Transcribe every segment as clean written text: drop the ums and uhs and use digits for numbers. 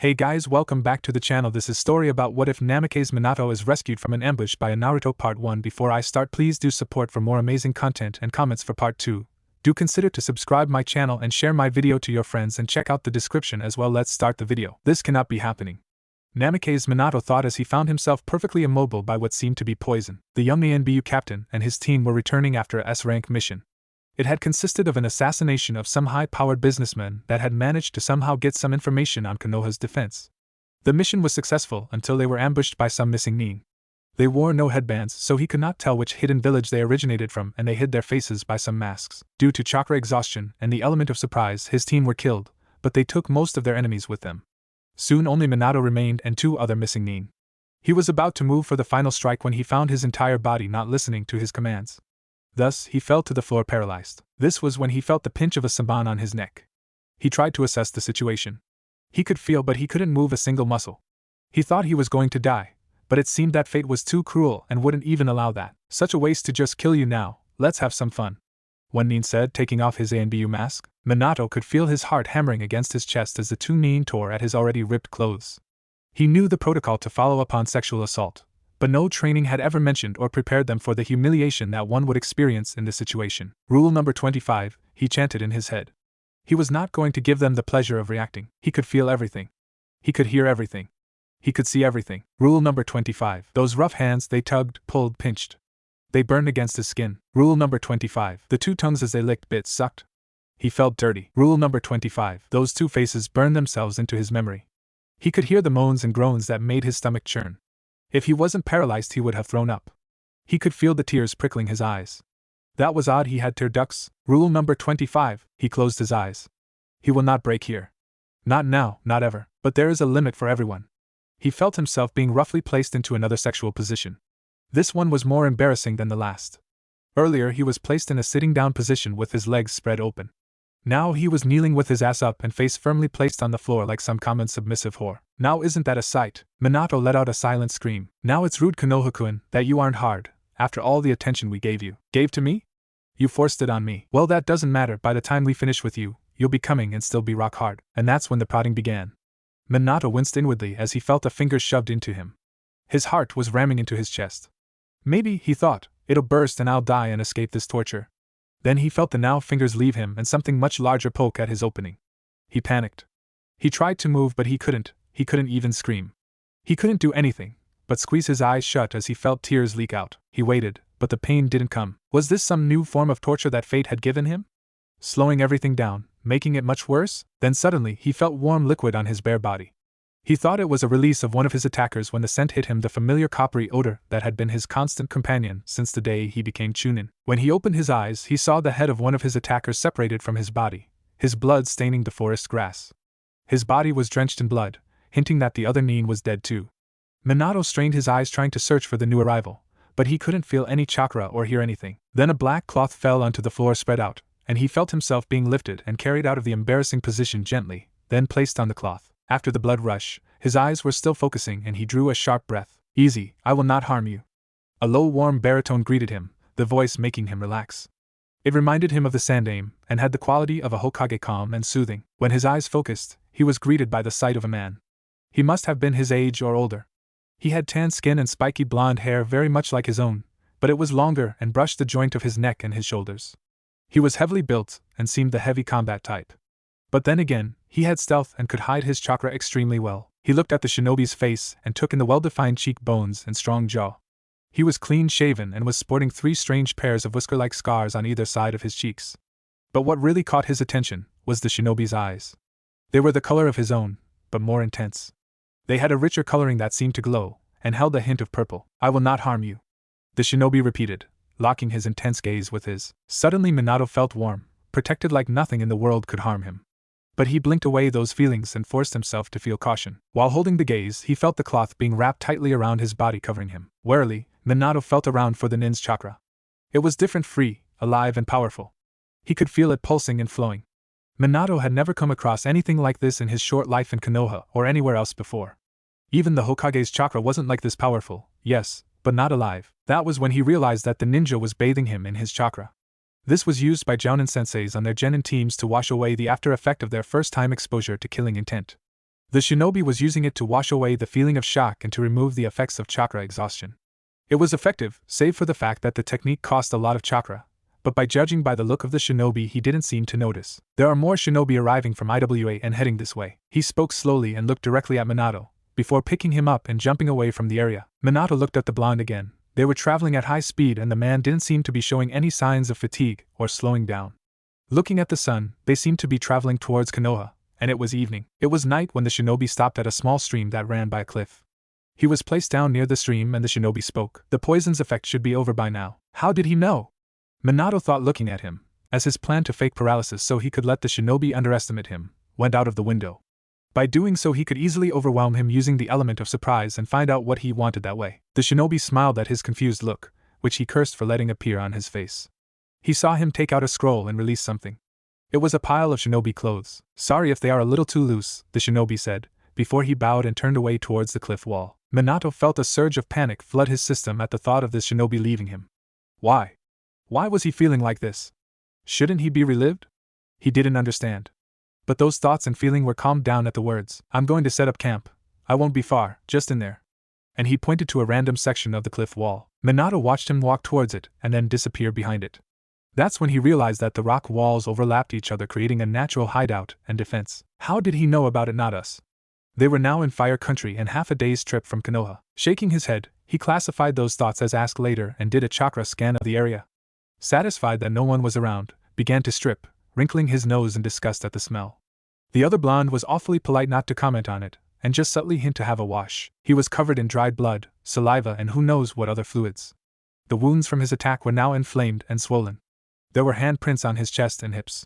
Hey guys, welcome back to the channel. This is story about what if Namake's Minato is rescued from an ambush by a Naruto part 1. Before I start, please do support for more amazing content and comments for part 2. Do consider to subscribe my channel and share my video to your friends and check out the description as well. Let's start the video. This cannot be happening. Namake's Minato thought as he found himself perfectly immobile by what seemed to be poison. The young ANBU captain and his team were returning after a S-rank mission. It had consisted of an assassination of some high-powered businessman that had managed to somehow get some information on Konoha's defense. The mission was successful until they were ambushed by some missing nin. They wore no headbands, so he could not tell which hidden village they originated from, and they hid their faces by some masks. Due to chakra exhaustion and the element of surprise, his team were killed, but they took most of their enemies with them. Soon only Minato remained and 2 other missing nin. He was about to move for the final strike when he found his entire body not listening to his commands. Thus, he fell to the floor paralyzed. This was when he felt the pinch of a samban on his neck. He tried to assess the situation. He could feel, but he couldn't move a single muscle. He thought he was going to die, but it seemed that fate was too cruel and wouldn't even allow that. Such a waste to just kill you now, let's have some fun. One nin said, taking off his ANBU mask. Minato could feel his heart hammering against his chest as the 2 nin tore at his already ripped clothes. He knew the protocol to follow upon sexual assault, but no training had ever mentioned or prepared them for the humiliation that one would experience in this situation. Rule number 25, he chanted in his head. He was not going to give them the pleasure of reacting. He could feel everything. He could hear everything. He could see everything. Rule number 25, those rough hands, they tugged, pulled, pinched. They burned against his skin. Rule number 25, the 2 tongues as they licked, bit, sucked. He felt dirty. Rule number 25, those 2 faces burned themselves into his memory. He could hear the moans and groans that made his stomach churn. If he wasn't paralyzed, he would have thrown up. He could feel the tears prickling his eyes. That was odd, he had tear ducts. Rule number 25, he closed his eyes. He will not break here. Not now, not ever, but there is a limit for everyone. He felt himself being roughly placed into another sexual position. This one was more embarrassing than the last. Earlier he was placed in a sitting down position with his legs spread open. Now he was kneeling with his ass up and face firmly placed on the floor like some common submissive whore. Now isn't that a sight? Minato let out a silent scream. Now it's rude, Konoha-kun, that you aren't hard, after all the attention we gave you. Gave to me? You forced it on me. Well, that doesn't matter, by the time we finish with you, you'll be coming and still be rock hard. And that's when the prodding began. Minato winced inwardly as he felt a finger shoved into him. His heart was ramming into his chest. Maybe, he thought, it'll burst and I'll die and escape this torture. Then he felt the now fingers leave him and something much larger poke at his opening. He panicked. He tried to move, but he couldn't even scream. He couldn't do anything but squeeze his eyes shut as he felt tears leak out. He waited, but the pain didn't come. Was this some new form of torture that fate had given him? Slowing everything down, making it much worse? Then suddenly he felt warm liquid on his bare body. He thought it was a release of one of his attackers when the scent hit him, the familiar coppery odor that had been his constant companion since the day he became Chunin. When he opened his eyes, he saw the head of one of his attackers separated from his body, his blood staining the forest grass. His body was drenched in blood, hinting that the other nin was dead too. Minato strained his eyes trying to search for the new arrival, but he couldn't feel any chakra or hear anything. Then a black cloth fell onto the floor spread out, and he felt himself being lifted and carried out of the embarrassing position gently, then placed on the cloth. After the blood rush, his eyes were still focusing and he drew a sharp breath. Easy, I will not harm you. A low warm baritone greeted him, the voice making him relax. It reminded him of the Sandaime, and had the quality of a Hokage, calm and soothing. When his eyes focused, he was greeted by the sight of a man. He must have been his age or older. He had tan skin and spiky blonde hair very much like his own, but it was longer and brushed the joint of his neck and his shoulders. He was heavily built and seemed the heavy combat type. But then again, he had stealth and could hide his chakra extremely well. He looked at the shinobi's face and took in the well-defined cheekbones and strong jaw. He was clean-shaven and was sporting 3 strange pairs of whisker-like scars on either side of his cheeks. But what really caught his attention was the shinobi's eyes. They were the color of his own, but more intense. They had a richer coloring that seemed to glow, and held a hint of purple. I will not harm you, the shinobi repeated, locking his intense gaze with his. Suddenly Minato felt warm, protected like nothing in the world could harm him. But he blinked away those feelings and forced himself to feel caution. While holding the gaze, he felt the cloth being wrapped tightly around his body, covering him. Warily, Minato felt around for the nin's chakra. It was different, free, alive and powerful. He could feel it pulsing and flowing. Minato had never come across anything like this in his short life in Konoha or anywhere else before. Even the Hokage's chakra wasn't like this powerful, yes, but not alive. That was when he realized that the ninja was bathing him in his chakra. This was used by Jounin senseis on their genin teams to wash away the after effect of their first-time exposure to killing intent. The shinobi was using it to wash away the feeling of shock and to remove the effects of chakra exhaustion. It was effective, save for the fact that the technique cost a lot of chakra, but by judging by the look of the shinobi he didn't seem to notice. There are more shinobi arriving from IWA and heading this way. He spoke slowly and looked directly at Minato, before picking him up and jumping away from the area. Minato looked at the blonde again. They were traveling at high speed and the man didn't seem to be showing any signs of fatigue or slowing down. Looking at the sun, they seemed to be traveling towards Konoha, and it was evening. It was night when the shinobi stopped at a small stream that ran by a cliff. He was placed down near the stream and the shinobi spoke. The poison's effect should be over by now. How did he know? Minato thought, looking at him, as his plan to fake paralysis so he could let the shinobi underestimate him went out of the window. By doing so he could easily overwhelm him using the element of surprise and find out what he wanted that way. The shinobi smiled at his confused look, which he cursed for letting appear on his face. He saw him take out a scroll and release something. It was a pile of shinobi clothes. Sorry if they are a little too loose, the shinobi said, before he bowed and turned away towards the cliff wall. Minato felt a surge of panic flood his system at the thought of this shinobi leaving him. Why? Why was he feeling like this? Shouldn't he be relived? He didn't understand. But those thoughts and feeling were calmed down at the words. I'm going to set up camp. I won't be far, just in there. And he pointed to a random section of the cliff wall. Minato watched him walk towards it and then disappear behind it. That's when he realized that the rock walls overlapped each other, creating a natural hideout and defense. How did he know about it, not us? They were now in Fire Country and half a day's trip from Konoha. Shaking his head, he classified those thoughts as ask later and did a chakra scan of the area. Satisfied that no one was around, began to strip, wrinkling his nose in disgust at the smell. The other blonde was awfully polite not to comment on it, and just subtly hint to have a wash. He was covered in dried blood, saliva and who knows what other fluids. The wounds from his attack were now inflamed and swollen. There were handprints on his chest and hips.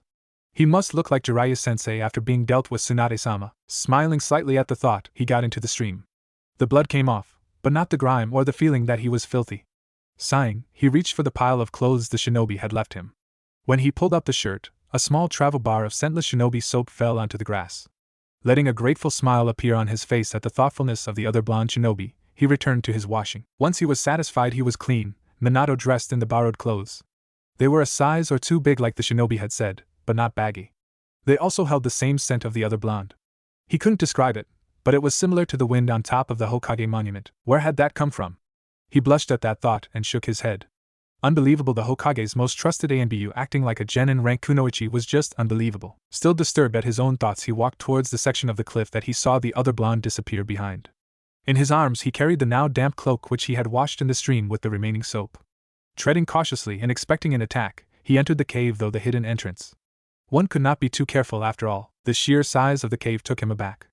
He must look like Jiraiya-sensei after being dealt with Tsunade-sama. Smiling slightly at the thought, he got into the stream. The blood came off, but not the grime or the feeling that he was filthy. Sighing, he reached for the pile of clothes the shinobi had left him. When he pulled up the shirt, a small travel bar of scentless shinobi soap fell onto the grass. Letting a grateful smile appear on his face at the thoughtfulness of the other blonde shinobi, he returned to his washing. Once he was satisfied he was clean, Minato dressed in the borrowed clothes. They were a size or two big like the shinobi had said, but not baggy. They also held the same scent of the other blonde. He couldn't describe it, but it was similar to the wind on top of the Hokage monument. Where had that come from? He blushed at that thought and shook his head. Unbelievable, the Hokage's most trusted ANBU acting like a genin rank kunoichi was just unbelievable. Still disturbed at his own thoughts, he walked towards the section of the cliff that he saw the other blonde disappear behind. In his arms he carried the now damp cloak which he had washed in the stream with the remaining soap. Treading cautiously and expecting an attack, he entered the cave through the hidden entrance. One could not be too careful after all. The sheer size of the cave took him aback.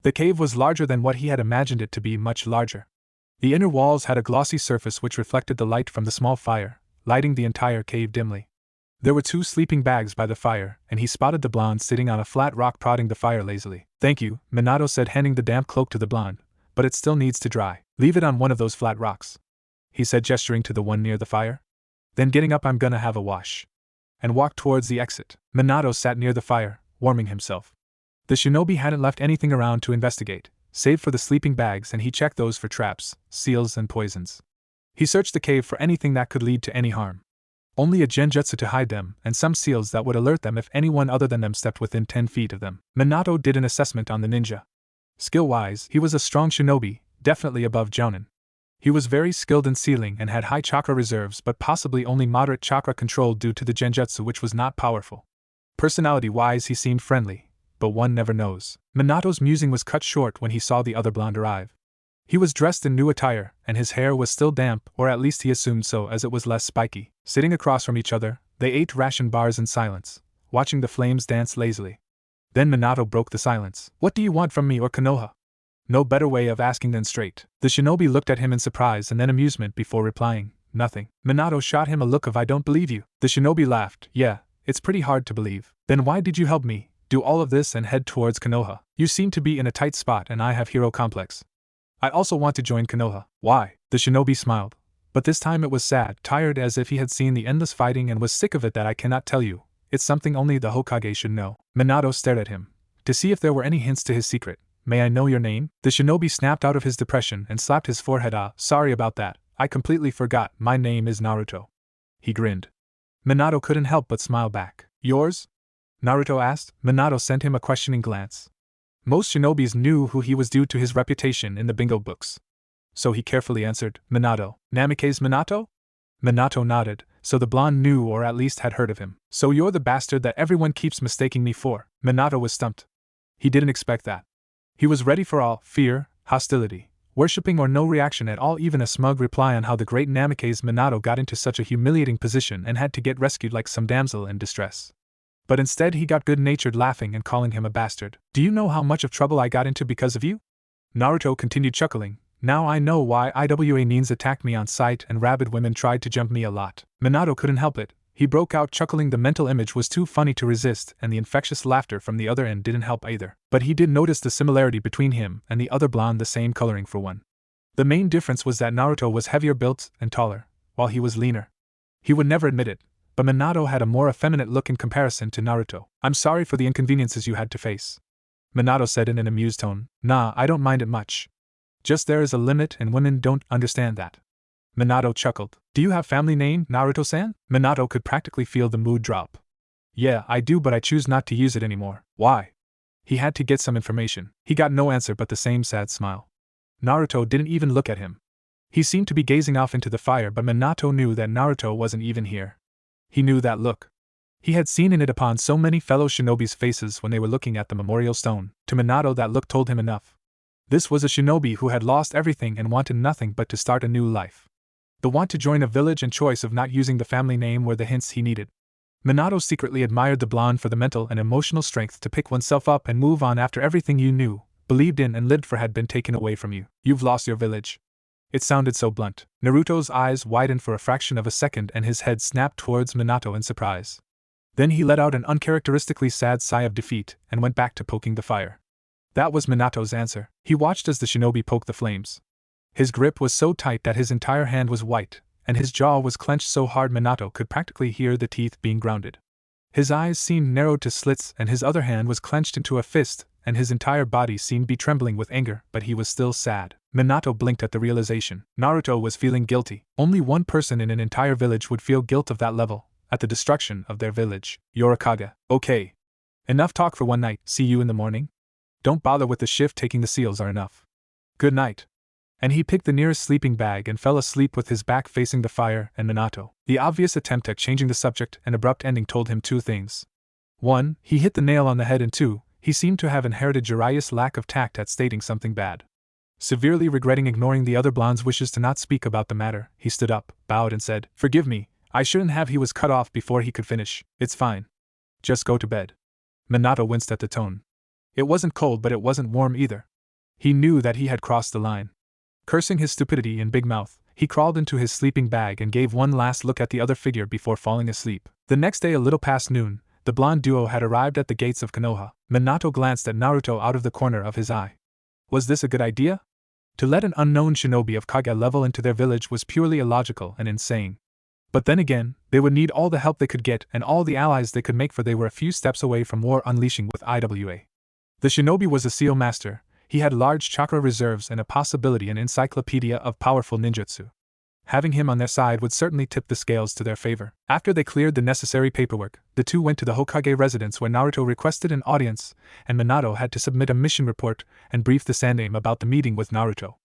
The cave was larger than what he had imagined it to be, much larger. The inner walls had a glossy surface which reflected the light from the small fire, lighting the entire cave dimly. There were two sleeping bags by the fire, and he spotted the blonde sitting on a flat rock prodding the fire lazily. Thank you, Minato said, handing the damp cloak to the blonde, but it still needs to dry. Leave it on one of those flat rocks, he said, gesturing to the one near the fire. Then getting up, I'm gonna have a wash. And walked towards the exit. Minato sat near the fire, warming himself. The shinobi hadn't left anything around to investigate, save for the sleeping bags, and he checked those for traps, seals and poisons. He searched the cave for anything that could lead to any harm. Only a genjutsu to hide them, and some seals that would alert them if anyone other than them stepped within 10 feet of them. Minato did an assessment on the ninja. Skill-wise, he was a strong shinobi, definitely above Jounin. He was very skilled in sealing and had high chakra reserves, but possibly only moderate chakra control due to the genjutsu, which was not powerful. Personality-wise he seemed friendly, but one never knows. Minato's musing was cut short when he saw the other blonde arrive. He was dressed in new attire, and his hair was still damp, or at least he assumed so as it was less spiky. Sitting across from each other, they ate ration bars in silence, watching the flames dance lazily. Then Minato broke the silence. What do you want from me or Konoha? No better way of asking than straight. The shinobi looked at him in surprise and then amusement before replying, nothing. Minato shot him a look of I don't believe you. The shinobi laughed. Yeah, it's pretty hard to believe. Then why did you help me do all of this and head towards Konoha? You seem to be in a tight spot and I have hero complex. I also want to join Konoha. Why? The shinobi smiled. But this time it was sad, tired, as if he had seen the endless fighting and was sick of it. That I cannot tell you. It's something only the Hokage should know. Minato stared at him, to see if there were any hints to his secret. May I know your name? The shinobi snapped out of his depression and slapped his forehead. Sorry about that, I completely forgot. My name is Naruto. He grinned. Minato couldn't help but smile back. Yours? Naruto asked. Minato sent him a questioning glance. Most shinobis knew who he was due to his reputation in the bingo books. So he carefully answered, Minato. Namikaze Minato? Minato nodded, so the blonde knew or at least had heard of him. So you're the bastard that everyone keeps mistaking me for. Minato was stumped. He didn't expect that. He was ready for all fear, hostility, worshipping or no reaction at all, even a smug reply on how the great Namikaze Minato got into such a humiliating position and had to get rescued like some damsel in distress. But instead he got good-natured laughing and calling him a bastard. Do you know how much of trouble I got into because of you? Naruto continued chuckling. Now I know why IWA Neens attacked me on sight and rabid women tried to jump me a lot. Minato couldn't help it. He broke out chuckling. The mental image was too funny to resist, and the infectious laughter from the other end didn't help either. But he did notice the similarity between him and the other blonde, the same coloring for one. The main difference was that Naruto was heavier built and taller, while he was leaner. He would never admit it, but Minato had a more effeminate look in comparison to Naruto. I'm sorry for the inconveniences you had to face, Minato said in an amused tone. Nah, I don't mind it much. Just there is a limit and women don't understand that. Minato chuckled. Do you have family name, Naruto-san? Minato could practically feel the mood drop. Yeah, I do, but I choose not to use it anymore. Why? He had to get some information. He got no answer but the same sad smile. Naruto didn't even look at him. He seemed to be gazing off into the fire, but Minato knew that Naruto wasn't even here. He knew that look. He had seen it upon so many fellow shinobis' faces when they were looking at the memorial stone. To Minato that look told him enough. This was a shinobi who had lost everything and wanted nothing but to start a new life. The want to join a village and choice of not using the family name were the hints he needed. Minato secretly admired the blonde for the mental and emotional strength to pick oneself up and move on after everything you knew, believed in and lived for had been taken away from you. You've lost your village. It sounded so blunt. Naruto's eyes widened for a fraction of a second and his head snapped towards Minato in surprise. Then he let out an uncharacteristically sad sigh of defeat and went back to poking the fire. That was Minato's answer. He watched as the shinobi poked the flames. His grip was so tight that his entire hand was white, and his jaw was clenched so hard Minato could practically hear the teeth being grounded. His eyes seemed narrowed to slits and his other hand was clenched into a fist, and his entire body seemed to be trembling with anger, but he was still sad. Minato blinked at the realization. Naruto was feeling guilty. Only one person in an entire village would feel guilt of that level, at the destruction of their village. You're a Kage. Okay. Enough talk for one night. See you in the morning? Don't bother with the shift, taking the seals are enough. Good night. And he picked the nearest sleeping bag and fell asleep with his back facing the fire and Minato. The obvious attempt at changing the subject and abrupt ending told him two things. 1. He hit the nail on the head, and 2. He seemed to have inherited Jiraiya's lack of tact at stating something bad. Severely regretting ignoring the other blonde's wishes to not speak about the matter, he stood up, bowed and said, Forgive me, I shouldn't have. He was cut off before he could finish. It's fine. Just go to bed. Minato winced at the tone. It wasn't cold, but it wasn't warm either. He knew that he had crossed the line. Cursing his stupidity and big mouth, he crawled into his sleeping bag and gave one last look at the other figure before falling asleep. The next day, a little past noon, the blonde duo had arrived at the gates of Konoha. Minato glanced at Naruto out of the corner of his eye. Was this a good idea? To let an unknown shinobi of Kage level into their village was purely illogical and insane. But then again, they would need all the help they could get and all the allies they could make, for they were a few steps away from war unleashing with IWA. The shinobi was a seal master. He had large chakra reserves and a possibility an encyclopedia of powerful ninjutsu. Having him on their side would certainly tip the scales to their favor. After they cleared the necessary paperwork, the two went to the Hokage residence where Naruto requested an audience, and Minato had to submit a mission report and brief the Sandaime about the meeting with Naruto.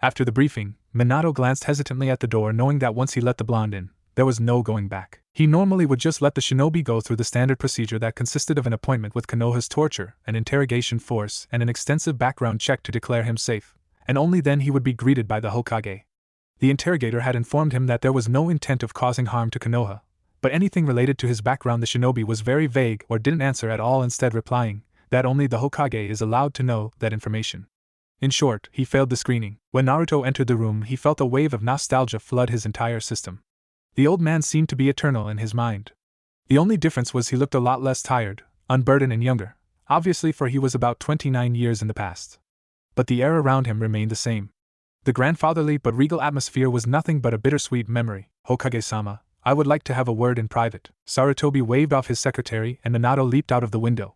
After the briefing, Minato glanced hesitantly at the door, knowing that once he let the blonde in, there was no going back. He normally would just let the shinobi go through the standard procedure that consisted of an appointment with Konoha's torture and interrogation force and an extensive background check to declare him safe, and only then he would be greeted by the Hokage. The interrogator had informed him that there was no intent of causing harm to Konoha, but anything related to his background the shinobi was very vague or didn't answer at all, instead replying that only the Hokage is allowed to know that information. In short, he failed the screening. When Naruto entered the room, he felt a wave of nostalgia flood his entire system. The old man seemed to be eternal in his mind. The only difference was he looked a lot less tired, unburdened and younger, obviously, for he was about 29 years in the past. But the air around him remained the same. The grandfatherly but regal atmosphere was nothing but a bittersweet memory. Hokage-sama, I would like to have a word in private. Sarutobi waved off his secretary and Minato leaped out of the window.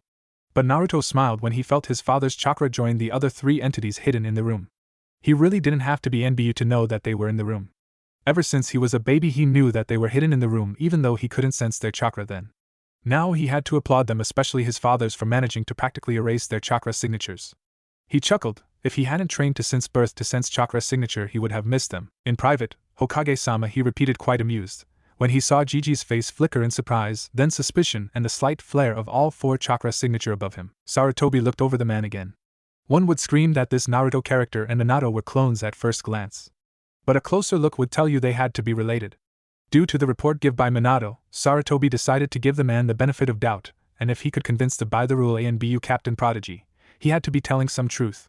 But Naruto smiled when he felt his father's chakra join the other three entities hidden in the room. He really didn't have to be NBU to know that they were in the room. Ever since he was a baby he knew that they were hidden in the room, even though he couldn't sense their chakra then. Now he had to applaud them, especially his father's, for managing to practically erase their chakra signatures. He chuckled. If he hadn't trained to sense birth to sense chakra signature, he would have missed them. In private, Hokage-sama, he repeated, quite amused, when he saw Gigi's face flicker in surprise, then suspicion, and the slight flare of all 4 chakra signature above him. Sarutobi looked over the man again. One would scream that this Naruto character and Minato were clones at first glance. But a closer look would tell you they had to be related. Due to the report given by Minato, Sarutobi decided to give the man the benefit of doubt, and if he could convince the by the rule A and BU Captain Prodigy, he had to be telling some truth.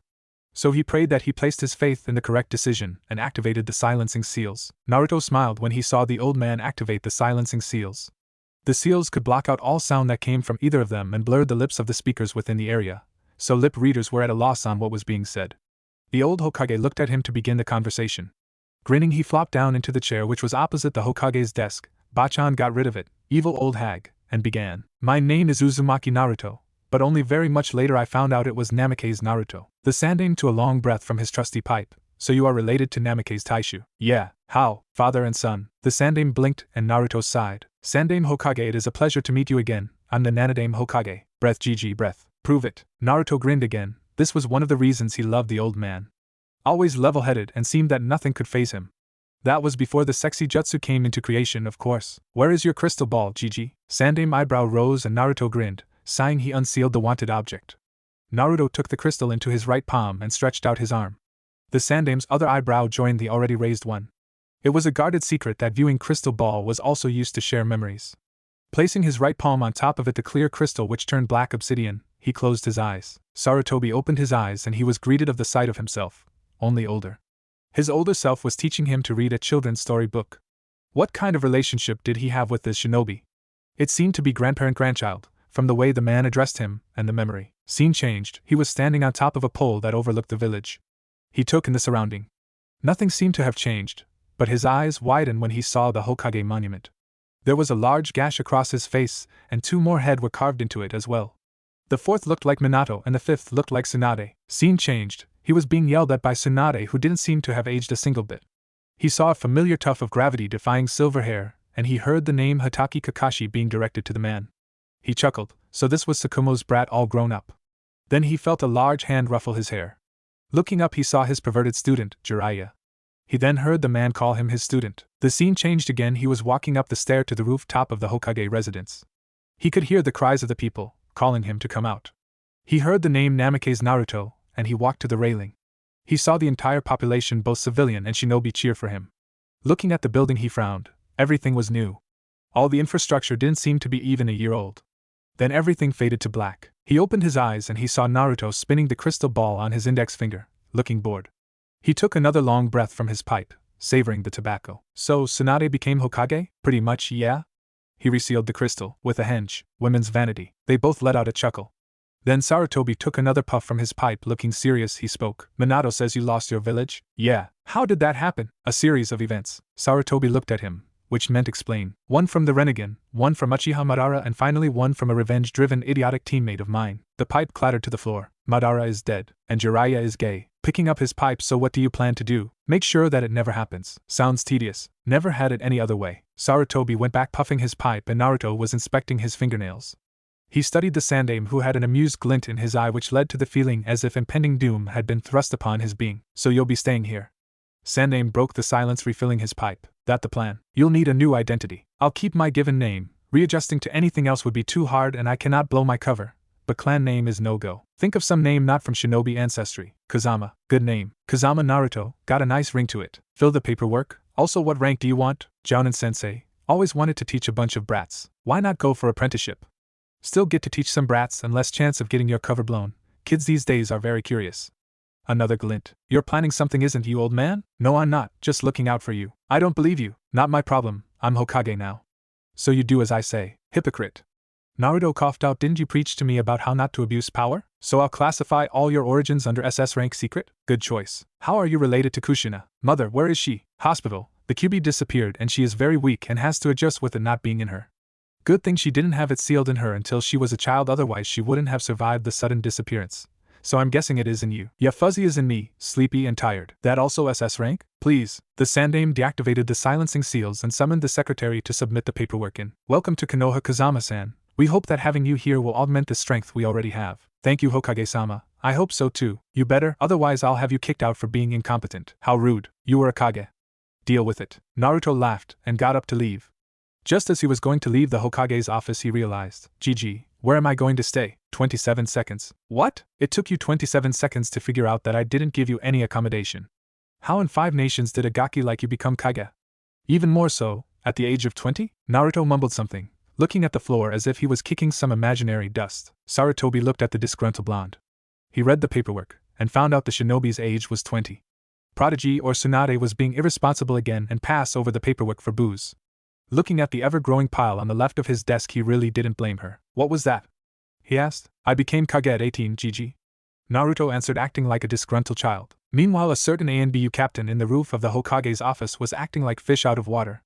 So he prayed that he placed his faith in the correct decision and activated the silencing seals. Naruto smiled when he saw the old man activate the silencing seals. The seals could block out all sound that came from either of them and blurred the lips of the speakers within the area, so lip readers were at a loss on what was being said. The old Hokage looked at him to begin the conversation. Grinning, he flopped down into the chair which was opposite the Hokage's desk. Bachan got rid of it, evil old hag, and began. My name is Uzumaki Naruto, but only very much later I found out it was Namake's Naruto. The Sandaime took a long breath from his trusty pipe. So you are related to Namake's Taishu? Yeah. How? Father and son. The Sandaime blinked and Naruto sighed. Sandaime Hokage, it is a pleasure to meet you again. I'm the Nanadaime Hokage. Breath Gigi breath. Prove it. Naruto grinned again. This was one of the reasons he loved the old man. Always level-headed and seemed that nothing could faze him. That was before the sexy jutsu came into creation, of course. Where is your crystal ball, Gigi? Sandaime eyebrow rose and Naruto grinned. Sighing, he unsealed the wanted object. Naruto took the crystal into his right palm and stretched out his arm. The Sandaime's other eyebrow joined the already raised one. It was a guarded secret that viewing crystal ball was also used to share memories. Placing his right palm on top of it, the clear crystal which turned black obsidian, he closed his eyes. Sarutobi opened his eyes and he was greeted of the sight of himself, only older. His older self was teaching him to read a children's story book. What kind of relationship did he have with this shinobi? It seemed to be grandparent-grandchild, from the way the man addressed him and the memory. Scene changed. He was standing on top of a pole that overlooked the village. He took in the surrounding. Nothing seemed to have changed, but his eyes widened when he saw the Hokage monument. There was a large gash across his face, and 2 more heads were carved into it as well. The 4th looked like Minato and the 5th looked like Tsunade. Scene changed. He was being yelled at by Tsunade, who didn't seem to have aged a single bit. He saw a familiar tuft of gravity-defying silver hair, and he heard the name Hatake Kakashi being directed to the man. He chuckled. So this was Sakumo's brat all grown up. Then he felt a large hand ruffle his hair. Looking up, he saw his perverted student, Jiraiya. He then heard the man call him his student. The scene changed again. He was walking up the stair to the rooftop of the Hokage residence. He could hear the cries of the people, calling him to come out. He heard the name Namake's Naruto, and he walked to the railing. He saw the entire population, both civilian and shinobi, cheer for him. Looking at the building, he frowned. Everything was new. All the infrastructure didn't seem to be even a year old. Then everything faded to black. He opened his eyes and he saw Naruto spinning the crystal ball on his index finger, looking bored. He took another long breath from his pipe, savoring the tobacco. So Tsunade became Hokage? Pretty much, yeah? He resealed the crystal, with a henge, women's vanity. They both let out a chuckle. Then Sarutobi took another puff from his pipe. Looking serious, he spoke. Minato says you lost your village? Yeah. How did that happen? A series of events. Sarutobi looked at him, which meant explain. One from the Renegade, one from Uchiha Madara, and finally one from a revenge-driven idiotic teammate of mine. The pipe clattered to the floor. Madara is dead, and Jiraiya is gay. Picking up his pipe. So what do you plan to do? Make sure that it never happens. Sounds tedious. Never had it any other way. Sarutobi went back puffing his pipe and Naruto was inspecting his fingernails. He studied the Sandaime, who had an amused glint in his eye which led to the feeling as if impending doom had been thrust upon his being. So you'll be staying here? Sandaime broke the silence, refilling his pipe. That the plan? You'll need a new identity. I'll keep my given name. Readjusting to anything else would be too hard and I cannot blow my cover. But clan name is no-go. Think of some name not from shinobi ancestry. Kazama. Good name. Kazama Naruto. Got a nice ring to it. Fill the paperwork. Also, what rank do you want? Jounin-sensei. Always wanted to teach a bunch of brats. Why not go for apprenticeship? Still get to teach some brats and less chance of getting your cover blown. Kids these days are very curious. Another glint. You're planning something, isn't you, old man? No, I'm not. Just looking out for you. I don't believe you. Not my problem. I'm Hokage now. So you do as I say. Hypocrite. Naruto coughed out. Didn't you preach to me about how not to abuse power? So I'll classify all your origins under SS rank secret? Good choice. How are you related to Kushina? Mother, where is she? Hospital. The QB disappeared and she is very weak and has to adjust with it not being in her. Good thing she didn't have it sealed in her until she was a child, otherwise she wouldn't have survived the sudden disappearance. So I'm guessing it is in you. Yeah, fuzzy is in me, sleepy and tired. That also SS rank? Please. The Sandaime deactivated the silencing seals and summoned the secretary to submit the paperwork in. Welcome to Konoha, Kazama-san. We hope that having you here will augment the strength we already have. Thank you, Hokage-sama. I hope so too. You better, otherwise I'll have you kicked out for being incompetent. How rude. You were a Kage. Deal with it. Naruto laughed and got up to leave. Just as he was going to leave the Hokage's office, he realized, GG, where am I going to stay? 27 seconds. What? It took you 27 seconds to figure out that I didn't give you any accommodation. How in 5 nations did a gaki like you become Kage? Even more so, at the age of 20? Naruto mumbled something, looking at the floor as if he was kicking some imaginary dust. Sarutobi looked at the disgruntled blonde. He read the paperwork, and found out the shinobi's age was 20. Prodigy or Tsunade was being irresponsible again and pass over the paperwork for booze. Looking at the ever-growing pile on the left of his desk, he really didn't blame her. What was that? He asked. I became Kage at 18, GG. Naruto answered, acting like a disgruntled child. Meanwhile, a certain ANBU captain in the roof of the Hokage's office was acting like fish out of water,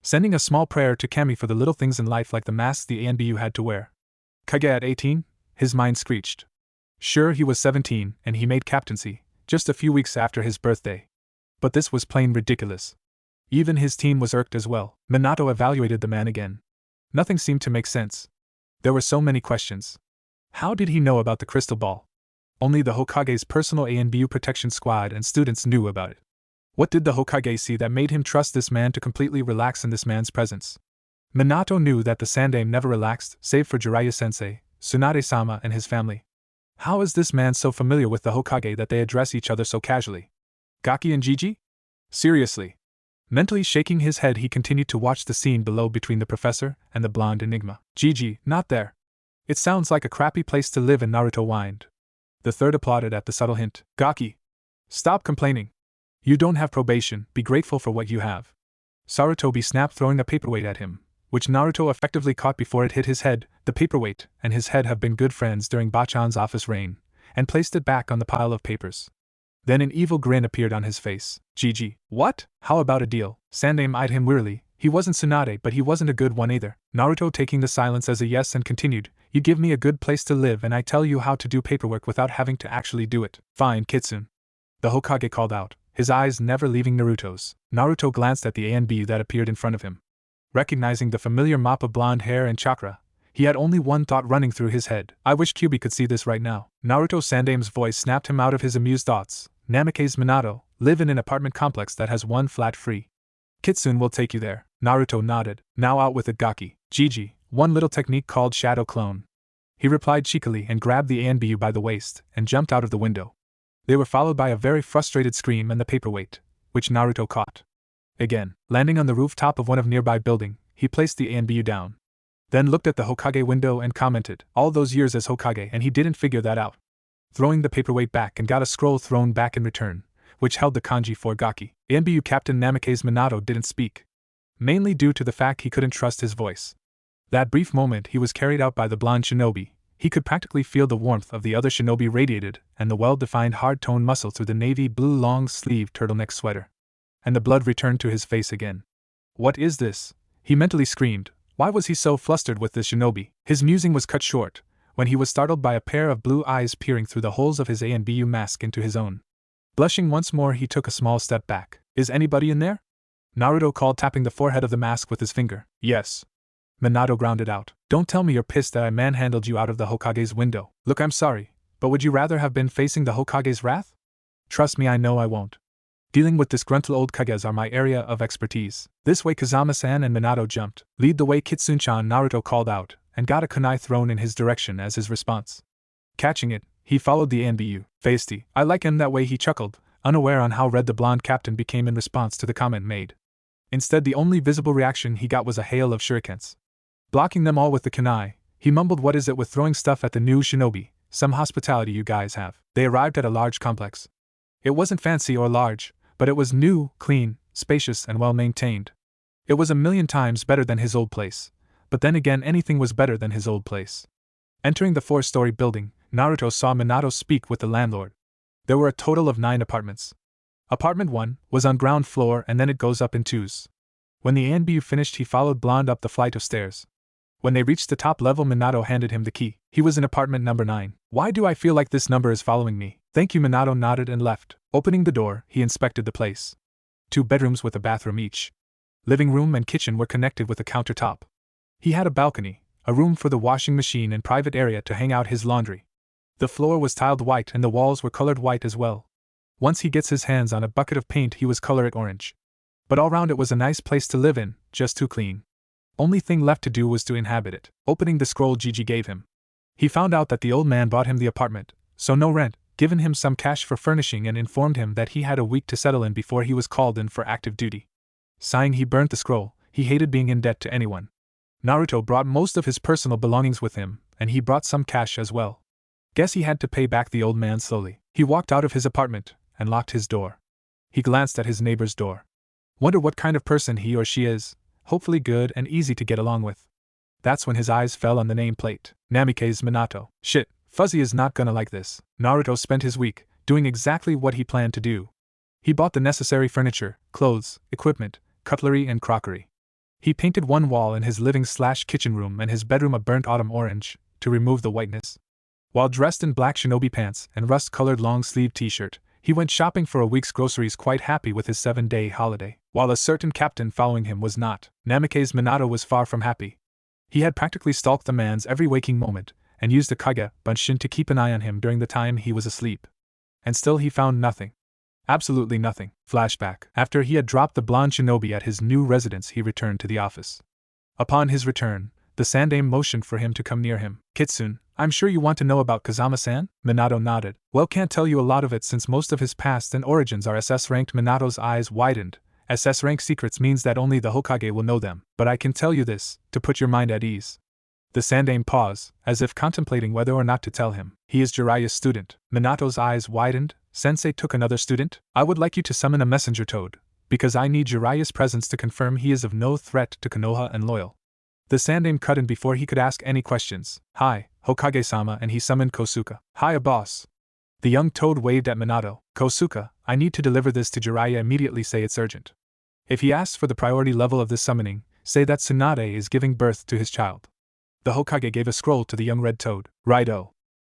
sending a small prayer to Kami for the little things in life like the masks the ANBU had to wear. Kage at 18? His mind screeched. Sure, he was 17, and he made captaincy, just a few weeks after his birthday. But this was plain ridiculous. Even his team was irked as well. Minato evaluated the man again. Nothing seemed to make sense. There were so many questions. How did he know about the crystal ball? Only the Hokage's personal ANBU protection squad and students knew about it. What did the Hokage see that made him trust this man to completely relax in this man's presence? Minato knew that the Sandaime never relaxed, save for Jiraiya-sensei, Tsunade-sama and his family. How is this man so familiar with the Hokage that they address each other so casually? Gaki and Gigi? Seriously. Mentally shaking his head, he continued to watch the scene below between the professor and the blonde enigma. Gigi, not there. It sounds like a crappy place to live, and Naruto whined. The third applauded at the subtle hint. Gaki! Stop complaining. You don't have probation, be grateful for what you have. Sarutobi snapped, throwing a paperweight at him, which Naruto effectively caught before it hit his head. The paperweight and his head have been good friends during Bachan's office reign, and placed it back on the pile of papers. Then an evil grin appeared on his face. Gigi, what? How about a deal? Sandaime eyed him wearily. He wasn't Tsunade, but he wasn't a good one either. Naruto taking the silence as a yes and continued, you give me a good place to live and I tell you how to do paperwork without having to actually do it. Fine, Kitsune. The Hokage called out, his eyes never leaving Naruto's. Naruto glanced at the ANB that appeared in front of him. Recognizing the familiar mop of blonde hair and chakra, he had only one thought running through his head. I wish Kyuubi could see this right now. Naruto Sandaime's voice snapped him out of his amused thoughts. Namake's Minato live in an apartment complex that has one flat free. Kitsune will take you there. Naruto nodded. Now out with it, Gaki. Gigi, one little technique called shadow clone. He replied cheekily and grabbed the ANBU by the waist and jumped out of the window. They were followed by a very frustrated scream and the paperweight, which Naruto caught. Again, landing on the rooftop of one of nearby building, he placed the ANBU down. Then looked at the Hokage window and commented, all those years as Hokage and he didn't figure that out. Throwing the paperweight back and got a scroll thrown back in return, which held the kanji for Gaki. ANBU Captain Namake's Minato didn't speak, mainly due to the fact he couldn't trust his voice. That brief moment he was carried out by the blonde shinobi, he could practically feel the warmth of the other shinobi radiated and the well-defined hard-toned muscle through the navy blue long-sleeved turtleneck sweater. And the blood returned to his face again. What is this? He mentally screamed. Why was he so flustered with this shinobi? His musing was cut short when he was startled by a pair of blue eyes peering through the holes of his ANBU mask into his own. Blushing once more, he took a small step back. Is anybody in there? Naruto called, tapping the forehead of the mask with his finger. Yes. Minato grounded out. Don't tell me you're pissed that I manhandled you out of the Hokage's window. Look, I'm sorry, but would you rather have been facing the Hokage's wrath? Trust me, I know I won't. Dealing with disgruntled old Kages are my area of expertise. This way, Kazama-san and Minato jumped. Lead the way, Kitsune-chan, Naruto called out, and got a kunai thrown in his direction as his response. Catching it, he followed the ANBU. Feisty. I like him that way, he chuckled, unaware on how red the blonde captain became in response to the comment made. Instead, the only visible reaction he got was a hail of shurikens. Blocking them all with the kunai, he mumbled, what is it with throwing stuff at the new shinobi? Some hospitality you guys have. They arrived at a large complex. It wasn't fancy or large, but it was new, clean, spacious and well-maintained. It was 1,000,000 times better than his old place. But then again, anything was better than his old place. Entering the 4-story building, Naruto saw Minato speak with the landlord. There were a total of 9 apartments. Apartment 1 was on ground floor and then it goes up in 2s. When the ANBU finished, he followed blonde up the flight of stairs. When they reached the top level, Minato handed him the key. He was in apartment number 9. Why do I feel like this number is following me? Thank you, Minato nodded and left. Opening the door, he inspected the place. 2 bedrooms with a bathroom each. Living room and kitchen were connected with a countertop. He had a balcony, a room for the washing machine and private area to hang out his laundry. The floor was tiled white and the walls were colored white as well. Once he gets his hands on a bucket of paint he was color it orange. But all round it was a nice place to live in, just too clean. Only thing left to do was to inhabit it. Opening the scroll Gigi gave him, he found out that the old man bought him the apartment, so no rent, given him some cash for furnishing and informed him that he had a week to settle in before he was called in for active duty. Sighing, he burnt the scroll. He hated being in debt to anyone. Naruto brought most of his personal belongings with him, and he brought some cash as well. Guess he had to pay back the old man slowly. He walked out of his apartment and locked his door. He glanced at his neighbor's door. Wonder what kind of person he or she is. Hopefully good and easy to get along with. That's when his eyes fell on the nameplate. Namikaze Minato. Shit, Fuzzy is not gonna like this. Naruto spent his week doing exactly what he planned to do. He bought the necessary furniture, clothes, equipment, cutlery and crockery. He painted one wall in his living/kitchen room and his bedroom a burnt autumn orange, to remove the whiteness. While dressed in black shinobi pants and rust-colored long-sleeved t-shirt, he went shopping for a week's groceries, quite happy with his 7-day holiday. While a certain captain following him was not. Namikaze Minato was far from happy. He had practically stalked the man's every waking moment, and used the Kage Bunshin to keep an eye on him during the time he was asleep. And still he found nothing. Absolutely nothing. Flashback. After he had dropped the blonde shinobi at his new residence, he returned to the office. Upon his return, the Sandaime motioned for him to come near him. Kitsune, I'm sure you want to know about Kazama-san? Minato nodded. Well, can't tell you a lot of it since most of his past and origins are SS-ranked. Minato's eyes widened. SS-rank secrets means that only the Hokage will know them, but I can tell you this, to put your mind at ease. The Sandaime paused, as if contemplating whether or not to tell him. He is Jiraiya's student. Minato's eyes widened. Sensei took another student? I would like you to summon a messenger toad, because I need Jiraiya's presence to confirm he is of no threat to Konoha and loyal. The Sandaime cut in before he could ask any questions. Hi, Hokage-sama, and he summoned Kosuke. Hiya, boss. The young toad waved at Minato. Kosuke, I need to deliver this to Jiraiya immediately. Say it's urgent. If he asks for the priority level of this summoning, say that Tsunade is giving birth to his child. The Hokage gave a scroll to the young red toad. Righto.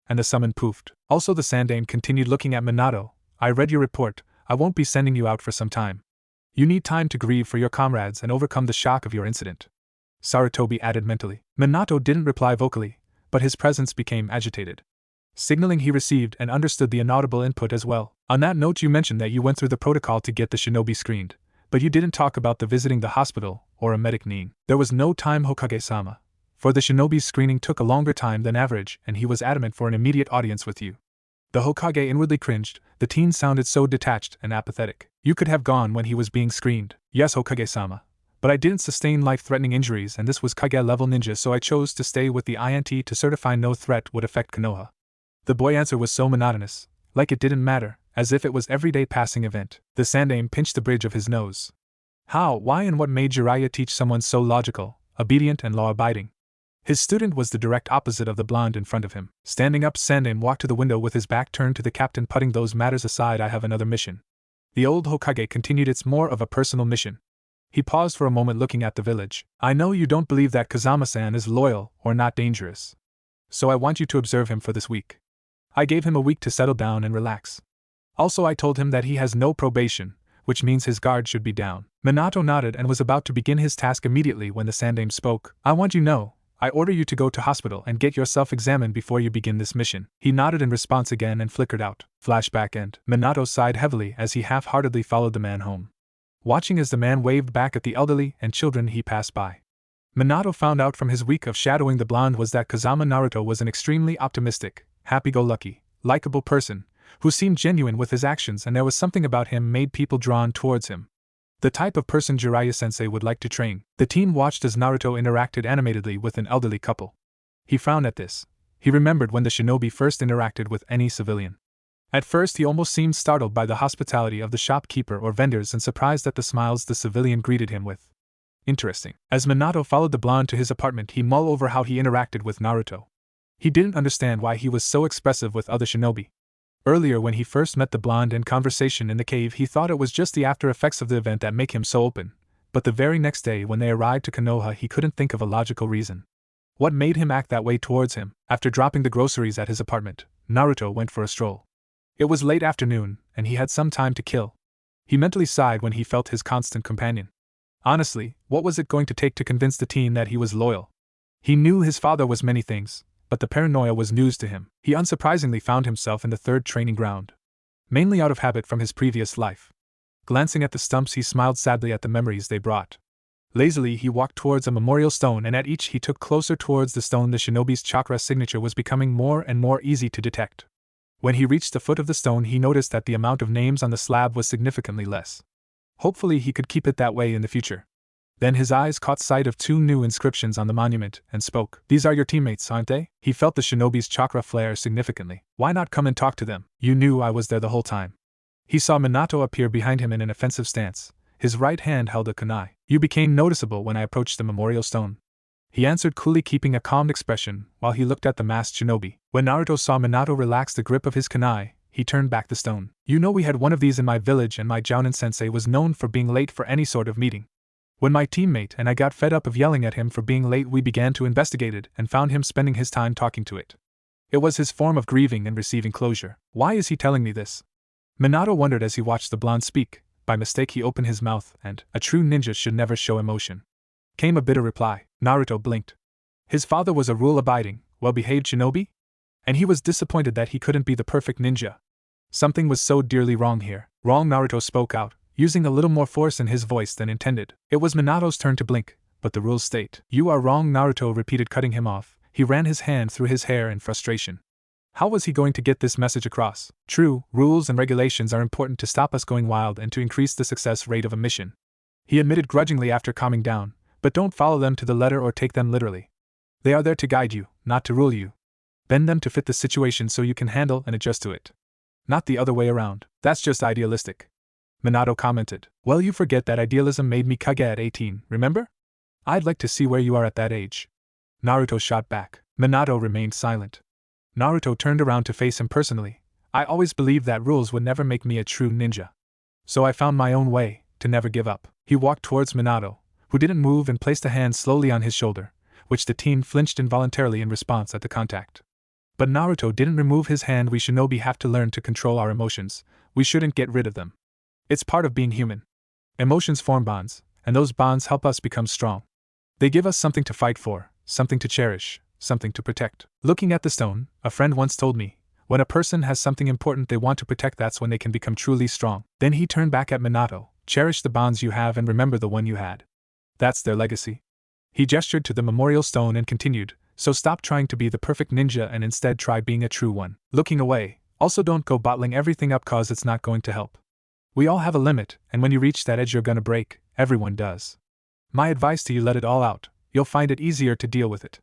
And the summon poofed. Also the Sandaime continued looking at Minato. I read your report. I won't be sending you out for some time. You need time to grieve for your comrades and overcome the shock of your incident. Sarutobi added mentally. Minato didn't reply vocally, but his presence became agitated, signaling he received and understood the inaudible input as well. On that note, you mentioned that you went through the protocol to get the shinobi screened, but you didn't talk about the visiting the hospital or a medic need. There was no time, Hokage-sama, for the shinobi's screening took a longer time than average and he was adamant for an immediate audience with you. The Hokage inwardly cringed. The teen sounded so detached and apathetic. You could have gone when he was being screened. Yes, Hokage-sama. But I didn't sustain life-threatening injuries and this was Kage-level ninja, so I chose to stay with the INT to certify no threat would affect Konoha. The boy answer was so monotonous, like it didn't matter, as if it was everyday passing event. The Sandaime pinched the bridge of his nose. How, why and what made Jiraiya teach someone so logical, obedient and law-abiding? His student was the direct opposite of the blonde in front of him. Standing up, Sandaime walked to the window with his back turned to the captain, putting those matters aside. I have another mission. The old Hokage continued. It's more of a personal mission. He paused for a moment looking at the village. I know you don't believe that Kazama-san is loyal or not dangerous. So I want you to observe him for this week. I gave him a week to settle down and relax. Also I told him that he has no probation, which means his guard should be down. Minato nodded and was about to begin his task immediately when the Sandaime spoke. I want you to know, I order you to go to hospital and get yourself examined before you begin this mission. He nodded in response again and flickered out. Flashback end. Minato sighed heavily as he half-heartedly followed the man home, watching as the man waved back at the elderly and children he passed by. Minato found out from his week of shadowing the blonde was that Kazama Naruto was an extremely optimistic, happy-go-lucky, likable person, who seemed genuine with his actions, and there was something about him made people drawn towards him. The type of person Jiraiya-sensei would like to train. The team watched as Naruto interacted animatedly with an elderly couple. He frowned at this. He remembered when the shinobi first interacted with any civilian. At first he almost seemed startled by the hospitality of the shopkeeper or vendors and surprised at the smiles the civilian greeted him with. Interesting. As Minato followed the blonde to his apartment, he mulled over how he interacted with Naruto. He didn't understand why he was so expressive with other shinobi. Earlier when he first met the blonde in conversation in the cave, he thought it was just the after effects of the event that make him so open, but the very next day when they arrived to Konoha he couldn't think of a logical reason. What made him act that way towards him? After dropping the groceries at his apartment, Naruto went for a stroll. It was late afternoon, and he had some time to kill. He mentally sighed when he felt his constant companion. Honestly, what was it going to take to convince the teen that he was loyal? He knew his father was many things, but the paranoia was news to him. He unsurprisingly found himself in the third training ground, mainly out of habit from his previous life. Glancing at the stumps, he smiled sadly at the memories they brought. Lazily, he walked towards a memorial stone, and at each he took closer towards the stone. The shinobi's chakra signature was becoming more and more easy to detect. When he reached the foot of the stone, he noticed that the amount of names on the slab was significantly less. Hopefully he could keep it that way in the future. Then his eyes caught sight of 2 new inscriptions on the monument, and spoke. "These are your teammates, aren't they?" He felt the shinobi's chakra flare significantly. "Why not come and talk to them? You knew I was there the whole time." He saw Minato appear behind him in an offensive stance. His right hand held a kunai. "You became noticeable when I approached the memorial stone," he answered coolly, keeping a calm expression while he looked at the masked shinobi. When Naruto saw Minato relax the grip of his kunai, he turned back the stone. "You know, we had one of these in my village, and my Jounin sensei was known for being late for any sort of meeting. When my teammate and I got fed up of yelling at him for being late, we began to investigate it and found him spending his time talking to it. It was his form of grieving and receiving closure. Why is he telling me this?" Minato wondered as he watched the blonde speak. By mistake he opened his mouth, and "A true ninja should never show emotion," came a bitter reply. Naruto blinked. His father was a rule-abiding, well-behaved shinobi? And he was disappointed that he couldn't be the perfect ninja. Something was so dearly wrong here. "Wrong," Naruto spoke out, using a little more force in his voice than intended. It was Minato's turn to blink, but the rules state. "You are wrong," Naruto repeated, cutting him off. He ran his hand through his hair in frustration. How was he going to get this message across? True, rules and regulations are important to stop us going wild and to increase the success rate of a mission, he admitted grudgingly after calming down, but don't follow them to the letter or take them literally. They are there to guide you, not to rule you. Bend them to fit the situation so you can handle and adjust to it. Not the other way around. That's just idealistic," Minato commented. "Well, you forget that idealism made me Kage at 18, remember? I'd like to see where you are at that age," Naruto shot back. Minato remained silent. Naruto turned around to face him personally. "I always believed that rules would never make me a true ninja. So I found my own way, to never give up." He walked towards Minato, who didn't move, and placed a hand slowly on his shoulder, which the teen flinched involuntarily in response at the contact. But Naruto didn't remove his hand. "We shinobi have to learn to control our emotions. We shouldn't get rid of them. It's part of being human. Emotions form bonds, and those bonds help us become strong. They give us something to fight for, something to cherish, something to protect." Looking at the stone, a friend once told me, when a person has something important they want to protect, that's when they can become truly strong. Then he turned back at Minato. "Cherish the bonds you have and remember the one you had. That's their legacy." He gestured to the memorial stone and continued, "So stop trying to be the perfect ninja and instead try being a true one." Looking away, "Also don't go bottling everything up, cause it's not going to help. We all have a limit, and when you reach that edge you're gonna break. Everyone does. My advice to you, let it all out. You'll find it easier to deal with it."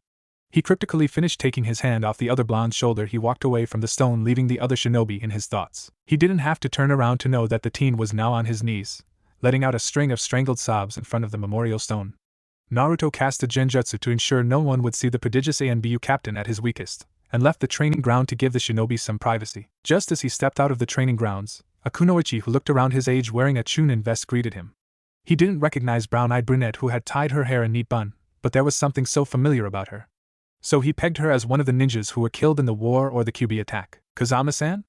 He cryptically finished taking his hand off the other blonde's shoulder. He walked away from the stone, leaving the other shinobi in his thoughts. He didn't have to turn around to know that the teen was now on his knees, letting out a string of strangled sobs in front of the memorial stone. Naruto cast a genjutsu to ensure no one would see the prodigious ANBU captain at his weakest, and left the training ground to give the shinobi some privacy. Just as he stepped out of the training grounds, a kunoichi who looked around his age wearing a chunin vest greeted him. He didn't recognize brown-eyed brunette who had tied her hair in neat bun, but there was something so familiar about her. So he pegged her as one of the ninjas who were killed in the war or the QB attack. "Kazama-san?"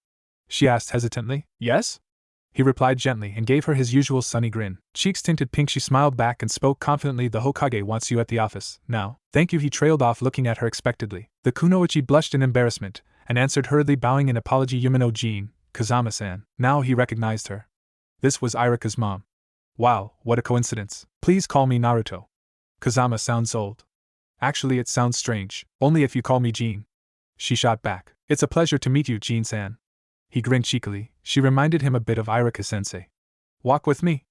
she asked hesitantly. "Yes?" he replied gently and gave her his usual sunny grin. Cheeks tinted pink, she smiled back and spoke confidently. "The Hokage wants you at the office, now." "Thank you," he trailed off, looking at her expectantly. The kunoichi blushed in embarrassment, and answered hurriedly, bowing in apology, "Yumino Jin, Kazama-san." Now he recognized her. This was Irika's mom. Wow, what a coincidence. "Please call me Naruto. Kazama sounds old." "Actually, it sounds strange. Only if you call me Jin," she shot back. "It's a pleasure to meet you, Jin-san." He grinned cheekily. She reminded him a bit of Irika-sensei. "Walk with me?"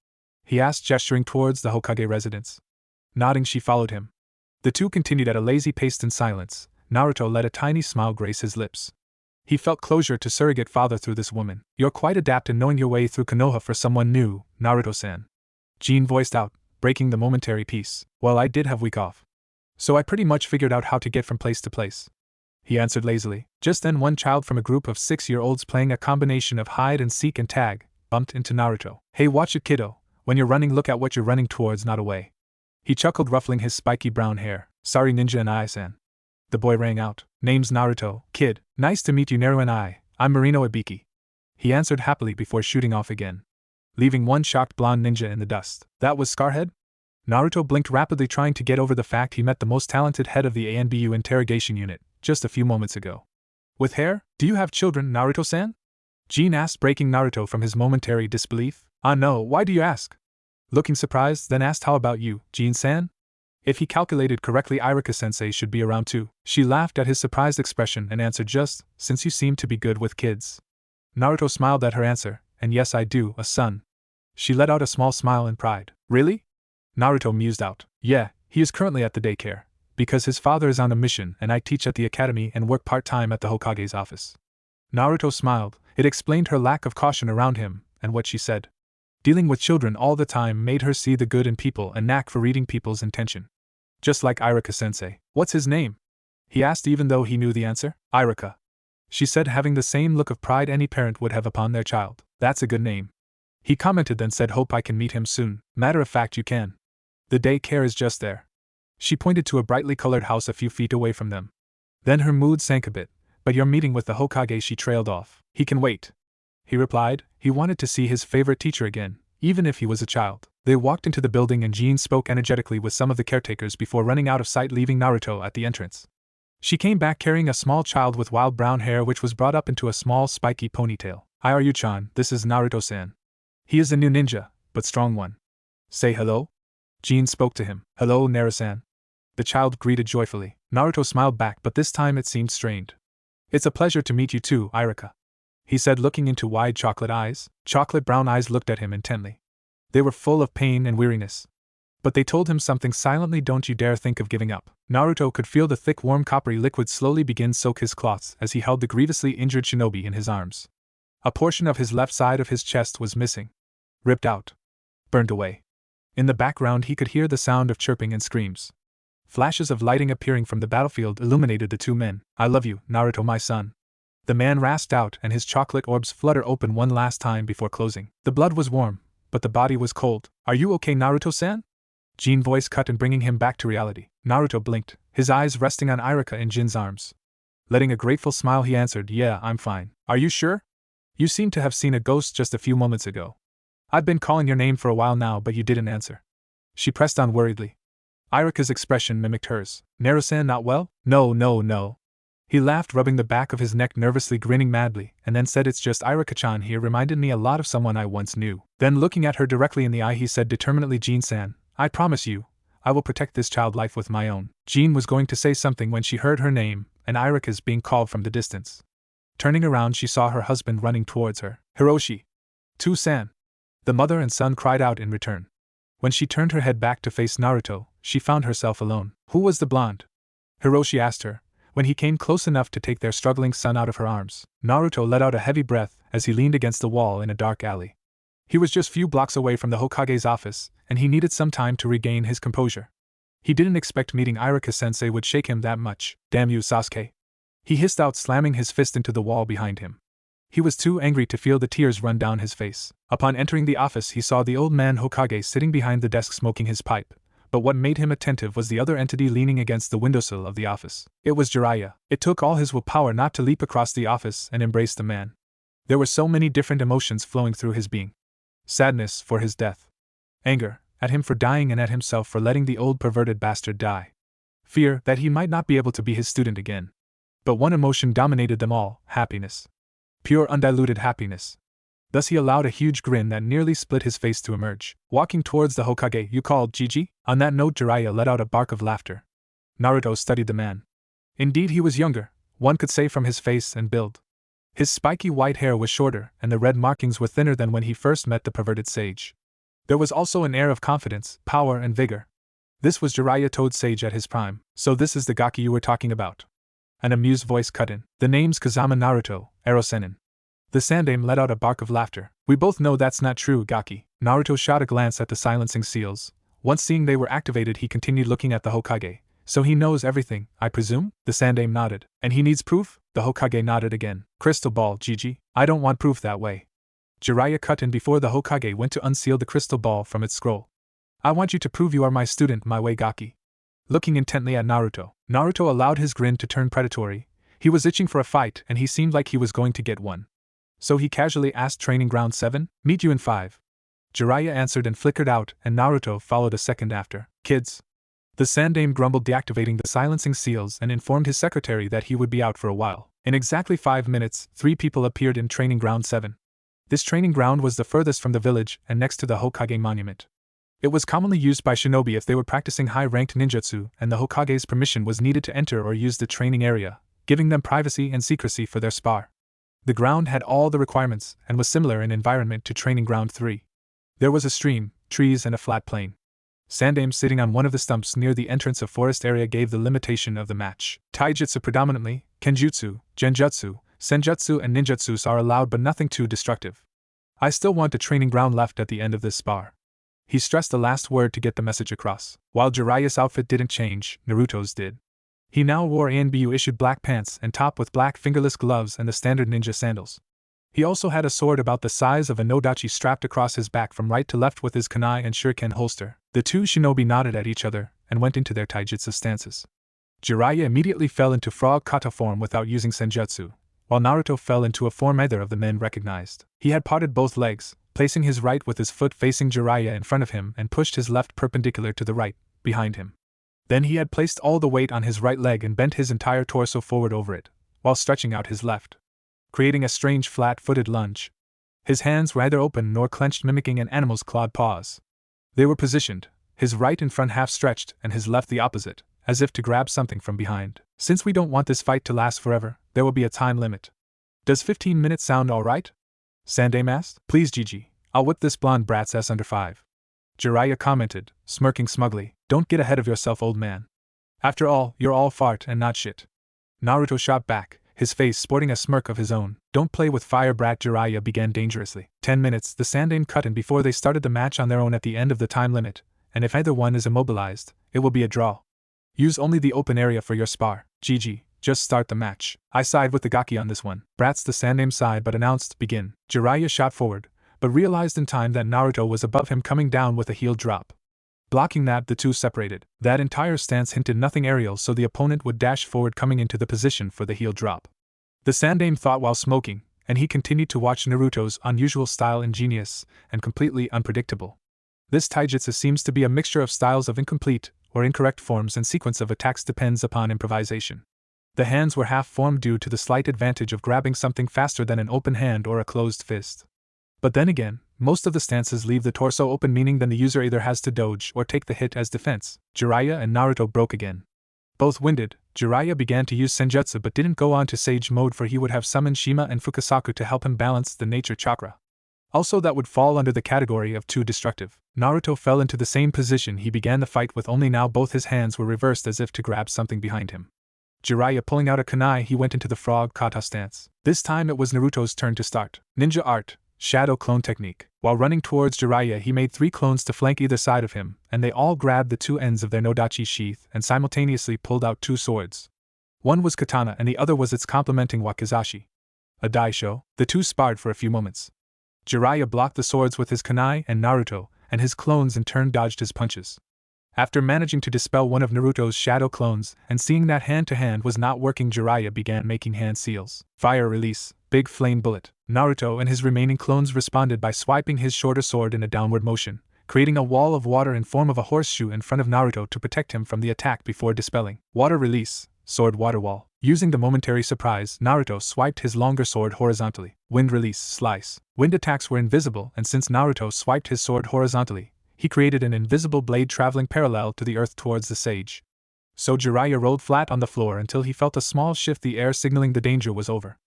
he asked, gesturing towards the Hokage residence. Nodding, she followed him. The two continued at a lazy pace in silence. Naruto let a tiny smile grace his lips. He felt closure to surrogate father through this woman. "You're quite adept in knowing your way through Konoha for someone new, Naruto-san," Jin voiced out, breaking the momentary peace. "Well, I did have week off, so I pretty much figured out how to get from place to place," he answered lazily. Just then one child from a group of 6-year-olds playing a combination of hide and seek and tag bumped into Naruto. "Hey, watch it, kiddo. When you're running, look at what you're running towards, not away." He chuckled, ruffling his spiky brown hair. "Sorry, Ninja and I-san." The boy rang out. "Name's Naruto, kid. Nice to meet you, Neru and I'm Marino Ibiki," he answered happily before shooting off again, leaving one shocked blonde ninja in the dust. "That was Scarhead?" Naruto blinked rapidly, trying to get over the fact he met the most talented head of the ANBU interrogation unit just a few moments ago. With hair? Do you have children, Naruto-san? Jean asked, breaking Naruto from his momentary disbelief. No, why do you ask? Looking surprised, then asked, how about you, Jean-san? If he calculated correctly, Irika-sensei should be around too. She laughed at his surprised expression and answered, just, since you seem to be good with kids. Naruto smiled at her answer, and yes, I do, a son. She let out a small smile in pride. Really? Naruto mused out. Yeah, he is currently at the daycare, because his father is on a mission and I teach at the academy and work part-time at the Hokage's office. Naruto smiled. It explained her lack of caution around him, and what she said. Dealing with children all the time made her see the good in people and knack for reading people's intention. Just like Irika-sensei. What's his name? He asked, even though he knew the answer. Irika. She said, having the same look of pride any parent would have upon their child. That's a good name. He commented, then said, hope I can meet him soon. Matter of fact, you can. The daycare is just there. She pointed to a brightly colored house a few feet away from them. Then her mood sank a bit. But your meeting with the Hokage, she trailed off. He can wait. He replied. He wanted to see his favorite teacher again, even if he was a child. They walked into the building and Jean spoke energetically with some of the caretakers before running out of sight, leaving Naruto at the entrance. She came back carrying a small child with wild brown hair which was brought up into a small spiky ponytail. Hi, are you Chan? This is Naruto-san. He is a new ninja, but strong one. Say hello? Jean spoke to him. Hello, Naruto-san. The child greeted joyfully. Naruto smiled back, but this time it seemed strained. It's a pleasure to meet you too, Irika. He said, looking into wide chocolate eyes. Chocolate brown eyes looked at him intently. They were full of pain and weariness. But they told him something silently. Don't you dare think of giving up. Naruto could feel the thick warm coppery liquid slowly begin to soak his cloths as he held the grievously injured shinobi in his arms. A portion of his left side of his chest was missing. Ripped out. Burned away. In the background he could hear the sound of chirping and screams. Flashes of lighting appearing from the battlefield illuminated the two men. I love you, Naruto, my son. The man rasped out, and his chocolate orbs fluttered open one last time before closing. The blood was warm, but the body was cold. Are you okay, Naruto-san? Jean's voice cut in, bringing him back to reality. Naruto blinked, his eyes resting on Irika in Jin's arms. Letting a grateful smile, he answered, yeah, I'm fine. Are you sure? You seem to have seen a ghost just a few moments ago. I've been calling your name for a while now, but you didn't answer. She pressed on worriedly. Irika's expression mimicked hers. Naruto-san not well? No. He laughed, rubbing the back of his neck nervously, grinning madly, and then said, it's just Irika-chan here, reminded me a lot of someone I once knew. Then looking at her directly in the eye, he said determinedly, Jean-san, I promise you, I will protect this child life with my own. Jean was going to say something when she heard her name, and Irika's being called from the distance. Turning around, she saw her husband running towards her. Hiroshi! To-san! The mother and son cried out in return. When she turned her head back to face Naruto, she found herself alone. Who was the blonde? Hiroshi asked her, when he came close enough to take their struggling son out of her arms. Naruto let out a heavy breath as he leaned against the wall in a dark alley. He was just few blocks away from the Hokage's office, and he needed some time to regain his composure. He didn't expect meeting Irika-sensei would shake him that much. Damn you, Sasuke! He hissed out, slamming his fist into the wall behind him. He was too angry to feel the tears run down his face. Upon entering the office, he saw the old man Hokage sitting behind the desk smoking his pipe, but what made him attentive was the other entity leaning against the windowsill of the office. It was Jiraiya. It took all his willpower not to leap across the office and embrace the man. There were so many different emotions flowing through his being. Sadness for his death. Anger, at him for dying and at himself for letting the old perverted bastard die. Fear that he might not be able to be his student again. But one emotion dominated them all, happiness. Pure undiluted happiness. Thus he allowed a huge grin that nearly split his face to emerge. Walking towards the Hokage, you called Gigi? On that note, Jiraiya let out a bark of laughter. Naruto studied the man. Indeed, he was younger, one could say, from his face and build. His spiky white hair was shorter, and the red markings were thinner than when he first met the perverted sage. There was also an air of confidence, power, and vigor. This was Jiraiya Toad Sage at his prime. So this is the Gaki you were talking about? An amused voice cut in. The name's Kazama Naruto, Erosenin. The Sandame let out a bark of laughter. We both know that's not true, Gaki. Naruto shot a glance at the silencing seals. Once seeing they were activated, he continued looking at the Hokage. So he knows everything, I presume? The Sandame nodded. And he needs proof? The Hokage nodded again. Crystal ball, Gigi. I don't want proof that way. Jiraiya cut in before the Hokage went to unseal the crystal ball from its scroll. I want you to prove you are my student my way, Gaki. Looking intently at Naruto, Naruto allowed his grin to turn predatory. He was itching for a fight, and he seemed like he was going to get one. So he casually asked, Training Ground 7? Meet you in 5. Jiraiya answered and flickered out, and Naruto followed a second after. Kids. The Sandame grumbled, deactivating the silencing seals, and informed his secretary that he would be out for a while. In exactly 5 minutes, 3 people appeared in Training Ground 7. This training ground was the furthest from the village and next to the Hokage monument. It was commonly used by shinobi if they were practicing high-ranked ninjutsu, and the Hokage's permission was needed to enter or use the training area, giving them privacy and secrecy for their spar. The ground had all the requirements and was similar in environment to Training Ground 3. There was a stream, trees, and a flat plain. Sandame sitting on one of the stumps near the entrance of forest area gave the limitation of the match. Taijutsu predominantly, kenjutsu, genjutsu, senjutsu and ninjutsus are allowed but nothing too destructive. I still want a training ground left at the end of this spar. He stressed the last word to get the message across. While Jiraiya's outfit didn't change, Naruto's did. He now wore ANBU-issued black pants and top with black fingerless gloves and the standard ninja sandals. He also had a sword about the size of a nodachi strapped across his back from right to left with his kunai and shuriken holster. The two shinobi nodded at each other and went into their taijutsu stances. Jiraiya immediately fell into frog kata form without using senjutsu, while Naruto fell into a form neither of the men recognized. He had parted both legs, placing his right with his foot facing Jiraiya in front of him and pushed his left perpendicular to the right, behind him. Then he had placed all the weight on his right leg and bent his entire torso forward over it, while stretching out his left, creating a strange flat-footed lunge. His hands were neither open nor clenched, mimicking an animal's clawed paws. They were positioned, his right in front half stretched and his left the opposite, as if to grab something from behind. Since we don't want this fight to last forever, there will be a time limit. Does 15 minutes sound alright? Sandame asked. Please Gigi, I'll whip this blonde brat's ass under 5. Jiraiya commented, smirking smugly. Don't get ahead of yourself, old man. After all, you're all fart and not shit. Naruto shot back, his face sporting a smirk of his own. Don't play with fire, brat. Jiraiya began dangerously. 10 minutes, the Sandame cut in before they started the match on their own at the end of the time limit, and if either one is immobilized, it will be a draw. Use only the open area for your spar. Gigi, just start the match. I side with the Gaki on this one. Brats. The Sandame sighed but announced, begin. Jiraiya shot forward, but realized in time that Naruto was above him, coming down with a heel drop. Blocking that, the two separated. That entire stance hinted nothing aerial, so the opponent would dash forward, coming into the position for the heel drop. The Sandame thought while smoking, and he continued to watch Naruto's unusual style, ingenious and completely unpredictable. This taijutsu seems to be a mixture of styles of incomplete or incorrect forms, and sequence of attacks depends upon improvisation. The hands were half formed due to the slight advantage of grabbing something faster than an open hand or a closed fist. But then again, most of the stances leave the torso open, meaning then the user either has to dodge or take the hit as defense. Jiraiya and Naruto broke again. Both winded, Jiraiya began to use senjutsu but didn't go on to sage mode, for he would have summoned Shima and Fukasaku to help him balance the nature chakra. Also, that would fall under the category of too destructive. Naruto fell into the same position he began the fight with, only now both his hands were reversed as if to grab something behind him. Jiraiya pulling out a kunai, he went into the frog kata stance. This time it was Naruto's turn to start. Ninja art, shadow clone technique. While running towards Jiraiya, he made 3 clones to flank either side of him, and they all grabbed the 2 ends of their nodachi sheath and simultaneously pulled out 2 swords. One was katana and the other was its complementing wakizashi. A daisho. The two sparred for a few moments. Jiraiya blocked the swords with his kunai, and Naruto and his clones in turn dodged his punches. After managing to dispel one of Naruto's shadow clones and seeing that hand-to-hand was not working, Jiraiya began making hand seals. Fire release, big flame bullet. Naruto and his remaining clones responded by swiping his shorter sword in a downward motion, creating a wall of water in form of a horseshoe in front of Naruto to protect him from the attack before dispelling. Water release, sword water wall. Using the momentary surprise, Naruto swiped his longer sword horizontally. Wind release, slice. Wind attacks were invisible, and since Naruto swiped his sword horizontally, he created an invisible blade traveling parallel to the earth towards the sage. So Jiraiya rolled flat on the floor until he felt a small shift, the air signaling the danger was over.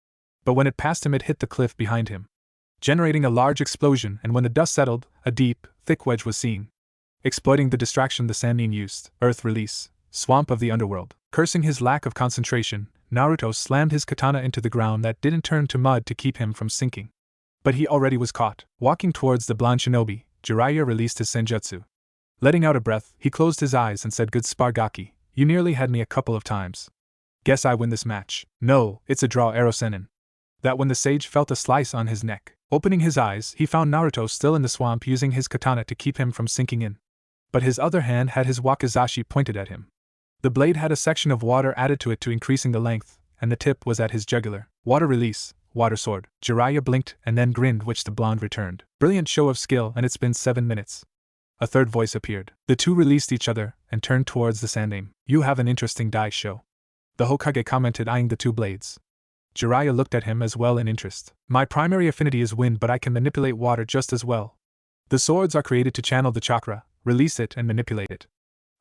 But when it passed him, it hit the cliff behind him, generating a large explosion, and when the dust settled, a deep, thick wedge was seen. Exploiting the distraction, the Sannin used earth release, swamp of the underworld. Cursing his lack of concentration, Naruto slammed his katana into the ground that didn't turn to mud to keep him from sinking. But he already was caught. Walking towards the blonde shinobi, Jiraiya released his senjutsu. Letting out a breath, he closed his eyes and said, "Good spar, Gaki. You nearly had me a couple of times. Guess I win this match." "No, it's a draw, Ero Sennin." That when the sage felt a slice on his neck. Opening his eyes, he found Naruto still in the swamp using his katana to keep him from sinking in. But his other hand had his wakizashi pointed at him. The blade had a section of water added to it to increasing the length, and the tip was at his jugular. Water release, water sword. Jiraiya blinked and then grinned, which the blonde returned. Brilliant show of skill, and it's been 7 minutes. A third voice appeared. The two released each other and turned towards the Sandaime. You have an interesting dai show, the Hokage commented, eyeing the two blades. Jiraiya looked at him as well in interest. My primary affinity is wind, but I can manipulate water just as well. The swords are created to channel the chakra, release it, and manipulate it.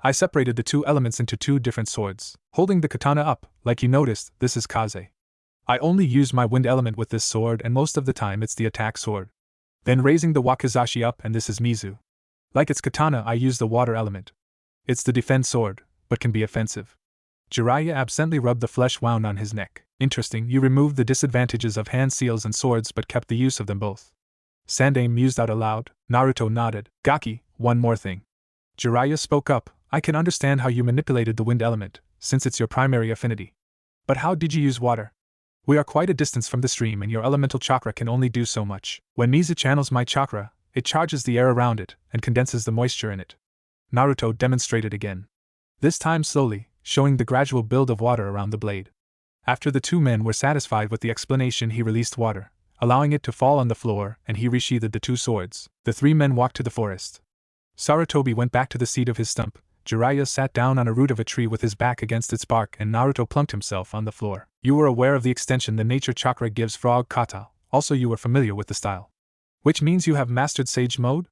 I separated the two elements into two different swords. Holding the katana up, like you noticed, this is Kaze. I only use my wind element with this sword, and most of the time it's the attack sword. Then raising the wakizashi up, and this is Mizu. Like its katana, I use the water element. It's the defense sword, but can be offensive. Jiraiya absently rubbed the flesh wound on his neck. Interesting, you removed the disadvantages of hand seals and swords but kept the use of them both. Sandaime mused out aloud. Naruto nodded. Gaki, one more thing. Jiraiya spoke up. I can understand how you manipulated the wind element, since it's your primary affinity. But how did you use water? We are quite a distance from the stream and your elemental chakra can only do so much. When Mizu channels my chakra, it charges the air around it and condenses the moisture in it. Naruto demonstrated again. This time slowly, showing the gradual build of water around the blade. After the two men were satisfied with the explanation, he released water, allowing it to fall on the floor, and he resheathed the two swords. The three men walked to the forest. Sarutobi went back to the seat of his stump. Jiraiya sat down on a root of a tree with his back against its bark, and Naruto plunked himself on the floor. You were aware of the extension the nature chakra gives frog kata, also you were familiar with the style. Which means you have mastered sage mode?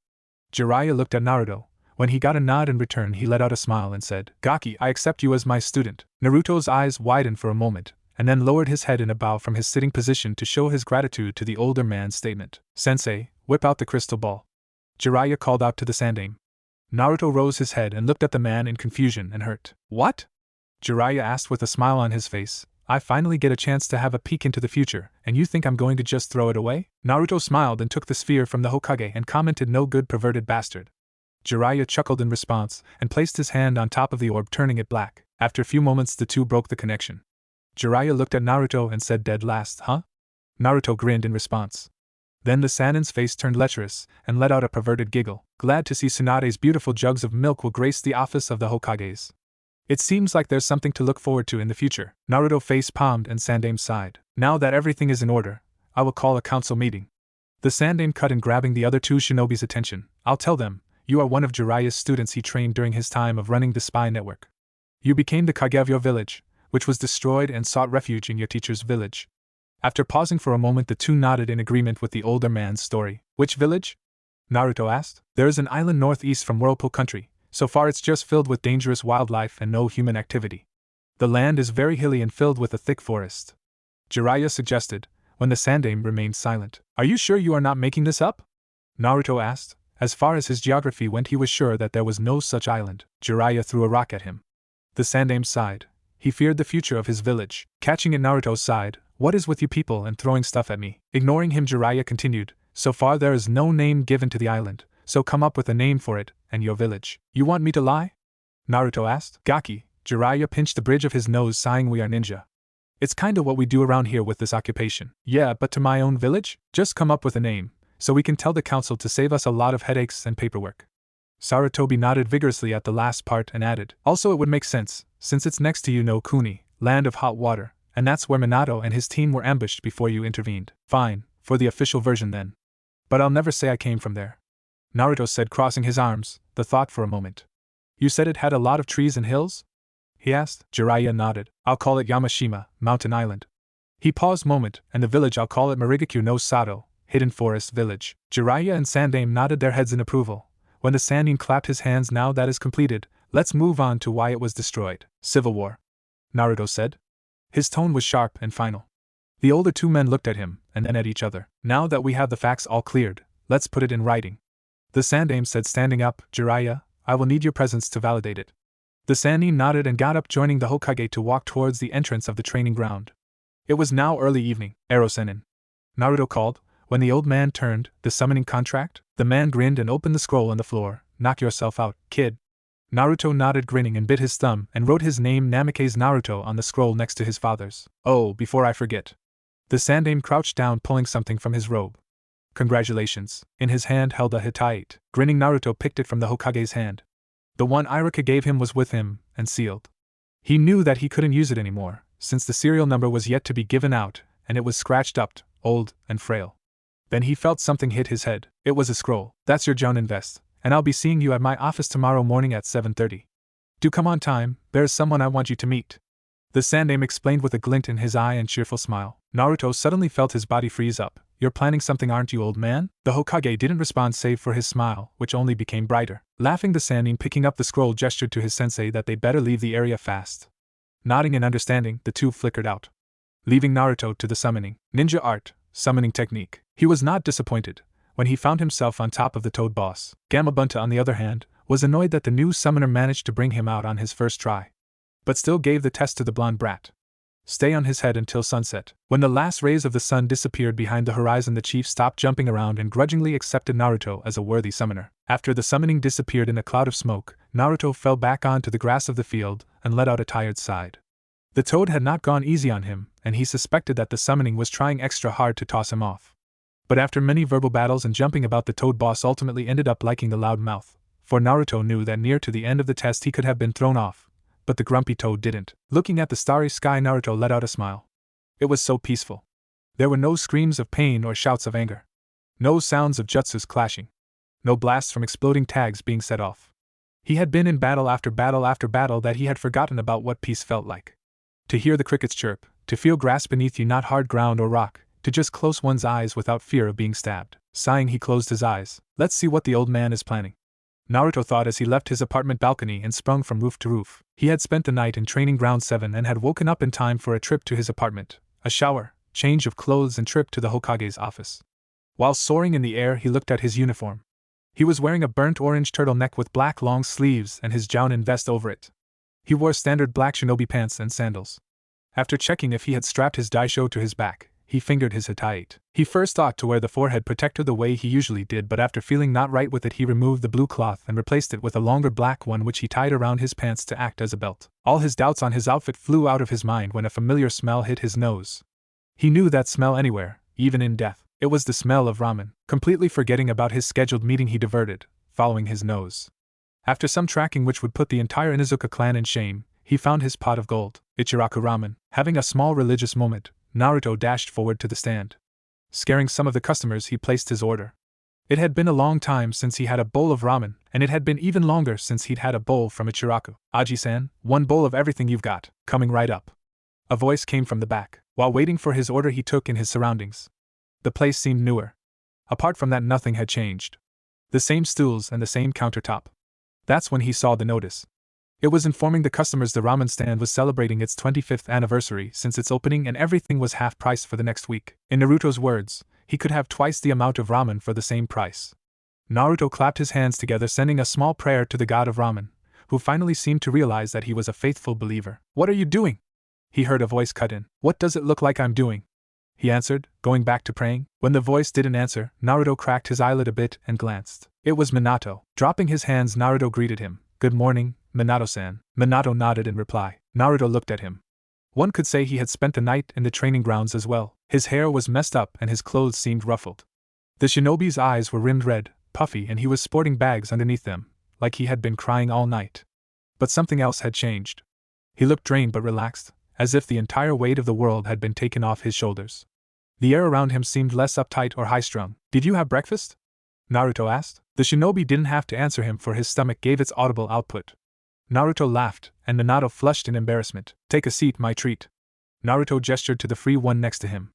Jiraiya looked at Naruto. When he got a nod in return, he let out a smile and said, Gaki, I accept you as my student. Naruto's eyes widened for a moment, and then lowered his head in a bow from his sitting position to show his gratitude to the older man's statement. Sensei, whip out the crystal ball. Jiraiya called out to the Sandaime. Naruto rose his head and looked at the man in confusion and hurt. What? Jiraiya asked with a smile on his face. I finally get a chance to have a peek into the future, and you think I'm going to just throw it away? Naruto smiled and took the sphere from the Hokage and commented, no good, perverted bastard. Jiraiya chuckled in response and placed his hand on top of the orb, turning it black. After a few moments, the two broke the connection. Jiraiya looked at Naruto and said, dead last, huh? Naruto grinned in response. Then the Sanin's face turned lecherous and let out a perverted giggle. Glad to see Tsunade's beautiful jugs of milk will grace the office of the Hokages. It seems like there's something to look forward to in the future. Naruto face palmed and Sandaime sighed. Now that everything is in order, I will call a council meeting. The Sandaime cut in, grabbing the other two shinobi's attention. I'll tell them, you are one of Jiraiya's students he trained during his time of running the spy network. You became the Kage of your village, which was destroyed, and sought refuge in your teacher's village. After pausing for a moment, the two nodded in agreement with the older man's story. Which village? Naruto asked. There is an island northeast from Whirlpool Country. So far it's just filled with dangerous wildlife and no human activity. The land is very hilly and filled with a thick forest. Jiraiya suggested, when the Sandaime remained silent. Are you sure you are not making this up? Naruto asked. As far as his geography went, he was sure that there was no such island. Jiraiya threw a rock at him. The Sandaime sighed. He feared the future of his village. Catching it, Naruto sighed. What is with you people and throwing stuff at me? Ignoring him, Jiraiya continued. So far there is no name given to the island, so come up with a name for it and your village. You want me to lie? Naruto asked. Gaki. Jiraiya pinched the bridge of his nose, sighing. We are ninja. It's kinda what we do around here with this occupation. Yeah, but to my own village? Just come up with a name, so we can tell the council to save us a lot of headaches and paperwork. Sarutobi nodded vigorously at the last part and added, also it would make sense, since it's next to no Kuni, land of hot water, and that's where Minato and his team were ambushed before you intervened. Fine, for the official version then. But I'll never say I came from there. Naruto said, crossing his arms, the thought for a moment. You said it had a lot of trees and hills? He asked. Jiraiya nodded. I'll call it Yamashima, Mountain Island. He paused a moment, and the village I'll call it Marigakyu no Sato, Hidden Forest Village. Jiraiya and Sandaime nodded their heads in approval. When the Sannin clapped his hands, now that is completed, let's move on to why it was destroyed. Civil War, Naruto said. His tone was sharp and final. The older two men looked at him, and then at each other. Now that we have the facts all cleared, let's put it in writing. The Sandaime said, standing up. Jiraiya, I will need your presence to validate it. The Sannin nodded and got up, joining the Hokage to walk towards the entrance of the training ground. It was now early evening. Ero-sennin, Naruto called. When the old man turned, the summoning contract? The man grinned and opened the scroll on the floor. Knock yourself out, kid. Naruto nodded, grinning, and bit his thumb and wrote his name, Namikaze Naruto, on the scroll next to his father's. Oh, before I forget. The Sandaime crouched down, pulling something from his robe. Congratulations. In his hand held a hitite. Grinning, Naruto picked it from the Hokage's hand. The one Iruka gave him was with him, and sealed. He knew that he couldn't use it anymore, since the serial number was yet to be given out, and it was scratched up, old, and frail. Then he felt something hit his head. It was a scroll. That's your Jonin vest, and I'll be seeing you at my office tomorrow morning at 7:30. Do come on time, there's someone I want you to meet. The Sandame explained with a glint in his eye and cheerful smile. Naruto suddenly felt his body freeze up. You're planning something, aren't you, old man? The Hokage didn't respond save for his smile, which only became brighter. Laughing, the Sannin, picking up the scroll, gestured to his sensei that they'd better leave the area fast. Nodding in understanding, the two flickered out, leaving Naruto to the summoning ninja art, summoning technique. He was not disappointed when he found himself on top of the Toad boss. Gamabunta, on the other hand, was annoyed that the new summoner managed to bring him out on his first try, but still gave the test to the blonde brat. Stay on his head until sunset. When the last rays of the sun disappeared behind the horizon, the chief stopped jumping around and grudgingly accepted Naruto as a worthy summoner. After the summoning disappeared in a cloud of smoke, Naruto fell back onto the grass of the field and let out a tired sigh. The Toad had not gone easy on him, and he suspected that the summoning was trying extra hard to toss him off. But after many verbal battles and jumping about, the Toad boss ultimately ended up liking the loud mouth, for Naruto knew that near to the end of the test he could have been thrown off, but the grumpy Toad didn't. Looking at the starry sky, Naruto let out a smile. It was so peaceful. There were no screams of pain or shouts of anger. No sounds of jutsus clashing. No blasts from exploding tags being set off. He had been in battle after battle after battle that he had forgotten about what peace felt like. To hear the crickets chirp, to feel grass beneath you, not hard ground or rock, to just close one's eyes without fear of being stabbed. Sighing, he closed his eyes. Let's see what the old man is planning, Naruto thought as he left his apartment balcony and sprung from roof to roof. He had spent the night in Training Ground 7 and had woken up in time for a trip to his apartment, a shower, change of clothes and trip to the Hokage's office. While soaring in the air, he looked at his uniform. He was wearing a burnt orange turtleneck with black long sleeves and his Jounin vest over it. He wore standard black shinobi pants and sandals. After checking if he had strapped his daisho to his back, he fingered his hitate. He first thought to wear the forehead protector the way he usually did, but after feeling not right with it, he removed the blue cloth and replaced it with a longer black one which he tied around his pants to act as a belt. All his doubts on his outfit flew out of his mind when a familiar smell hit his nose. He knew that smell anywhere, even in death. It was the smell of ramen. Completely forgetting about his scheduled meeting, he diverted, following his nose. After some tracking which would put the entire Inuzuka clan in shame, he found his pot of gold, Ichiraku ramen. Having a small religious moment, Naruto dashed forward to the stand. Scaring some of the customers, he placed his order. It had been a long time since he had a bowl of ramen, and it had been even longer since he'd had a bowl from Ichiraku. Aji-san, one bowl of everything you've got, coming right up. A voice came from the back. While waiting for his order, he took in his surroundings. The place seemed newer. Apart from that, nothing had changed. The same stools and the same countertop. That's when he saw the notice. It was informing the customers the ramen stand was celebrating its 25th anniversary since its opening, and everything was half price for the next week. In Naruto's words, he could have twice the amount of ramen for the same price. Naruto clapped his hands together, sending a small prayer to the god of ramen, who finally seemed to realize that he was a faithful believer. What are you doing? He heard a voice cut in. What does it look like I'm doing? He answered, going back to praying. When the voice didn't answer, Naruto cracked his eyelid a bit and glanced. It was Minato. Dropping his hands, Naruto greeted him. Good morning, Minato-san. Minato nodded in reply. Naruto looked at him. One could say he had spent the night in the training grounds as well. His hair was messed up and his clothes seemed ruffled. The shinobi's eyes were rimmed red, puffy, and he was sporting bags underneath them, like he had been crying all night. But something else had changed. He looked drained but relaxed, as if the entire weight of the world had been taken off his shoulders. The air around him seemed less uptight or high-strung. Did you have breakfast? Naruto asked. The shinobi didn't have to answer him, for his stomach gave its audible output. Naruto laughed, and Minato flushed in embarrassment. Take a seat, my treat. Naruto gestured to the free one next to him.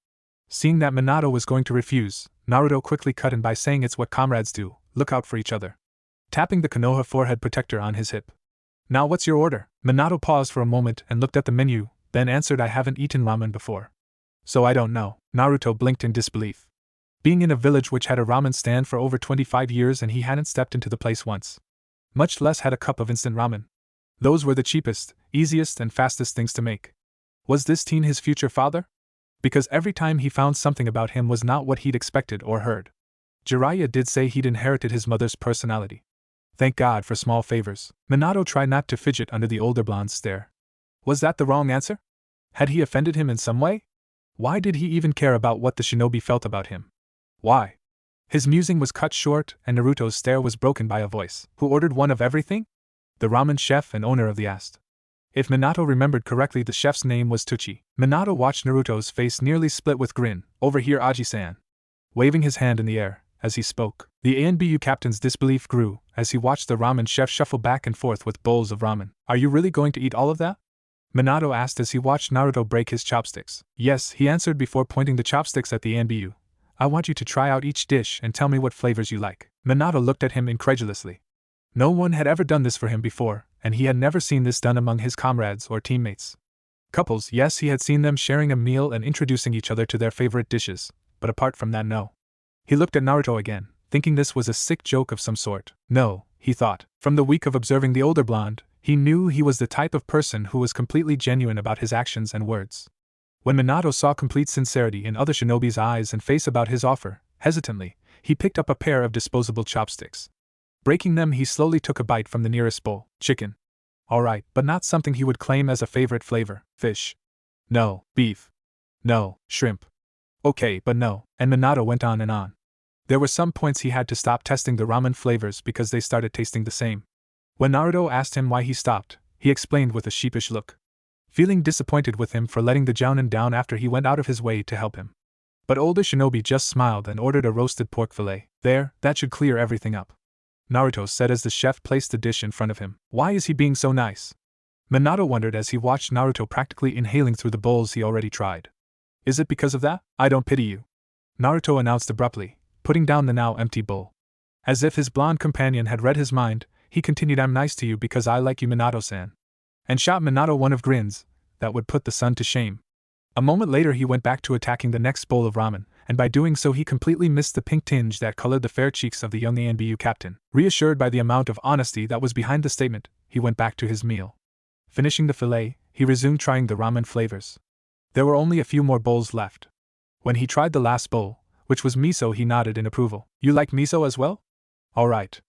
Seeing that Minato was going to refuse, Naruto quickly cut in by saying, it's what comrades do, look out for each other. Tapping the Konoha forehead protector on his hip. Now what's your order? Minato paused for a moment and looked at the menu, then answered, I haven't eaten ramen before, so I don't know. Naruto blinked in disbelief. Being in a village which had a ramen stand for over 25 years and he hadn't stepped into the place once. Much less had a cup of instant ramen. Those were the cheapest, easiest and fastest things to make. Was this teen his future father? Because every time he found something about him was not what he'd expected or heard. Jiraiya did say he'd inherited his mother's personality. Thank God for small favors. Minato tried not to fidget under the older blonde's stare. Was that the wrong answer? Had he offended him in some way? Why did he even care about what the shinobi felt about him? Why? His musing was cut short, and Naruto's stare was broken by a voice. Who ordered one of everything? The ramen chef and owner of the asked. If Minato remembered correctly, the chef's name was Tuchi. Minato watched Naruto's face nearly split with grin. Over here, Aji-san. waving his hand in the air as he spoke. The ANBU captain's disbelief grew as he watched the ramen chef shuffle back and forth with bowls of ramen. Are you really going to eat all of that? Minato asked as he watched Naruto break his chopsticks. Yes, he answered before pointing the chopsticks at the ANBU. I want you to try out each dish and tell me what flavors you like. Minato looked at him incredulously. No one had ever done this for him before, and he had never seen this done among his comrades or teammates. Couples, yes, he had seen them sharing a meal and introducing each other to their favorite dishes, but apart from that, no. He looked at Naruto again, thinking this was a sick joke of some sort. No, he thought. From the week of observing the older blonde, he knew he was the type of person who was completely genuine about his actions and words. When Minato saw complete sincerity in other shinobi's eyes and face about his offer, hesitantly, he picked up a pair of disposable chopsticks. Breaking them, he slowly took a bite from the nearest bowl. Chicken. Alright, but not something he would claim as a favorite flavor. Fish. No. Beef. No. Shrimp. Okay, but no. And Minato went on and on. There were some points he had to stop testing the ramen flavors because they started tasting the same. When Naruto asked him why he stopped, he explained with a sheepish look, feeling disappointed with him for letting the jounin down after he went out of his way to help him. But older shinobi just smiled and ordered a roasted pork fillet. There, that should clear everything up, Naruto said as the chef placed the dish in front of him. Why is he being so nice? Minato wondered as he watched Naruto practically inhaling through the bowls he already tried. Is it because of that? I don't pity you, Naruto announced abruptly, putting down the now empty bowl. As if his blonde companion had read his mind, he continued, I'm nice to you because I like you, Minato-san. And shot Minato one of grins that would put the sun to shame. A moment later he went back to attacking the next bowl of ramen, and by doing so he completely missed the pink tinge that colored the fair cheeks of the young ANBU captain. Reassured by the amount of honesty that was behind the statement, he went back to his meal. Finishing the fillet, he resumed trying the ramen flavors. There were only a few more bowls left. When he tried the last bowl, which was miso, he nodded in approval. You like miso as well? Alright,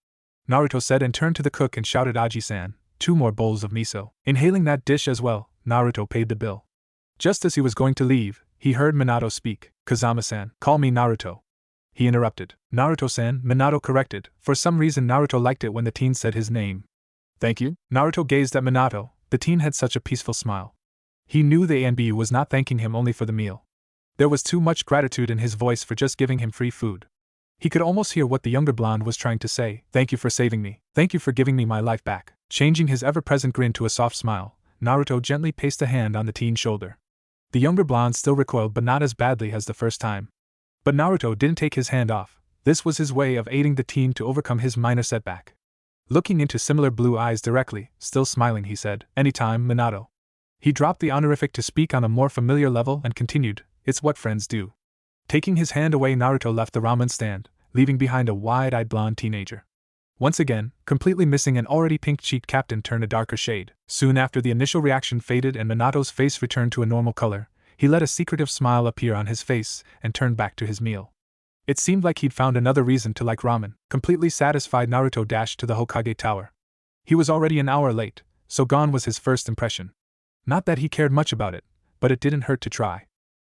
Naruto said and turned to the cook and shouted, Aji-san, 2 more bowls of miso. Inhaling that dish as well, Naruto paid the bill. Just as he was going to leave, he heard Minato speak. Kazama-san, call me Naruto. He interrupted. Naruto-san, Minato corrected. For some reason Naruto liked it when the teen said his name. Thank you? Naruto gazed at Minato. The teen had such a peaceful smile. He knew the ANB was not thanking him only for the meal. There was too much gratitude in his voice for just giving him free food. He could almost hear what the younger blonde was trying to say. Thank you for saving me. Thank you for giving me my life back. Changing his ever-present grin to a soft smile, Naruto gently placed a hand on the teen's shoulder. The younger blonde still recoiled, but not as badly as the first time. But Naruto didn't take his hand off. This was his way of aiding the teen to overcome his minor setback. Looking into similar blue eyes directly, still smiling, he said, Anytime, Minato. He dropped the honorific to speak on a more familiar level and continued, It's what friends do. Taking his hand away, Naruto left the ramen stand, leaving behind a wide-eyed blonde teenager. Once again, completely missing an already pink-cheeked captain turned a darker shade. Soon after the initial reaction faded and Minato's face returned to a normal color, he let a secretive smile appear on his face and turned back to his meal. It seemed like he'd found another reason to like ramen. Completely satisfied, Naruto dashed to the Hokage tower. He was already an hour late, so gone was his first impression. Not that he cared much about it, but it didn't hurt to try.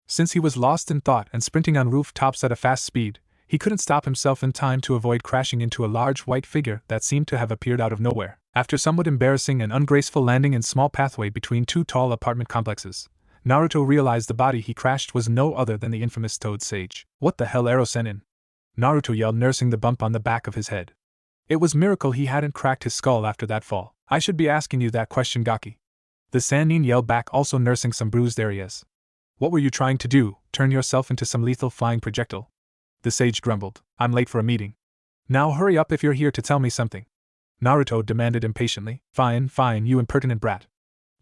Since he was lost in thought and sprinting on rooftops at a fast speed, he couldn't stop himself in time to avoid crashing into a large white figure that seemed to have appeared out of nowhere. After somewhat embarrassing and ungraceful landing in small pathway between 2 tall apartment complexes, Naruto realized the body he crashed was no other than the infamous Toad Sage. What the hell, Ero-senin? Naruto yelled, nursing the bump on the back of his head. It was miracle he hadn't cracked his skull after that fall. I should be asking you that question, Gaki. The Sannin yelled back, also nursing some bruised areas. What were you trying to do, turn yourself into some lethal flying projectile? The sage grumbled. I'm late for a meeting. Now hurry up if you're here to tell me something, Naruto demanded impatiently. Fine, you impertinent brat,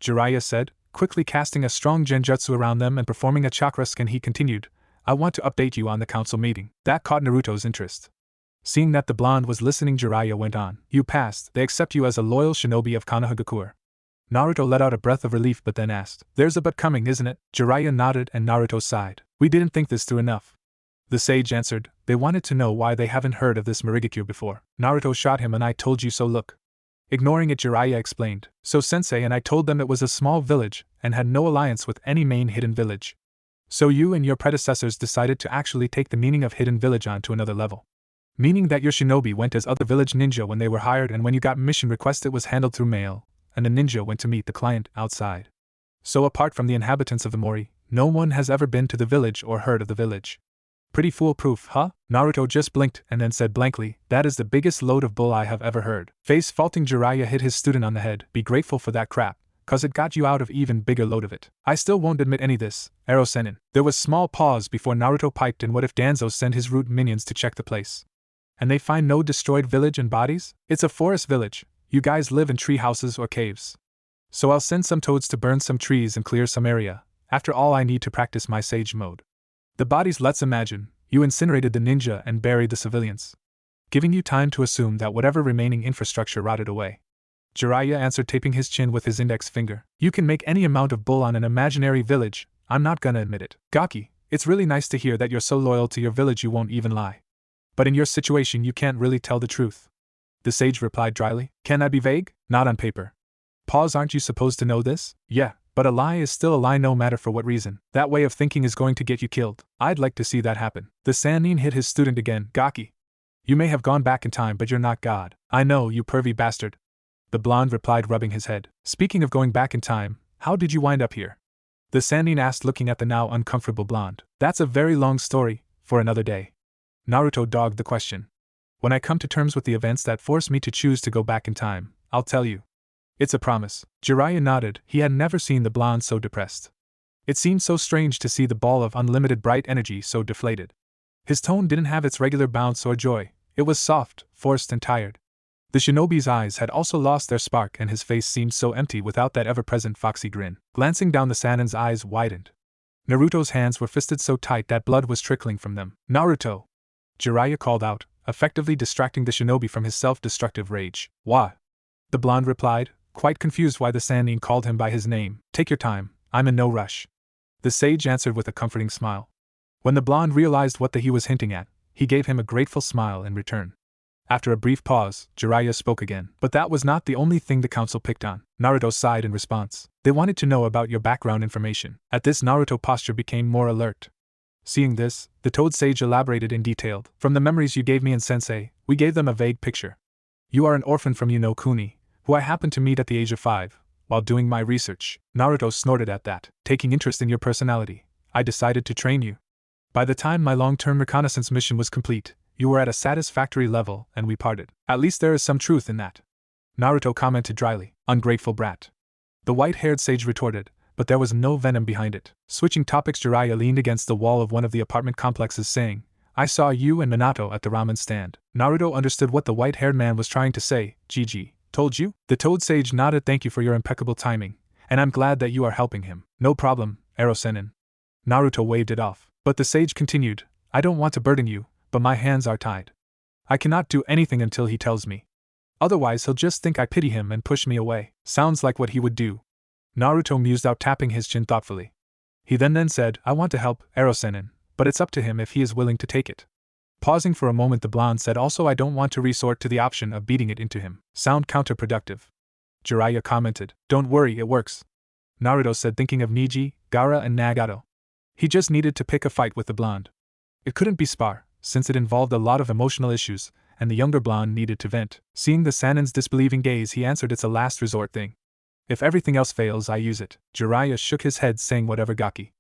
Jiraiya said, quickly casting a strong genjutsu around them and performing a chakra scan. He continued, I want to update you on the council meeting. That caught Naruto's interest. Seeing that the blonde was listening, Jiraiya went on. You passed. They accept you as a loyal shinobi of Konoha. Naruto let out a breath of relief but then asked, There's a but coming, isn't it? Jiraiya nodded and Naruto sighed. We didn't think this through enough. The sage answered, They wanted to know why they haven't heard of this Marigakure before. Naruto shot him and I told you so, look. Ignoring it, Jiraiya explained. So sensei and I told them it was a small village and had no alliance with any main hidden village. So you and your predecessors decided to actually take the meaning of hidden village on to another level. Meaning that your shinobi went as other village ninja when they were hired, and when you got mission request it was handled through mail, and the ninja went to meet the client outside. So apart from the inhabitants of the Mori, no one has ever been to the village or heard of the village. Pretty foolproof, huh? Naruto just blinked and then said blankly, that is the biggest load of bull I have ever heard. Face faulting Jiraiya hit his student on the head. Be grateful for that crap, cause it got you out of even bigger load of it. I still won't admit any this, Ero Sennin. There was small pause before Naruto piped in, what if Danzo sent his root minions to check the place? And they find no destroyed village and bodies? It's a forest village. You guys live in tree houses or caves. So I'll send some toads to burn some trees and clear some area. After all, I need to practice my sage mode. The bodies, let's imagine, you incinerated the ninja and buried the civilians, giving you time to assume that whatever remaining infrastructure rotted away. Jiraiya answered, taping his chin with his index finger. You can make any amount of bull on an imaginary village, I'm not gonna admit it. Gaki, it's really nice to hear that you're so loyal to your village you won't even lie. But in your situation you can't really tell the truth. The sage replied dryly. Can I be vague? Not on paper. Pause, aren't you supposed to know this? Yeah. But a lie is still a lie no matter for what reason. That way of thinking is going to get you killed. I'd like to see that happen. The Sannin hit his student again. Gaki, you may have gone back in time, but you're not God. I know, you pervy bastard. The blonde replied, rubbing his head. Speaking of going back in time, how did you wind up here? The Sannin asked, looking at the now uncomfortable blonde. That's a very long story, for another day. Naruto dogged the question. When I come to terms with the events that force me to choose to go back in time, I'll tell you. It's a promise. Jiraiya nodded. He had never seen the blonde so depressed. It seemed so strange to see the ball of unlimited bright energy so deflated. His tone didn't have its regular bounce or joy. It was soft, forced and tired. The shinobi's eyes had also lost their spark and his face seemed so empty without that ever-present foxy grin. Glancing down, the Sannin's eyes widened. Naruto's hands were fisted so tight that blood was trickling from them. Naruto! Jiraiya called out, effectively distracting the shinobi from his self-destructive rage. Why? The blonde replied, quite confused why the Sannin called him by his name. Take your time, I'm in no rush. The sage answered with a comforting smile. When the blonde realized what he was hinting at, he gave him a grateful smile in return. After a brief pause, Jiraiya spoke again. But that was not the only thing the council picked on. Naruto sighed in response. They wanted to know about your background information. At this, Naruto posture became more alert. Seeing this, the Toad Sage elaborated in detail. From the memories you gave me and Sensei, we gave them a vague picture. You are an orphan from Kuni, who I happened to meet at the age of 5, while doing my research. Naruto snorted at that. Taking interest in your personality, I decided to train you. By the time my long-term reconnaissance mission was complete, you were at a satisfactory level and we parted. At least there is some truth in that. Naruto commented dryly. Ungrateful brat. The white-haired sage retorted, but there was no venom behind it. Switching topics, Jiraiya leaned against the wall of one of the apartment complexes saying, I saw you and Minato at the ramen stand. Naruto understood what the white-haired man was trying to say. GG. Told you? The Toad Sage nodded. Thank you for your impeccable timing, and I'm glad that you are helping him. No problem, Ero Sennin. Naruto waved it off. But the sage continued, I don't want to burden you, but my hands are tied. I cannot do anything until he tells me. Otherwise he'll just think I pity him and push me away. Sounds like what he would do. Naruto mused out, tapping his chin thoughtfully. He then said, I want to help, Ero Sennin, but it's up to him if he is willing to take it. Pausing for a moment, the blonde said, also I don't want to resort to the option of beating it into him. Sound counterproductive. Jiraiya commented. Don't worry, it works. Naruto said, thinking of Neji, Gaara and Nagato. He just needed to pick a fight with the blonde. It couldn't be spar, since it involved a lot of emotional issues, and the younger blonde needed to vent. Seeing the Sannin's disbelieving gaze, he answered, it's a last resort thing. If everything else fails, I use it. Jiraiya shook his head, saying, whatever, Gaki.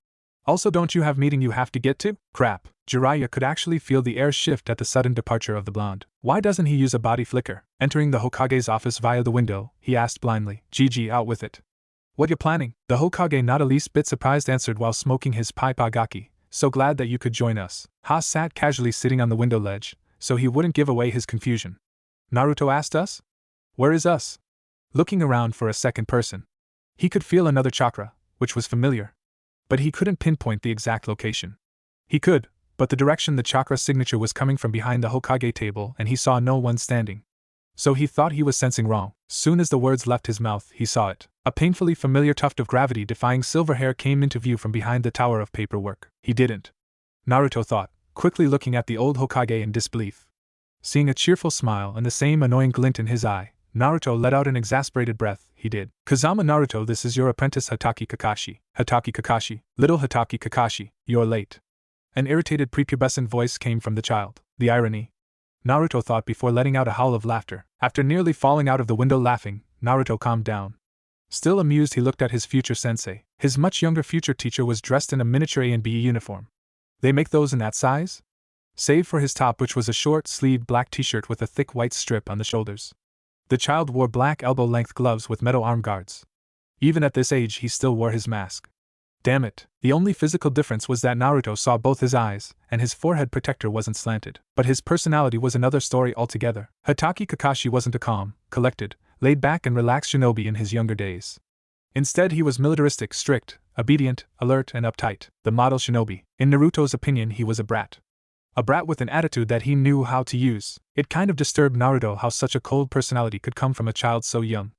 Also, don't you have meeting you have to get to? Crap. Jiraiya could actually feel the air shift at the sudden departure of the blonde. Why doesn't he use a body flicker? Entering the Hokage's office via the window, he asked blindly. GG, out with it. What you planning? The Hokage, not a least bit surprised, answered while smoking his pipe. Gaki. So glad that you could join us. Ha sat casually sitting on the window ledge, so he wouldn't give away his confusion. Naruto asked us? Where is us? Looking around for a second person. He could feel another chakra, which was familiar. But he couldn't pinpoint the exact location. He could, but the direction the chakra signature was coming from behind the Hokage table, and he saw no one standing. So he thought he was sensing wrong. Soon as the words left his mouth, he saw it. A painfully familiar tuft of gravity-defying silver hair came into view from behind the tower of paperwork. He didn't. Naruto thought, quickly looking at the old Hokage in disbelief. Seeing a cheerful smile and the same annoying glint in his eye, Naruto let out an exasperated breath. He did. Kazama Naruto, this is your apprentice Hatake Kakashi. Hatake Kakashi. Little Hatake Kakashi, you're late. An irritated prepubescent voice came from the child. The irony. Naruto thought before letting out a howl of laughter. After nearly falling out of the window laughing, Naruto calmed down. Still amused, he looked at his future sensei. His much younger future teacher was dressed in a miniature A and B uniform. They make those in that size? save for his top, which was a short-sleeved black t-shirt with a thick white strip on the shoulders. The child wore black elbow-length gloves with metal arm guards. Even at this age he still wore his mask. Damn it, the only physical difference was that Naruto saw both his eyes, and his forehead protector wasn't slanted. But his personality was another story altogether. Hatake Kakashi wasn't a calm, collected, laid-back and relaxed shinobi in his younger days. Instead he was militaristic, strict, obedient, alert and uptight, the model shinobi. In Naruto's opinion he was a brat. A brat with an attitude that he knew how to use. It kind of disturbed Naruto how such a cold personality could come from a child so young.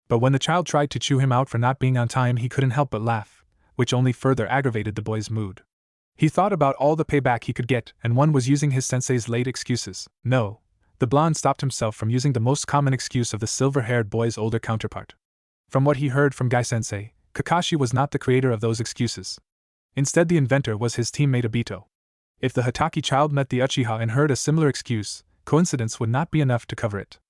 But when the child tried to chew him out for not being on time he couldn't help but laugh, which only further aggravated the boy's mood. He thought about all the payback he could get, and one was using his sensei's late excuses. No, the blonde stopped himself from using the most common excuse of the silver-haired boy's older counterpart. From what he heard from Gai-sensei, Kakashi was not the creator of those excuses. Instead, the inventor was his teammate Obito. If the Hatake child met the Uchiha and heard a similar excuse, coincidence would not be enough to cover it.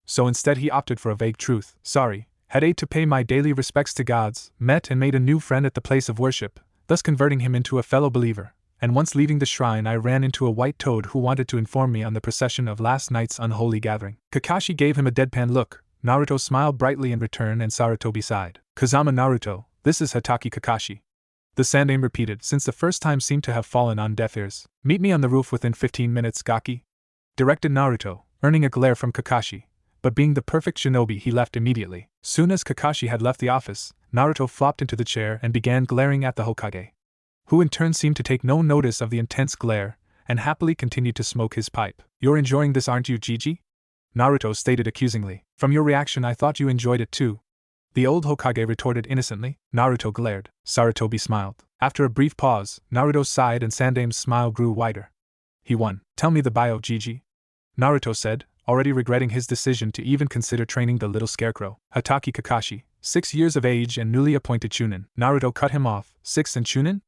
So instead he opted for a vague truth. Sorry, had ate to pay my daily respects to gods, met and made a new friend at the place of worship, thus converting him into a fellow believer, and once leaving the shrine I ran into a white toad who wanted to inform me on the procession of last night's unholy gathering. Kakashi gave him a deadpan look. Naruto smiled brightly in return and Sarutobi sighed. Kazama Naruto, this is Hatake Kakashi. The Sandaime repeated, since the first time seemed to have fallen on deaf ears. Meet me on the roof within 15 minutes, Gaki, directed Naruto, earning a glare from Kakashi. But being the perfect shinobi he left immediately. Soon as Kakashi had left the office, Naruto flopped into the chair and began glaring at the Hokage, who in turn seemed to take no notice of the intense glare, and happily continued to smoke his pipe. You're enjoying this, aren't you, Gigi? Naruto stated accusingly. From your reaction I thought you enjoyed it too. The old Hokage retorted innocently. Naruto glared. Sarutobi smiled. After a brief pause, Naruto sighed and Sandaime's smile grew wider. He won. Tell me the bio, Gigi, Naruto said, already regretting his decision to even consider training the little scarecrow. Hatake Kakashi, 6 years of age and newly appointed Chunin. Naruto cut him off. 6 and Chunin?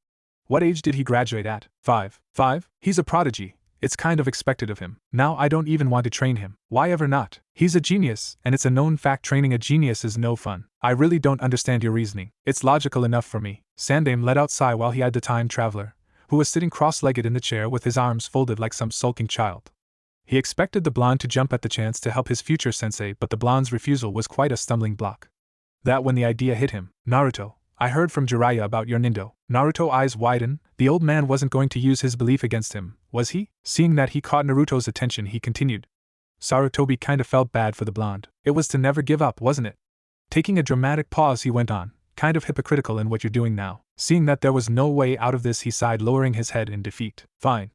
What age did he graduate at? 5. 5? He's a prodigy. It's kind of expected of him. Now I don't even want to train him. Why ever not? He's a genius, and it's a known fact training a genius is no fun. I really don't understand your reasoning. It's logical enough for me. Sandaime let out a sigh while he eyed the time traveler, who was sitting cross-legged in the chair with his arms folded like some sulking child. He expected the blonde to jump at the chance to help his future sensei, but the blonde's refusal was quite a stumbling block. That when the idea hit him. Naruto, I heard from Jiraiya about your Nindo. Naruto eyes widen. The old man wasn't going to use his belief against him, was he? Seeing that he caught Naruto's attention he continued. Sarutobi kinda felt bad for the blonde. It was to never give up, wasn't it? Taking a dramatic pause he went on, kind of hypocritical in what you're doing now. Seeing that there was no way out of this he sighed, lowering his head in defeat. Fine,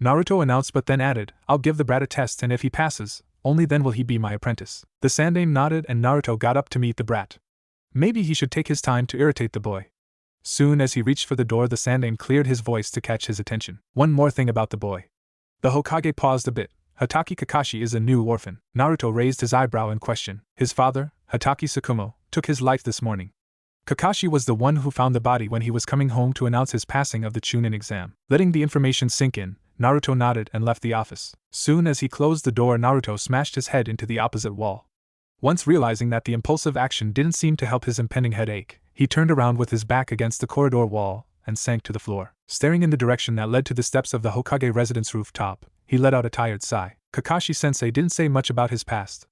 Naruto announced, but then added, I'll give the brat a test and if he passes, only then will he be my apprentice. The Sandaime nodded and Naruto got up to meet the brat. Maybe he should take his time to irritate the boy. Soon as he reached for the door the Sandaime cleared his voice to catch his attention. One more thing about the boy. The Hokage paused a bit. Hatake Kakashi is a new orphan. Naruto raised his eyebrow in question. His father, Hatake Tsukumo, took his life this morning. Kakashi was the one who found the body when he was coming home to announce his passing of the Chunin exam. Letting the information sink in, Naruto nodded and left the office. Soon as he closed the door Naruto smashed his head into the opposite wall. Once realizing that the impulsive action didn't seem to help his impending headache, he turned around with his back against the corridor wall and sank to the floor. Staring in the direction that led to the steps of the Hokage residence rooftop, he let out a tired sigh. Kakashi-sensei didn't say much about his past.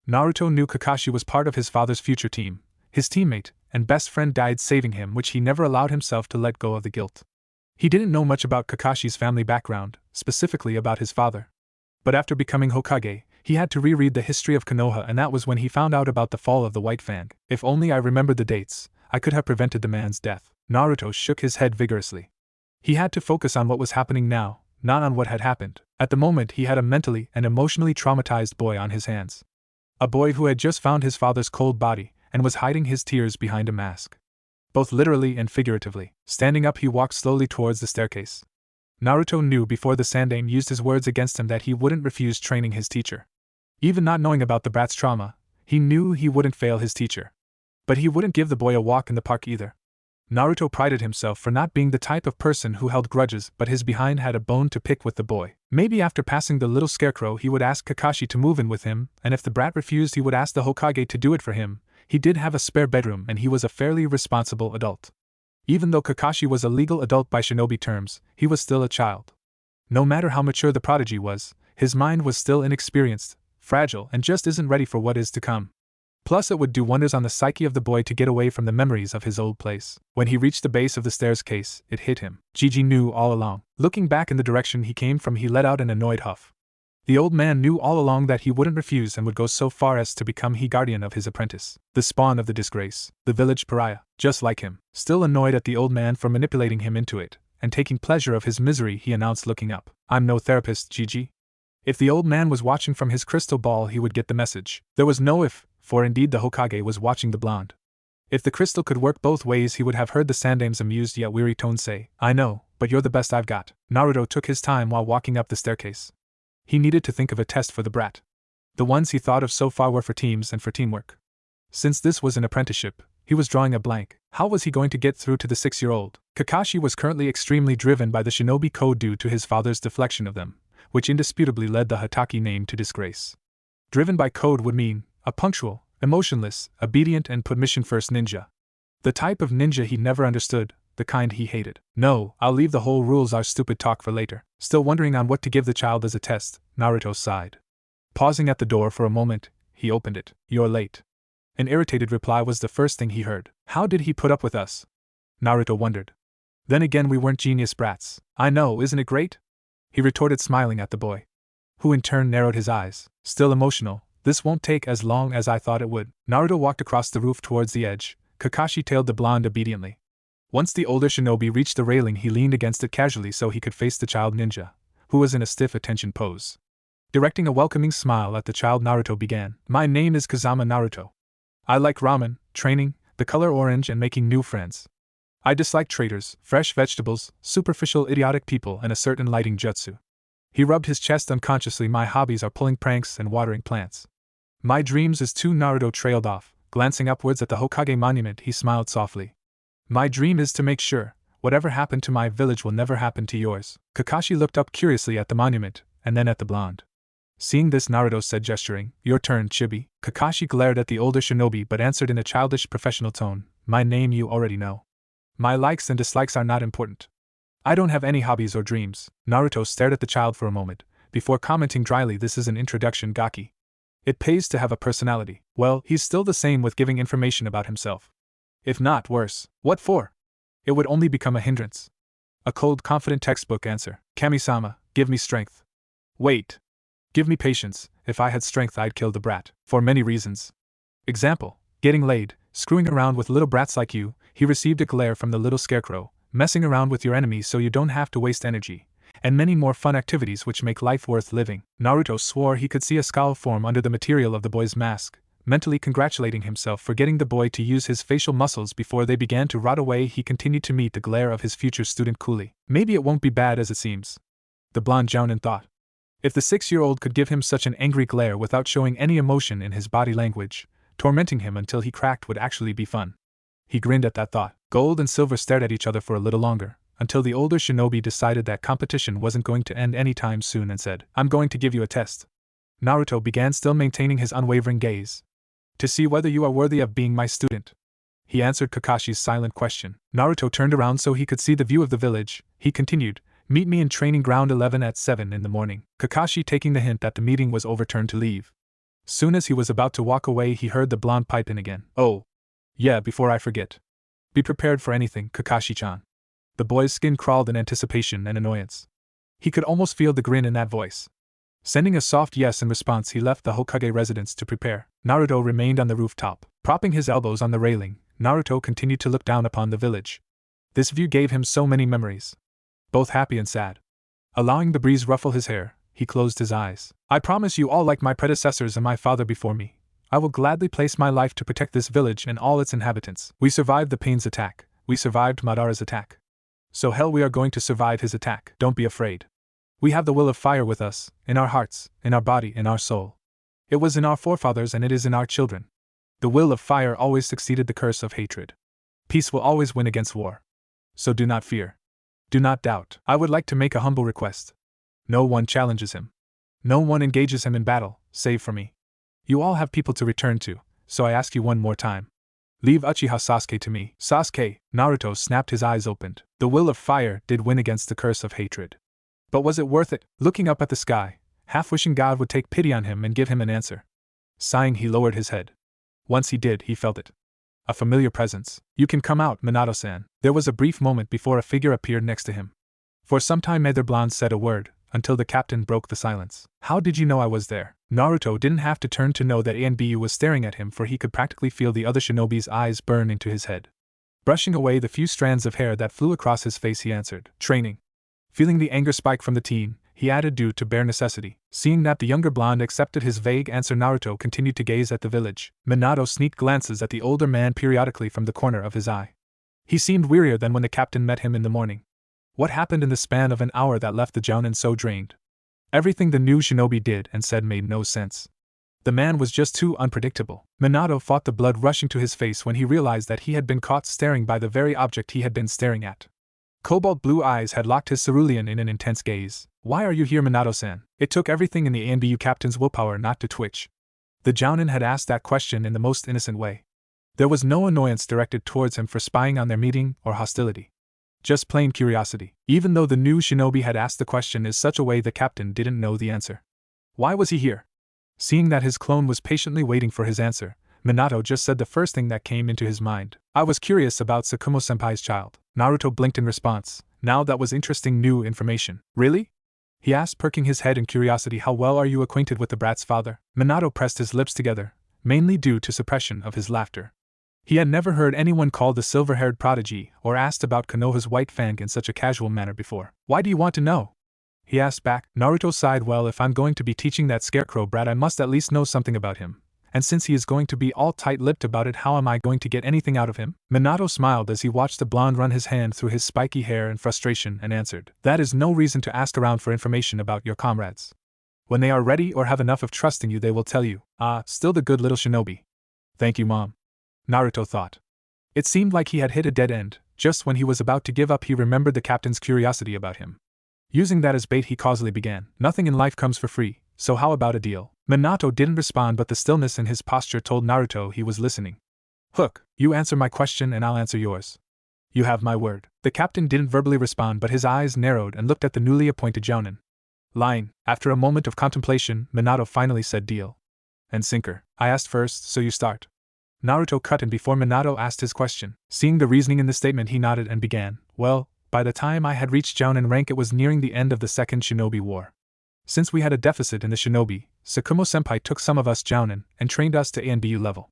Naruto knew Kakashi was part of his father's future team. His teammate and best friend died saving him, which he never allowed himself to let go of the guilt. He didn't know much about Kakashi's family background, specifically about his father. But after becoming Hokage, he had to reread the history of Konoha, and that was when he found out about the fall of the White Fang. If only I remembered the dates, I could have prevented the man's death. Naruto shook his head vigorously. He had to focus on what was happening now, not on what had happened. At the moment he had a mentally and emotionally traumatized boy on his hands. A boy who had just found his father's cold body, and was hiding his tears behind a mask. Both literally and figuratively. Standing up he walked slowly towards the staircase. Naruto knew before the Sandaime used his words against him that he wouldn't refuse training his teacher. Even not knowing about the brat's trauma, he knew he wouldn't fail his teacher. But he wouldn't give the boy a walk in the park either. Naruto prided himself for not being the type of person who held grudges, but his behind had a bone to pick with the boy. Maybe after passing the little scarecrow he would ask Kakashi to move in with him, and if the brat refused he would ask the Hokage to do it for him. He did have a spare bedroom and he was a fairly responsible adult. Even though Kakashi was a legal adult by shinobi terms, he was still a child. No matter how mature the prodigy was, his mind was still inexperienced, fragile, and just isn't ready for what is to come. Plus, it would do wonders on the psyche of the boy to get away from the memories of his old place. When he reached the base of the staircase, it hit him. Gigi knew all along. Looking back in the direction he came from, he let out an annoyed huff. The old man knew all along that he wouldn't refuse and would go so far as to become he guardian of his apprentice, the spawn of the disgrace, the village pariah, just like him. Still annoyed at the old man for manipulating him into it, and taking pleasure of his misery, he announced, looking up, "I'm no therapist, Gigi." If the old man was watching from his crystal ball, he would get the message. There was no if, for indeed the Hokage was watching the blonde. If the crystal could work both ways, he would have heard the Sandame's amused yet weary tone say, "I know, but you're the best I've got." Naruto took his time while walking up the staircase. He needed to think of a test for the brat. The ones he thought of so far were for teams and for teamwork. Since this was an apprenticeship, he was drawing a blank. How was he going to get through to the 6-year-old? Kakashi was currently extremely driven by the shinobi code due to his father's deflection of them, which indisputably led the Hotake name to disgrace. Driven by code would mean a punctual, emotionless, obedient, and put mission first ninja. The type of ninja he never understood, the kind he hated. No, I'll leave the whole rules are stupid talk for later. Still wondering on what to give the child as a test, Naruto sighed. Pausing at the door for a moment, he opened it. "You're late." An irritated reply was the first thing he heard. How did he put up with us? Naruto wondered. Then again, we weren't genius brats. I know, isn't it great? He retorted, smiling at the boy, who in turn narrowed his eyes. Still emotional, "This won't take as long as I thought it would." Naruto walked across the roof towards the edge. Kakashi tailed the blonde obediently. Once the older shinobi reached the railing, he leaned against it casually so he could face the child ninja, who was in a stiff attention pose. Directing a welcoming smile at the child, Naruto began, "My name is Kazama Naruto. I like ramen, training, the color orange, and making new friends. I dislike traitors, fresh vegetables, superficial idiotic people, and a certain lighting jutsu." He rubbed his chest unconsciously. "My hobbies are pulling pranks and watering plants. My dreams is to..." Naruto trailed off. Glancing upwards at the Hokage monument, he smiled softly. "My dream is to make sure, whatever happened to my village will never happen to yours." Kakashi looked up curiously at the monument, and then at the blonde. Seeing this, Naruto said, gesturing, "Your turn, Chibi." Kakashi glared at the older shinobi but answered in a childish professional tone, "My name you already know. My likes and dislikes are not important. I don't have any hobbies or dreams." Naruto stared at the child for a moment, before commenting dryly, "This is an introduction, Gaki. It pays to have a personality." Well, he's still the same with giving information about himself. If not worse. What for? It would only become a hindrance. A cold, confident textbook answer. "Kami-sama, give me strength." Wait. "Give me patience. If I had strength, I'd kill the brat. For many reasons. Example, getting laid, screwing around with little brats like you." He received a glare from the little scarecrow. "Messing around with your enemies so you don't have to waste energy. And many more fun activities which make life worth living." Naruto swore he could see a scowl form under the material of the boy's mask, mentally congratulating himself for getting the boy to use his facial muscles before they began to rot away. He continued to meet the glare of his future student coolly. Maybe it won't be bad as it seems, the blonde Jounin thought. If the 6-year-old could give him such an angry glare without showing any emotion in his body language, tormenting him until he cracked would actually be fun. He grinned at that thought. Gold and silver stared at each other for a little longer, until the older shinobi decided that competition wasn't going to end anytime soon and said, "I'm going to give you a test." Naruto began, still maintaining his unwavering gaze. "To see whether you are worthy of being my student." He answered Kakashi's silent question. Naruto turned around so he could see the view of the village. He continued, "Meet me in training ground 11 at 7 in the morning." Kakashi, taking the hint that the meeting was over, turned to leave. Soon as he was about to walk away, he heard the blonde pipe in again. "Oh. Yeah, before I forget. Be prepared for anything, Kakashi-chan." The boy's skin crawled in anticipation and annoyance. He could almost feel the grin in that voice. Sending a soft yes in response, he left the Hokage residence to prepare. Naruto remained on the rooftop. Propping his elbows on the railing, Naruto continued to look down upon the village. This view gave him so many memories, both happy and sad. Allowing the breeze ruffle his hair, he closed his eyes. "I promise you all, like my predecessors and my father before me, I will gladly place my life to protect this village and all its inhabitants. We survived the Pain's attack. We survived Madara's attack. So hell, we are going to survive his attack. Don't be afraid. We have the will of fire with us, in our hearts, in our body, in our soul. It was in our forefathers and it is in our children. The will of fire always succeeded the curse of hatred. Peace will always win against war. So do not fear. Do not doubt. I would like to make a humble request. No one challenges him. No one engages him in battle, save for me. You all have people to return to, so I ask you one more time. Leave Uchiha Sasuke to me." "Sasuke," Naruto snapped, his eyes opened. The will of fire did win against the curse of hatred. But was it worth it? Looking up at the sky, half wishing God would take pity on him and give him an answer. Sighing, he lowered his head. Once he did, he felt it. A familiar presence. You can come out, Minato-san. There was a brief moment before a figure appeared next to him. For some time neither blonde said a word, until the captain broke the silence. How did you know I was there? Naruto didn't have to turn to know that Anbu was staring at him, for he could practically feel the other shinobi's eyes burn into his head. Brushing away the few strands of hair that flew across his face, he answered, training. Feeling the anger spike from the teen, he added, due to bare necessity. Seeing that the younger blonde accepted his vague answer, Naruto continued to gaze at the village. Minato sneaked glances at the older man periodically from the corner of his eye. He seemed wearier than when the captain met him in the morning. What happened in the span of an hour that left the Jounin so drained? Everything the new shinobi did and said made no sense. The man was just too unpredictable. Minato fought the blood rushing to his face when he realized that he had been caught staring by the very object he had been staring at. Cobalt blue eyes had locked his cerulean in an intense gaze. Why are you here, Minato-san? It took everything in the ANBU captain's willpower not to twitch. The Jounin had asked that question in the most innocent way. There was no annoyance directed towards him for spying on their meeting or hostility. Just plain curiosity. Even though the new shinobi had asked the question in such a way, the captain didn't know the answer. Why was he here? Seeing that his clone was patiently waiting for his answer, Minato just said the first thing that came into his mind. I was curious about Tsukumo-senpai's child. Naruto blinked in response. Now that was interesting new information. Really? He asked, perking his head in curiosity. How well are you acquainted with the brat's father? Minato pressed his lips together, mainly due to suppression of his laughter. He had never heard anyone called the silver-haired prodigy or asked about Konoha's white fang in such a casual manner before. Why do you want to know? He asked back. Naruto sighed. Well, if I'm going to be teaching that scarecrow brat, I must at least know something about him. And since he is going to be all tight-lipped about it, how am I going to get anything out of him? Minato smiled as he watched the blonde run his hand through his spiky hair in frustration and answered, that is no reason to ask around for information about your comrades. When they are ready or have enough of trusting you, they will tell you. Ah, still the good little shinobi. Thank you, Mom. Naruto thought. It seemed like he had hit a dead end. Just when he was about to give up, he remembered the captain's curiosity about him. Using that as bait, he causally began. Nothing in life comes for free, so how about a deal? Minato didn't respond, but the stillness in his posture told Naruto he was listening. Hook, you answer my question and I'll answer yours. You have my word. The captain didn't verbally respond, but his eyes narrowed and looked at the newly appointed Jounin. Lying. After a moment of contemplation, Minato finally said, deal. And sinker. I asked first, so you start. Naruto cut in before Minato asked his question. Seeing the reasoning in the statement, he nodded and began. Well, by the time I had reached Jounin rank, it was nearing the end of the Second Shinobi War. Since we had a deficit in the shinobi, Tsukumo-senpai took some of us Jounin and trained us to ANBU level.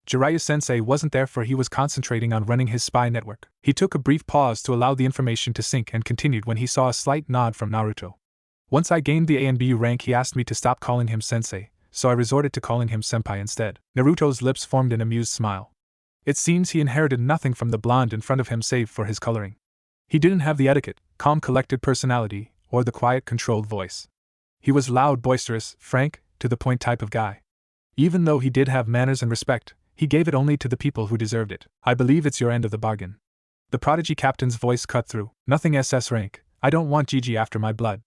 Jiraiya-sensei wasn't there, for he was concentrating on running his spy network. He took a brief pause to allow the information to sink and continued when he saw a slight nod from Naruto. Once I gained the ANBU rank, he asked me to stop calling him sensei, so I resorted to calling him senpai instead. Naruto's lips formed an amused smile. It seems he inherited nothing from the blonde in front of him save for his coloring. He didn't have the etiquette, calm, collected personality, or the quiet, controlled voice. He was loud, boisterous, frank, to the point type of guy. Even though he did have manners and respect, he gave it only to the people who deserved it. I believe it's your end of the bargain. The prodigy captain's voice cut through. Nothing SS rank. I don't want Gigi after my blood.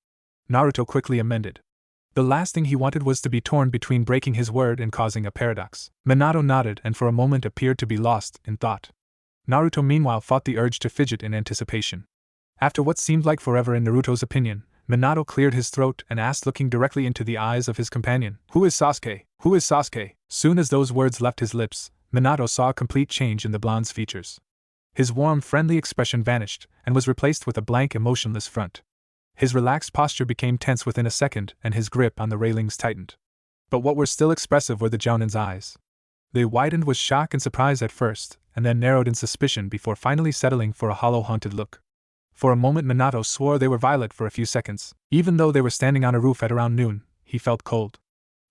Naruto quickly amended. The last thing he wanted was to be torn between breaking his word and causing a paradox. Minato nodded and for a moment appeared to be lost in thought. Naruto meanwhile fought the urge to fidget in anticipation. After what seemed like forever in Naruto's opinion, Minato cleared his throat and asked, looking directly into the eyes of his companion, Who is Sasuke? Who is Sasuke? Soon as those words left his lips, Minato saw a complete change in the blonde's features. His warm, friendly expression vanished and was replaced with a blank, emotionless front. His relaxed posture became tense within a second and his grip on the railings tightened. But what were still expressive were the Jounin's eyes. They widened with shock and surprise at first, and then narrowed in suspicion before finally settling for a hollow, haunted look. For a moment Minato swore they were violet. For a few seconds, even though they were standing on a roof at around noon, he felt cold.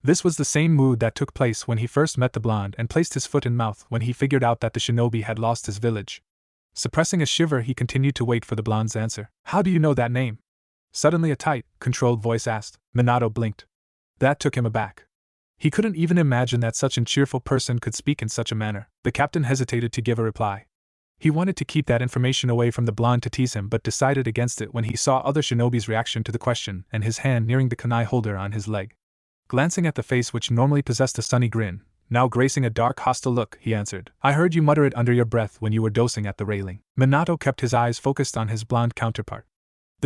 This was the same mood that took place when he first met the blonde and placed his foot in mouth when he figured out that the shinobi had lost his village. Suppressing a shiver, he continued to wait for the blonde's answer. How do you know that name? Suddenly a tight, controlled voice asked. Minato blinked. That took him aback. He couldn't even imagine that such a cheerful person could speak in such a manner. The captain hesitated to give a reply. He wanted to keep that information away from the blonde to tease him, but decided against it when he saw other shinobi's reaction to the question and his hand nearing the kunai holder on his leg. Glancing at the face which normally possessed a sunny grin, now gracing a dark, hostile look, he answered, I heard you mutter it under your breath when you were dosing at the railing. Minato kept his eyes focused on his blonde counterpart.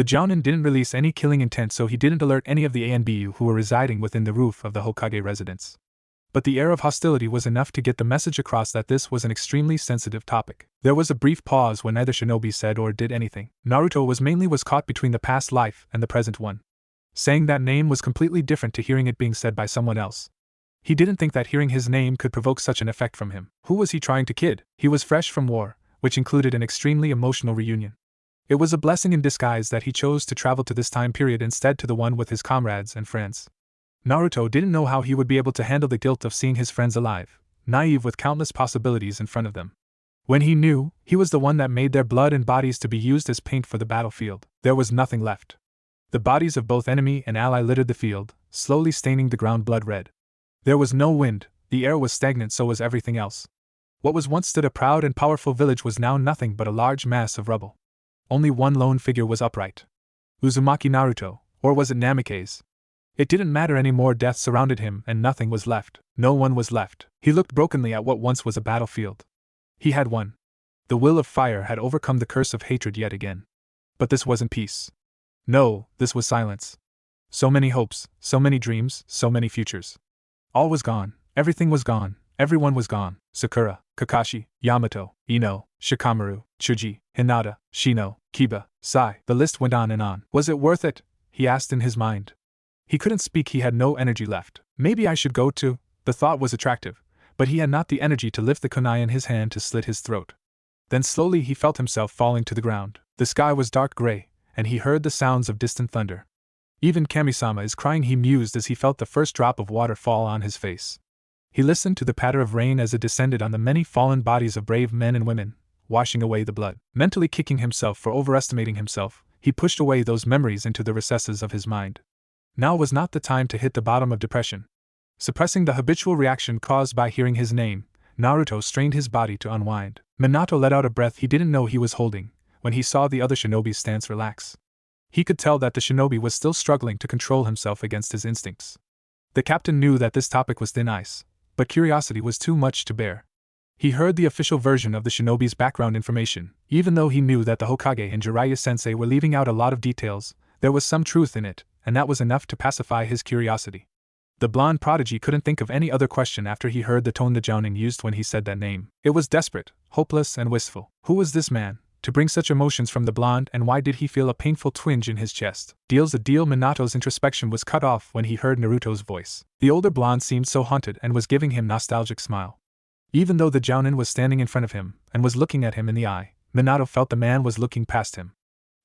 The Jounin didn't release any killing intent, so he didn't alert any of the ANBU who were residing within the roof of the Hokage residence. But the air of hostility was enough to get the message across that this was an extremely sensitive topic. There was a brief pause when neither shinobi said or did anything. Naruto was caught between the past life and the present one. Saying that name was completely different to hearing it being said by someone else. He didn't think that hearing his name could provoke such an effect from him. Who was he trying to kid? He was fresh from war, which included an extremely emotional reunion. It was a blessing in disguise that he chose to travel to this time period instead to the one with his comrades and friends. Naruto didn't know how he would be able to handle the guilt of seeing his friends alive, naive with countless possibilities in front of them. When he knew, he was the one that made their blood and bodies to be used as paint for the battlefield. There was nothing left. The bodies of both enemy and ally littered the field, slowly staining the ground blood red. There was no wind, the air was stagnant, so was everything else. What was once stood a proud and powerful village was now nothing but a large mass of rubble. Only one lone figure was upright. Uzumaki Naruto, or was it Namikaze? It didn't matter anymore. Death surrounded him and nothing was left. No one was left. He looked brokenly at what once was a battlefield. He had won. The will of fire had overcome the curse of hatred yet again. But this wasn't peace. No, this was silence. So many hopes, so many dreams, so many futures. All was gone, everything was gone, everyone was gone. Sakura, Kakashi, Yamato, Ino, Shikamaru, Chuji, Hinata, Shino, Kiba, Sai. The list went on and on. Was it worth it? He asked in his mind. He couldn't speak, he had no energy left. Maybe I should go too. The thought was attractive, but he had not the energy to lift the kunai in his hand to slit his throat. Then slowly he felt himself falling to the ground. The sky was dark gray, and he heard the sounds of distant thunder. Even Kami-sama is crying, he mused as he felt the first drop of water fall on his face. He listened to the patter of rain as it descended on the many fallen bodies of brave men and women, washing away the blood. Mentally kicking himself for overestimating himself, he pushed away those memories into the recesses of his mind. Now was not the time to hit the bottom of depression. Suppressing the habitual reaction caused by hearing his name, Naruto strained his body to unwind. Minato let out a breath he didn't know he was holding, when he saw the other shinobi's stance relax. He could tell that the shinobi was still struggling to control himself against his instincts. The captain knew that this topic was thin ice, but curiosity was too much to bear. He heard the official version of the shinobi's background information. Even though he knew that the Hokage and Jiraiya sensei were leaving out a lot of details, there was some truth in it, and that was enough to pacify his curiosity. The blonde prodigy couldn't think of any other question after he heard the tone the Jounin used when he said that name. It was desperate, hopeless, and wistful. Who was this man, to bring such emotions from the blonde, and why did he feel a painful twinge in his chest? Deal's a deal. Minato's introspection was cut off when he heard Naruto's voice. The older blonde seemed so haunted and was giving him nostalgic smile. Even though the Jounin was standing in front of him and was looking at him in the eye, Minato felt the man was looking past him.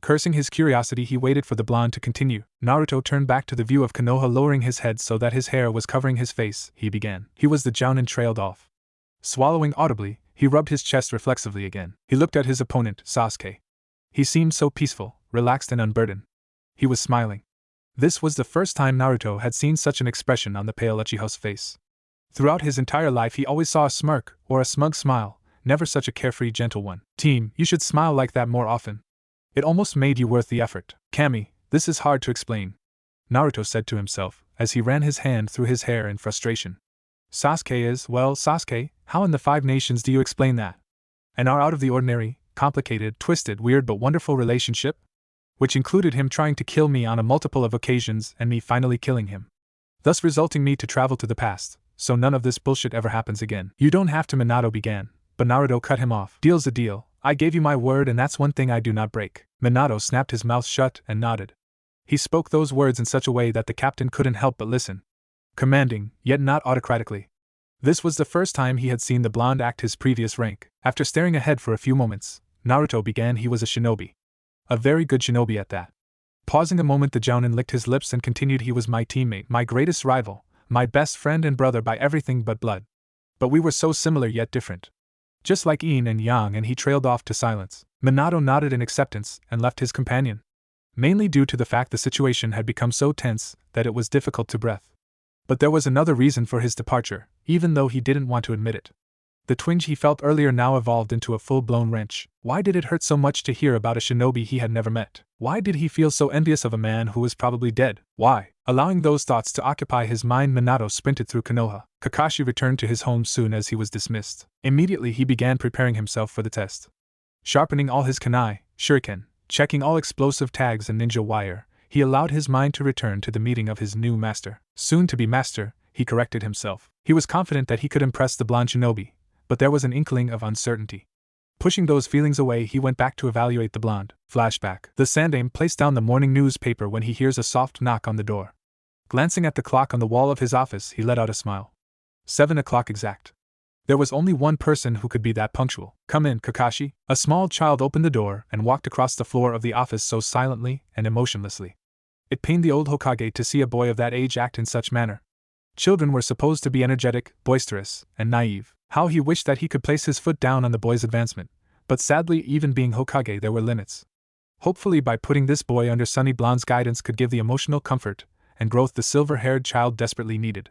Cursing his curiosity, he waited for the blonde to continue. Naruto turned back to the view of Konoha, lowering his head so that his hair was covering his face. He began. He was the Jounin trailed off. Swallowing audibly, he rubbed his chest reflexively again. He looked at his opponent, Sasuke. He seemed so peaceful, relaxed and unburdened. He was smiling. This was the first time Naruto had seen such an expression on the pale Uchiha's face. Throughout his entire life he always saw a smirk, or a smug smile, never such a carefree, gentle one. Team, you should smile like that more often. It almost made you worth the effort. Kami, this is hard to explain, Naruto said to himself, as he ran his hand through his hair in frustration. Sasuke is, well, Sasuke, how in the Five Nations do you explain that? An out of the ordinary, complicated, twisted, weird but wonderful relationship? Which included him trying to kill me on a multiple of occasions and me finally killing him. Thus resulting me to travel to the past, so none of this bullshit ever happens again. You don't have to, Minato began, but Naruto cut him off. Deal's a deal. I gave you my word and that's one thing I do not break. Minato snapped his mouth shut and nodded. He spoke those words in such a way that the captain couldn't help but listen. Commanding, yet not autocratically. This was the first time he had seen the blonde act his previous rank. After staring ahead for a few moments, Naruto began. He was a shinobi. A very good shinobi at that. Pausing a moment, the Jounin licked his lips and continued. He was my teammate, my greatest rival, my best friend and brother by everything but blood. But we were so similar yet different. Just like yin and yang, and he trailed off to silence. Minato nodded in acceptance and left his companion. Mainly due to the fact the situation had become so tense that it was difficult to breathe. But there was another reason for his departure, even though he didn't want to admit it. The twinge he felt earlier now evolved into a full-blown wrench. Why did it hurt so much to hear about a shinobi he had never met? Why did he feel so envious of a man who was probably dead? Why? Allowing those thoughts to occupy his mind, Minato sprinted through Konoha. Kakashi returned to his home soon as he was dismissed. Immediately he began preparing himself for the test. Sharpening all his kunai, shuriken, Checking all explosive tags and ninja wire, he allowed his mind to return to the meeting of his new master. Soon to be master, he corrected himself. He was confident that he could impress the blonde shinobi, but there was an inkling of uncertainty. Pushing those feelings away, he went back to evaluate the blonde. Flashback. The Sandaime placed down the morning newspaper when he hears a soft knock on the door. Glancing at the clock on the wall of his office, he let out a smile. 7 o'clock exact. There was only one person who could be that punctual. Come in, Kakashi. A small child opened the door and walked across the floor of the office so silently and emotionlessly. It pained the old Hokage to see a boy of that age act in such manner. Children were supposed to be energetic, boisterous, and naive. How he wished that he could place his foot down on the boy's advancement, but sadly, even being Hokage, there were limits. Hopefully, by putting this boy under Sunny Blonde's guidance could give the emotional comfort and growth the silver-haired child desperately needed.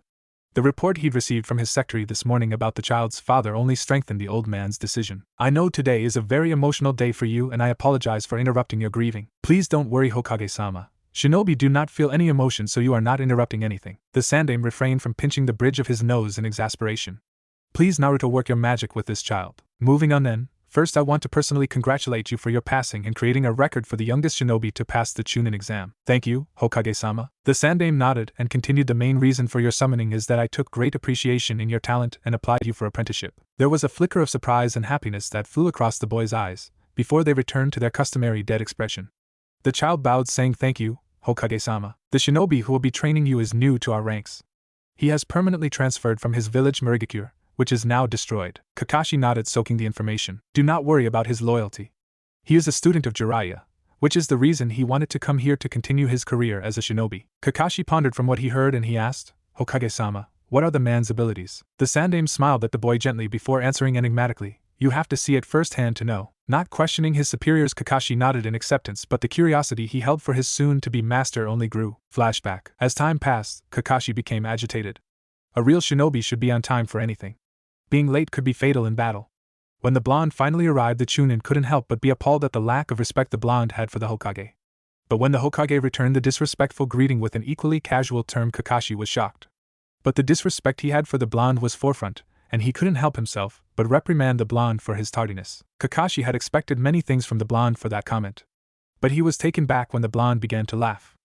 The report he'd received from his secretary this morning about the child's father only strengthened the old man's decision. I know today is a very emotional day for you and I apologize for interrupting your grieving. Please don't worry, Hokage-sama. Shinobi do not feel any emotion, so you are not interrupting anything. The Sandaime refrained from pinching the bridge of his nose in exasperation. Please, Naruto, work your magic with this child. Moving on then, first I want to personally congratulate you for your passing and creating a record for the youngest shinobi to pass the Chunin exam. Thank you, Hokage-sama. The Sandaime nodded and continued. The main reason for your summoning is that I took great appreciation in your talent and applied you for apprenticeship. There was a flicker of surprise and happiness that flew across the boy's eyes, before they returned to their customary dead expression. The child bowed, saying thank you, Hokage-sama. The shinobi who will be training you is new to our ranks. He has permanently transferred from his village Murigakure, which is now destroyed. Kakashi nodded, soaking the information. Do not worry about his loyalty. He is a student of Jiraiya, which is the reason he wanted to come here to continue his career as a shinobi. Kakashi pondered from what he heard and he asked, Hokage-sama, what are the man's abilities? The Sandaime smiled at the boy gently before answering enigmatically, you have to see it firsthand to know. Not questioning his superiors, Kakashi nodded in acceptance, but the curiosity he held for his soon-to-be master only grew. Flashback. As time passed, Kakashi became agitated. A real shinobi should be on time for anything. Being late could be fatal in battle. When the blonde finally arrived, the Chunin couldn't help but be appalled at the lack of respect the blonde had for the Hokage. But when the Hokage returned the disrespectful greeting with an equally casual term, Kakashi was shocked. But the disrespect he had for the blonde was forefront, and he couldn't help himself but reprimand the blonde for his tardiness. Kakashi had expected many things from the blonde for that comment. But he was taken back when the blonde began to laugh.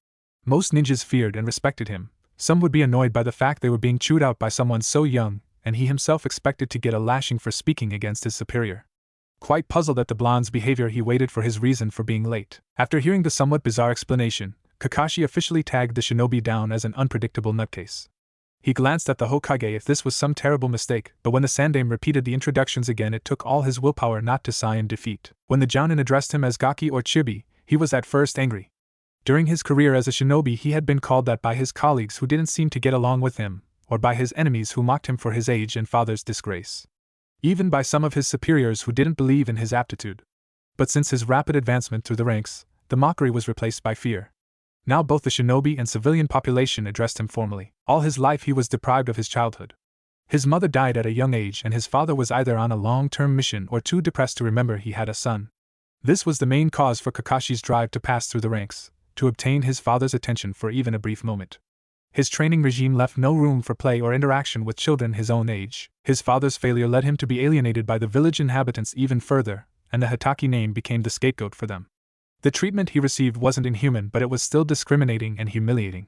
Most ninjas feared and respected him. Some would be annoyed by the fact they were being chewed out by someone so young, and he himself expected to get a lashing for speaking against his superior. Quite puzzled at the blonde's behavior, he waited for his reason for being late. After hearing the somewhat bizarre explanation, Kakashi officially tagged the shinobi down as an unpredictable nutcase. He glanced at the Hokage if this was some terrible mistake, but when the Sandaime repeated the introductions again, it took all his willpower not to sigh in defeat. When the Jounin addressed him as Gaki or Chibi, he was at first angry. During his career as a shinobi, he had been called that by his colleagues who didn't seem to get along with him, or by his enemies who mocked him for his age and father's disgrace. Even by some of his superiors who didn't believe in his aptitude. But since his rapid advancement through the ranks, the mockery was replaced by fear. Now both the shinobi and civilian population addressed him formally. All his life he was deprived of his childhood. His mother died at a young age and his father was either on a long-term mission or too depressed to remember he had a son. This was the main cause for Kakashi's drive to pass through the ranks, to obtain his father's attention for even a brief moment. His training regime left no room for play or interaction with children his own age. His father's failure led him to be alienated by the village inhabitants even further, and the Hitaki name became the scapegoat for them. The treatment he received wasn't inhuman, but it was still discriminating and humiliating,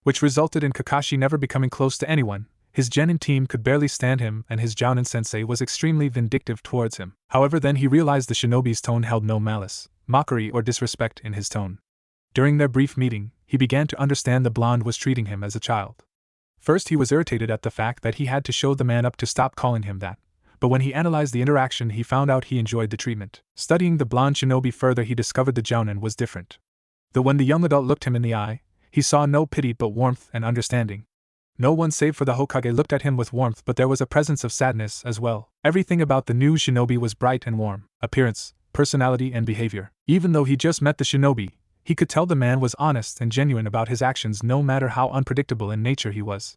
which resulted in Kakashi never becoming close to anyone. His genin team could barely stand him and his Jounin sensei was extremely vindictive towards him. However, then he realized the shinobi's tone held no malice, mockery or disrespect in his tone. During their brief meeting, he began to understand the blonde was treating him as a child. First he was irritated at the fact that he had to show the man up to stop calling him that, but when he analyzed the interaction he found out he enjoyed the treatment. Studying the blonde shinobi further, he discovered the Jounin was different. Though when the young adult looked him in the eye, he saw no pity but warmth and understanding. No one save for the Hokage looked at him with warmth, but there was a presence of sadness as well. Everything about the new shinobi was bright and warm, appearance, personality and behavior. Even though he just met the shinobi, he could tell the man was honest and genuine about his actions no matter how unpredictable in nature he was.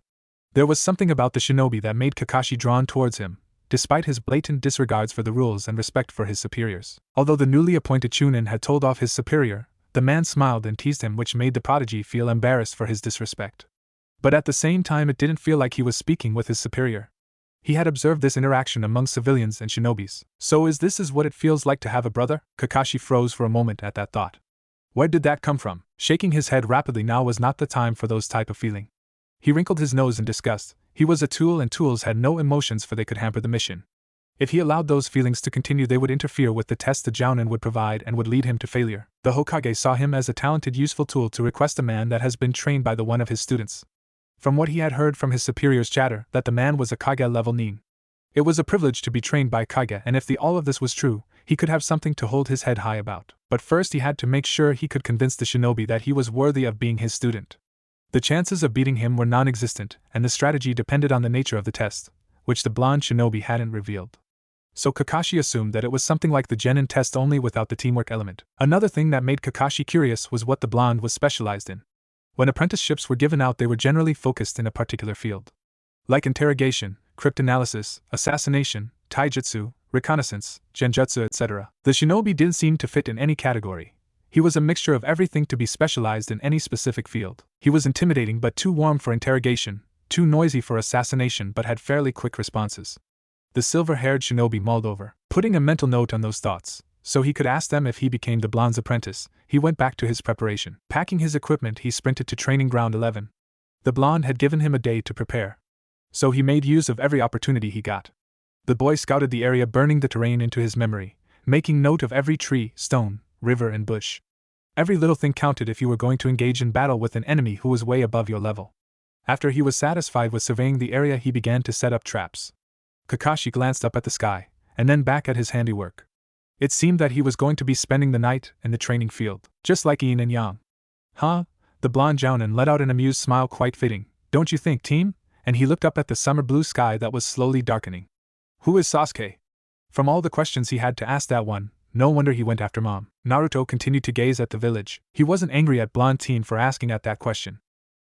There was something about the shinobi that made Kakashi drawn towards him, despite his blatant disregards for the rules and respect for his superiors. Although the newly appointed Chunin had told off his superior, the man smiled and teased him, which made the prodigy feel embarrassed for his disrespect. But at the same time it didn't feel like he was speaking with his superior. He had observed this interaction among civilians and shinobis. So this is what it feels like to have a brother? Kakashi froze for a moment at that thought. Where did that come from? Shaking his head rapidly, now was not the time for those type of feeling. He wrinkled his nose in disgust. He was a tool and tools had no emotions, for they could hamper the mission. If he allowed those feelings to continue, they would interfere with the test the Jounin would provide and would lead him to failure. The Hokage saw him as a talented, useful tool to request a man that has been trained by the one of his students. From what he had heard from his superiors' chatter, that the man was a Kage level nin. It was a privilege to be trained by Kage, and if all of this was true, he could have something to hold his head high about. But first he had to make sure he could convince the shinobi that he was worthy of being his student. The chances of beating him were non-existent, and the strategy depended on the nature of the test, which the blonde shinobi hadn't revealed. So Kakashi assumed that it was something like the genin test, only without the teamwork element. Another thing that made Kakashi curious was what the blonde was specialized in. When apprenticeships were given out, they were generally focused in a particular field. Like interrogation, cryptanalysis, assassination, taijutsu, reconnaissance, genjutsu, etc. The shinobi didn't seem to fit in any category. He was a mixture of everything to be specialized in any specific field. He was intimidating but too warm for interrogation, too noisy for assassination, but had fairly quick responses. The silver-haired shinobi mulled over, putting a mental note on those thoughts, so he could ask them if he became the blonde's apprentice. He went back to his preparation. Packing his equipment, he sprinted to training ground 11. The blonde had given him a day to prepare, so he made use of every opportunity he got. The boy scouted the area, burning the terrain into his memory, making note of every tree, stone, river, and bush. Every little thing counted if you were going to engage in battle with an enemy who was way above your level. After he was satisfied with surveying the area, he began to set up traps. Kakashi glanced up at the sky, and then back at his handiwork. It seemed that he was going to be spending the night in the training field, just like Yin and Yang. Huh? The blonde Jounin let out an amused smile, quite fitting, don't you think, team? And he looked up at the summer blue sky that was slowly darkening. Who is Sasuke? From all the questions he had to ask that one, no wonder he went after mom. Naruto continued to gaze at the village. He wasn't angry at blonde teen for asking at that question.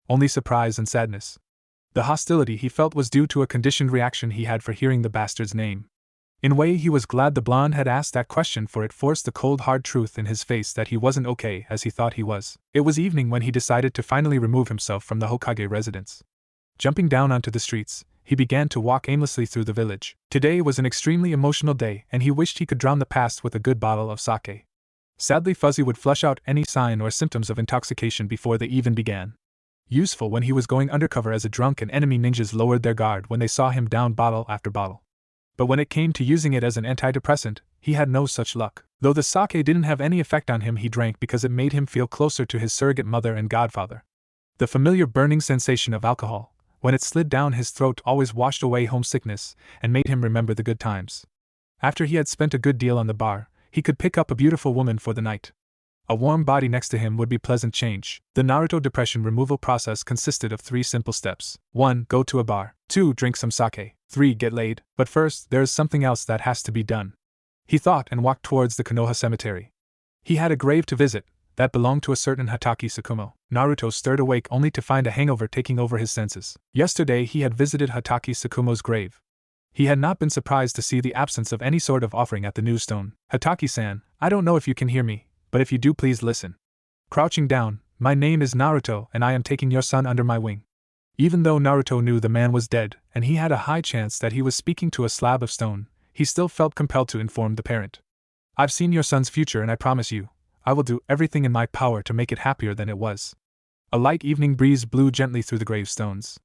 Only surprise and sadness. The hostility he felt was due to a conditioned reaction he had for hearing the bastard's name. In a way, he was glad the blonde had asked that question, for it forced the cold hard truth in his face that he wasn't okay as he thought he was. It was evening when he decided to finally remove himself from the Hokage residence. Jumping down onto the streets, he began to walk aimlessly through the village. Today was an extremely emotional day, and he wished he could drown the past with a good bottle of sake. Sadly, Fuzzy would flush out any sign or symptoms of intoxication before they even began. Useful when he was going undercover as a drunk and enemy ninjas lowered their guard when they saw him down bottle after bottle. But when it came to using it as an antidepressant, he had no such luck. Though the sake didn't have any effect on him, he drank because it made him feel closer to his surrogate mother and godfather. The familiar burning sensation of alcohol, when it slid down his throat, always washed away homesickness and made him remember the good times. After he had spent a good deal on the bar, he could pick up a beautiful woman for the night. A warm body next to him would be pleasant change. The Naruto depression removal process consisted of 3 simple steps. 1. Go to a bar. 2. Drink some sake. 3. Get laid. But first, there is something else that has to be done. He thought and walked towards the Konoha cemetery. He had a grave to visit that belonged to a certain Hatake Tsukumo. Naruto stirred awake only to find a hangover taking over his senses. Yesterday he had visited Hatake Tsukumo's grave. He had not been surprised to see the absence of any sort of offering at the new stone. Hatake-san, I don't know if you can hear me, but if you do, please listen. Crouching down, my name is Naruto and I am taking your son under my wing. Even though Naruto knew the man was dead and he had a high chance that he was speaking to a slab of stone, he still felt compelled to inform the parent. I've seen your son's future and I promise you, I will do everything in my power to make it happier than it was. A light evening breeze blew gently through the gravestones.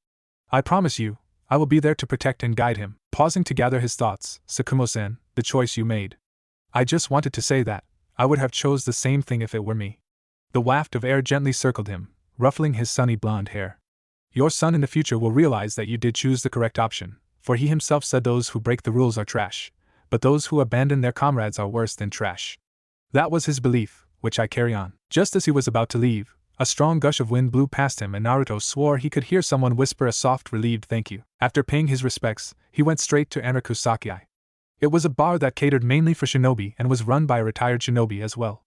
I promise you, I will be there to protect and guide him. Pausing to gather his thoughts, Tsukumo-san, the choice you made. I just wanted to say that I would have chose the same thing if it were me. The waft of air gently circled him, ruffling his sunny blonde hair. Your son in the future will realize that you did choose the correct option, for he himself said those who break the rules are trash, but those who abandon their comrades are worse than trash. That was his belief, which I carry on. Just as he was about to leave, a strong gush of wind blew past him and Naruto swore he could hear someone whisper a soft, relieved thank you. After paying his respects, he went straight to Anraku Sakai. It was a bar that catered mainly for shinobi and was run by a retired shinobi as well.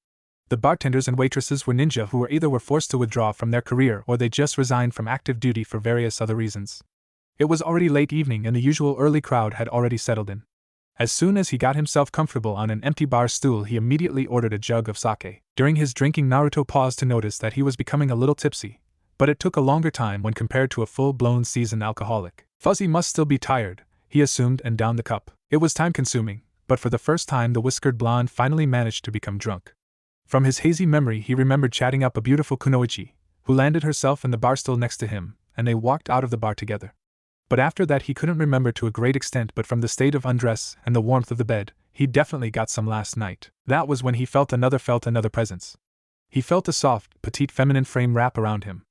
The bartenders and waitresses were ninja who were forced to withdraw from their career or they just resigned from active duty for various other reasons. It was already late evening and the usual early crowd had already settled in. As soon as he got himself comfortable on an empty bar stool, he immediately ordered a jug of sake. During his drinking, Naruto paused to notice that he was becoming a little tipsy, but it took a longer time when compared to a full-blown seasoned alcoholic. Fuzzy must still be tired. he assumed, and downed the cup. It was time-consuming, but for the first time the whiskered blonde finally managed to become drunk. From his hazy memory he remembered chatting up a beautiful kunoichi, who landed herself in the bar stool next to him, and they walked out of the bar together. But after that he couldn't remember to a great extent, but from the state of undress and the warmth of the bed, he definitely got some last night. That was when he felt another presence. He felt a soft, petite feminine frame wrap around him.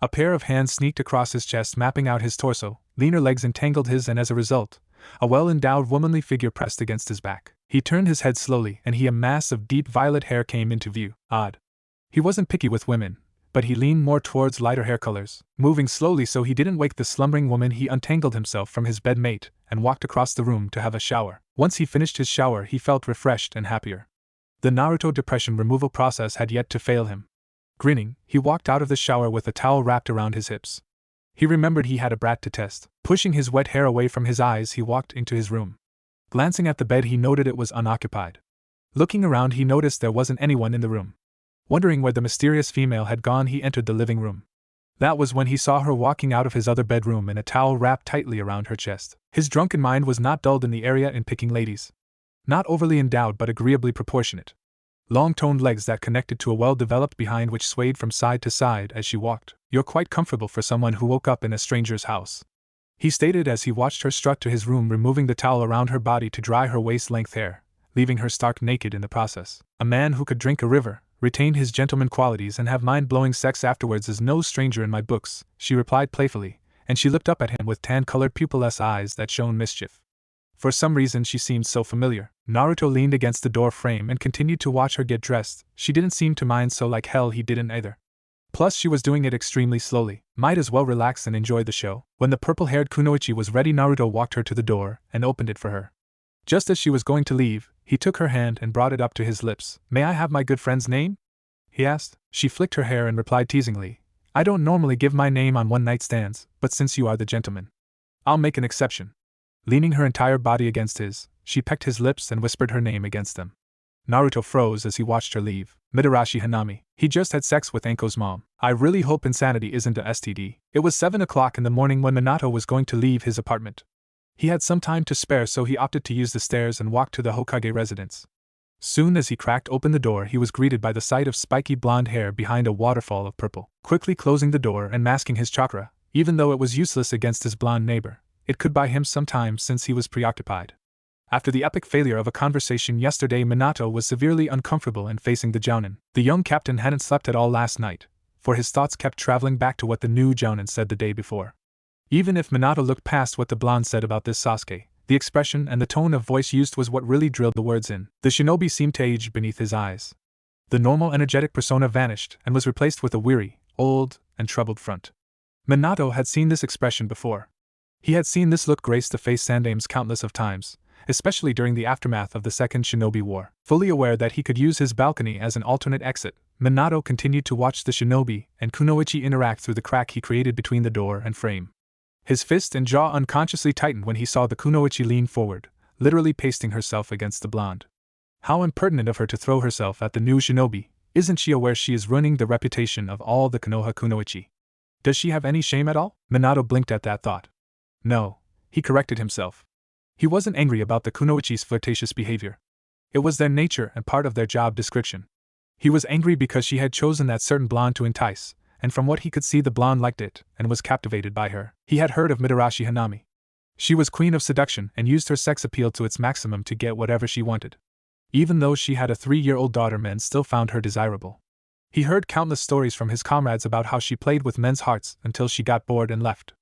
A pair of hands sneaked across his chest, mapping out his torso, leaner legs entangled his, and as a result, a well-endowed womanly figure pressed against his back. He turned his head slowly, and a mass of deep violet hair came into view. Odd. He wasn't picky with women, but he leaned more towards lighter hair colors. Moving slowly so he didn't wake the slumbering woman, he untangled himself from his bedmate and walked across the room to have a shower. Once he finished his shower he felt refreshed and happier. The Naruto depression removal process had yet to fail him. Grinning, he walked out of the shower with a towel wrapped around his hips. He remembered he had a brat to test. Pushing his wet hair away from his eyes he walked into his room. Glancing at the bed he noted it was unoccupied. Looking around he noticed there wasn't anyone in the room. Wondering where the mysterious female had gone he entered the living room. That was when he saw her walking out of his other bedroom in a towel wrapped tightly around her chest. His drunken mind was not dulled in the area in picking ladies. Not overly endowed but agreeably proportionate. Long-toned legs that connected to a well-developed behind which swayed from side to side as she walked. "You're quite comfortable for someone who woke up in a stranger's house," he stated as he watched her strut to his room, removing the towel around her body to dry her waist-length hair, leaving her stark naked in the process. "A man who could drink a river, retain his gentleman qualities and have mind-blowing sex afterwards is no stranger in my books," she replied playfully, and she looked up at him with tan-colored pupilless eyes that shone mischief. For some reason she seemed so familiar. Naruto leaned against the door frame and continued to watch her get dressed. She didn't seem to mind, so like hell he didn't either. Plus she was doing it extremely slowly. Might as well relax and enjoy the show. When the purple-haired kunoichi was ready Naruto walked her to the door and opened it for her. Just as she was going to leave, he took her hand and brought it up to his lips. "May I have my good friend's name?" he asked. She flicked her hair and replied teasingly, "I don't normally give my name on one-night stands, but since you are the gentleman, I'll make an exception." Leaning her entire body against his, she pecked his lips and whispered her name against them. Naruto froze as he watched her leave. Midarashi Hanami. He just had sex with Anko's mom. I really hope insanity isn't a STD. It was 7 o'clock in the morning when Minato was going to leave his apartment. He had some time to spare, so he opted to use the stairs and walk to the Hokage residence. Soon as he cracked open the door he was greeted by the sight of spiky blonde hair behind a waterfall of purple. Quickly closing the door and masking his chakra, even though it was useless against his blonde neighbor, it could buy him some time since he was preoccupied. After the epic failure of a conversation yesterday, Minato was severely uncomfortable and facing the jounin. The young captain hadn't slept at all last night, for his thoughts kept traveling back to what the new jounin said the day before. Even if Minato looked past what the blonde said about this Sasuke, the expression and the tone of voice used was what really drilled the words in. The shinobi seemed to age beneath his eyes. The normal energetic persona vanished and was replaced with a weary, old, and troubled front. Minato had seen this expression before. He had seen this look grace the face Sandame's countless of times, especially during the aftermath of the Second Shinobi War. Fully aware that he could use his balcony as an alternate exit, Minato continued to watch the shinobi and kunoichi interact through the crack he created between the door and frame. His fist and jaw unconsciously tightened when he saw the kunoichi lean forward, literally pasting herself against the blonde. How impertinent of her to throw herself at the new shinobi. Isn't she aware she is ruining the reputation of all the Konoha kunoichi? Does she have any shame at all? Minato blinked at that thought. No, he corrected himself. He wasn't angry about the kunoichi's flirtatious behavior. It was their nature and part of their job description. He was angry because she had chosen that certain blonde to entice, and from what he could see the blonde liked it and was captivated by her. He had heard of Midarashi Hanami. She was queen of seduction and used her sex appeal to its maximum to get whatever she wanted. Even though she had a 3-year-old daughter, men still found her desirable. He heard countless stories from his comrades about how she played with men's hearts until she got bored and left.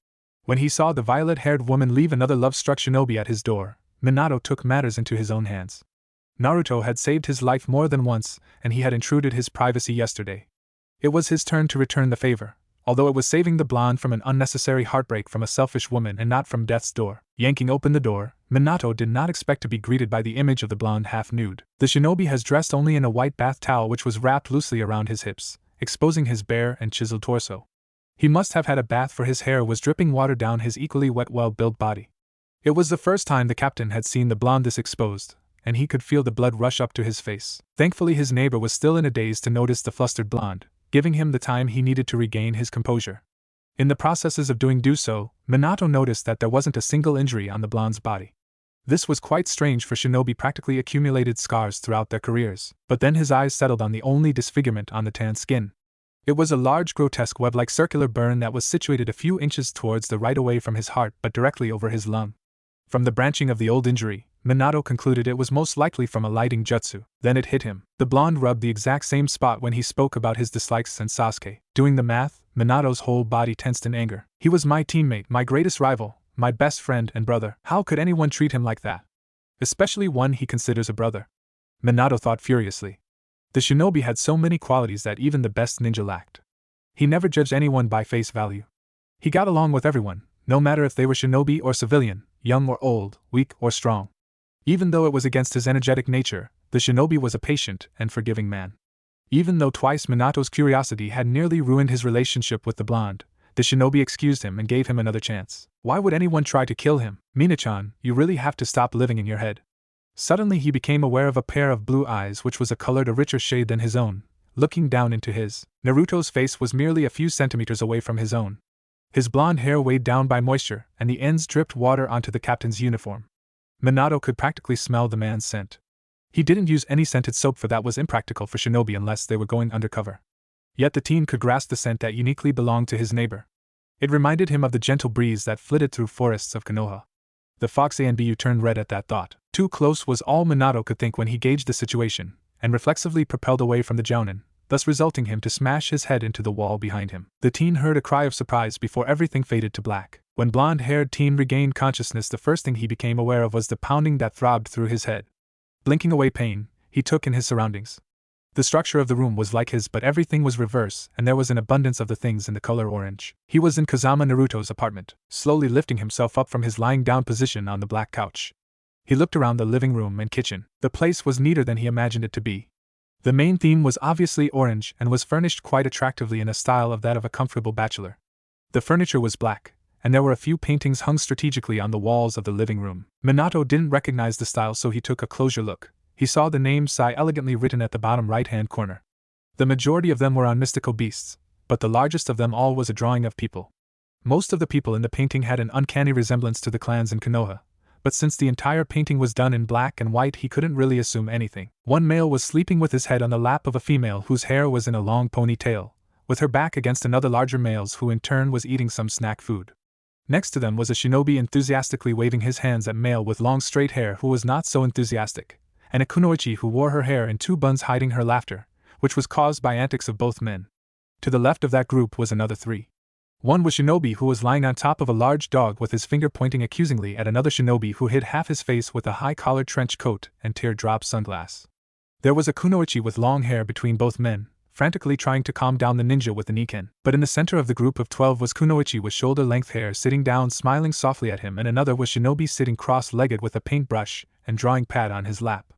When he saw the violet-haired woman leave another love-struck shinobi at his door, Minato took matters into his own hands. Naruto had saved his life more than once, and he had intruded his privacy yesterday. It was his turn to return the favor, although it was saving the blonde from an unnecessary heartbreak from a selfish woman and not from death's door. Yanking open the door, Minato did not expect to be greeted by the image of the blonde half-nude. The shinobi has dressed only in a white bath towel which was wrapped loosely around his hips, exposing his bare and chiseled torso. He must have had a bath, for his hair was dripping water down his equally wet, well-built body. It was the first time the captain had seen the blonde this exposed, and he could feel the blood rush up to his face. Thankfully his neighbor was still in a daze to notice the flustered blonde, giving him the time he needed to regain his composure. In the processes of doing so, Minato noticed that there wasn't a single injury on the blonde's body. This was quite strange for shinobi practically accumulated scars throughout their careers, but then his eyes settled on the only disfigurement on the tan skin. It was a large grotesque web-like circular burn that was situated a few inches towards the right away from his heart but directly over his lung. From the branching of the old injury, Minato concluded it was most likely from a lighting jutsu. Then it hit him. The blonde rubbed the exact same spot when he spoke about his dislikes and Sasuke. Doing the math, Minato's whole body tensed in anger. He was my teammate, my greatest rival, my best friend and brother. How could anyone treat him like that? Especially one he considers a brother. Minato thought furiously. The shinobi had so many qualities that even the best ninja lacked. He never judged anyone by face value. He got along with everyone, no matter if they were shinobi or civilian, young or old, weak or strong. Even though it was against his energetic nature, the shinobi was a patient and forgiving man. Even though twice Minato's curiosity had nearly ruined his relationship with the blonde, the shinobi excused him and gave him another chance. Why would anyone try to kill him? Mina-chan, you really have to stop living in your head. Suddenly he became aware of a pair of blue eyes which was colored a richer shade than his own, looking down into his. Naruto's face was merely a few centimeters away from his own. His blonde hair weighed down by moisture, and the ends dripped water onto the captain's uniform. Minato could practically smell the man's scent. He didn't use any scented soap for that was impractical for shinobi unless they were going undercover. Yet the teen could grasp the scent that uniquely belonged to his neighbor. It reminded him of the gentle breeze that flitted through forests of Konoha. The fox Anbu turned red at that thought. Too close was all Minato could think when he gauged the situation, and reflexively propelled away from the jounin, thus resulting him to smash his head into the wall behind him. The teen heard a cry of surprise before everything faded to black. When blonde-haired teen regained consciousness, the first thing he became aware of was the pounding that throbbed through his head. Blinking away pain, he took in his surroundings. The structure of the room was like his, but everything was reverse, and there was an abundance of the things in the color orange. He was in Kazama Naruto's apartment, slowly lifting himself up from his lying down position on the black couch. He looked around the living room and kitchen. The place was neater than he imagined it to be. The main theme was obviously orange and was furnished quite attractively in a style of that of a comfortable bachelor. The furniture was black, and there were a few paintings hung strategically on the walls of the living room. Minato didn't recognize the style, so he took a closer look. He saw the name Sai elegantly written at the bottom right-hand corner. The majority of them were on mystical beasts, but the largest of them all was a drawing of people. Most of the people in the painting had an uncanny resemblance to the clans in Konoha, but since the entire painting was done in black and white, he couldn't really assume anything. One male was sleeping with his head on the lap of a female whose hair was in a long ponytail, with her back against another larger male's who in turn was eating some snack food. Next to them was a shinobi enthusiastically waving his hands at male with long straight hair who was not so enthusiastic, and a kunoichi who wore her hair in two buns hiding her laughter, which was caused by antics of both men. To the left of that group was another three. One was shinobi who was lying on top of a large dog with his finger pointing accusingly at another shinobi who hid half his face with a high-collared trench coat and teardrop sunglass. There was a kunoichi with long hair between both men, frantically trying to calm down the ninja with the niken. But in the center of the group of 12 was kunoichi with shoulder-length hair sitting down smiling softly at him, and another was shinobi sitting cross-legged with a paintbrush and drawing pad on his lap.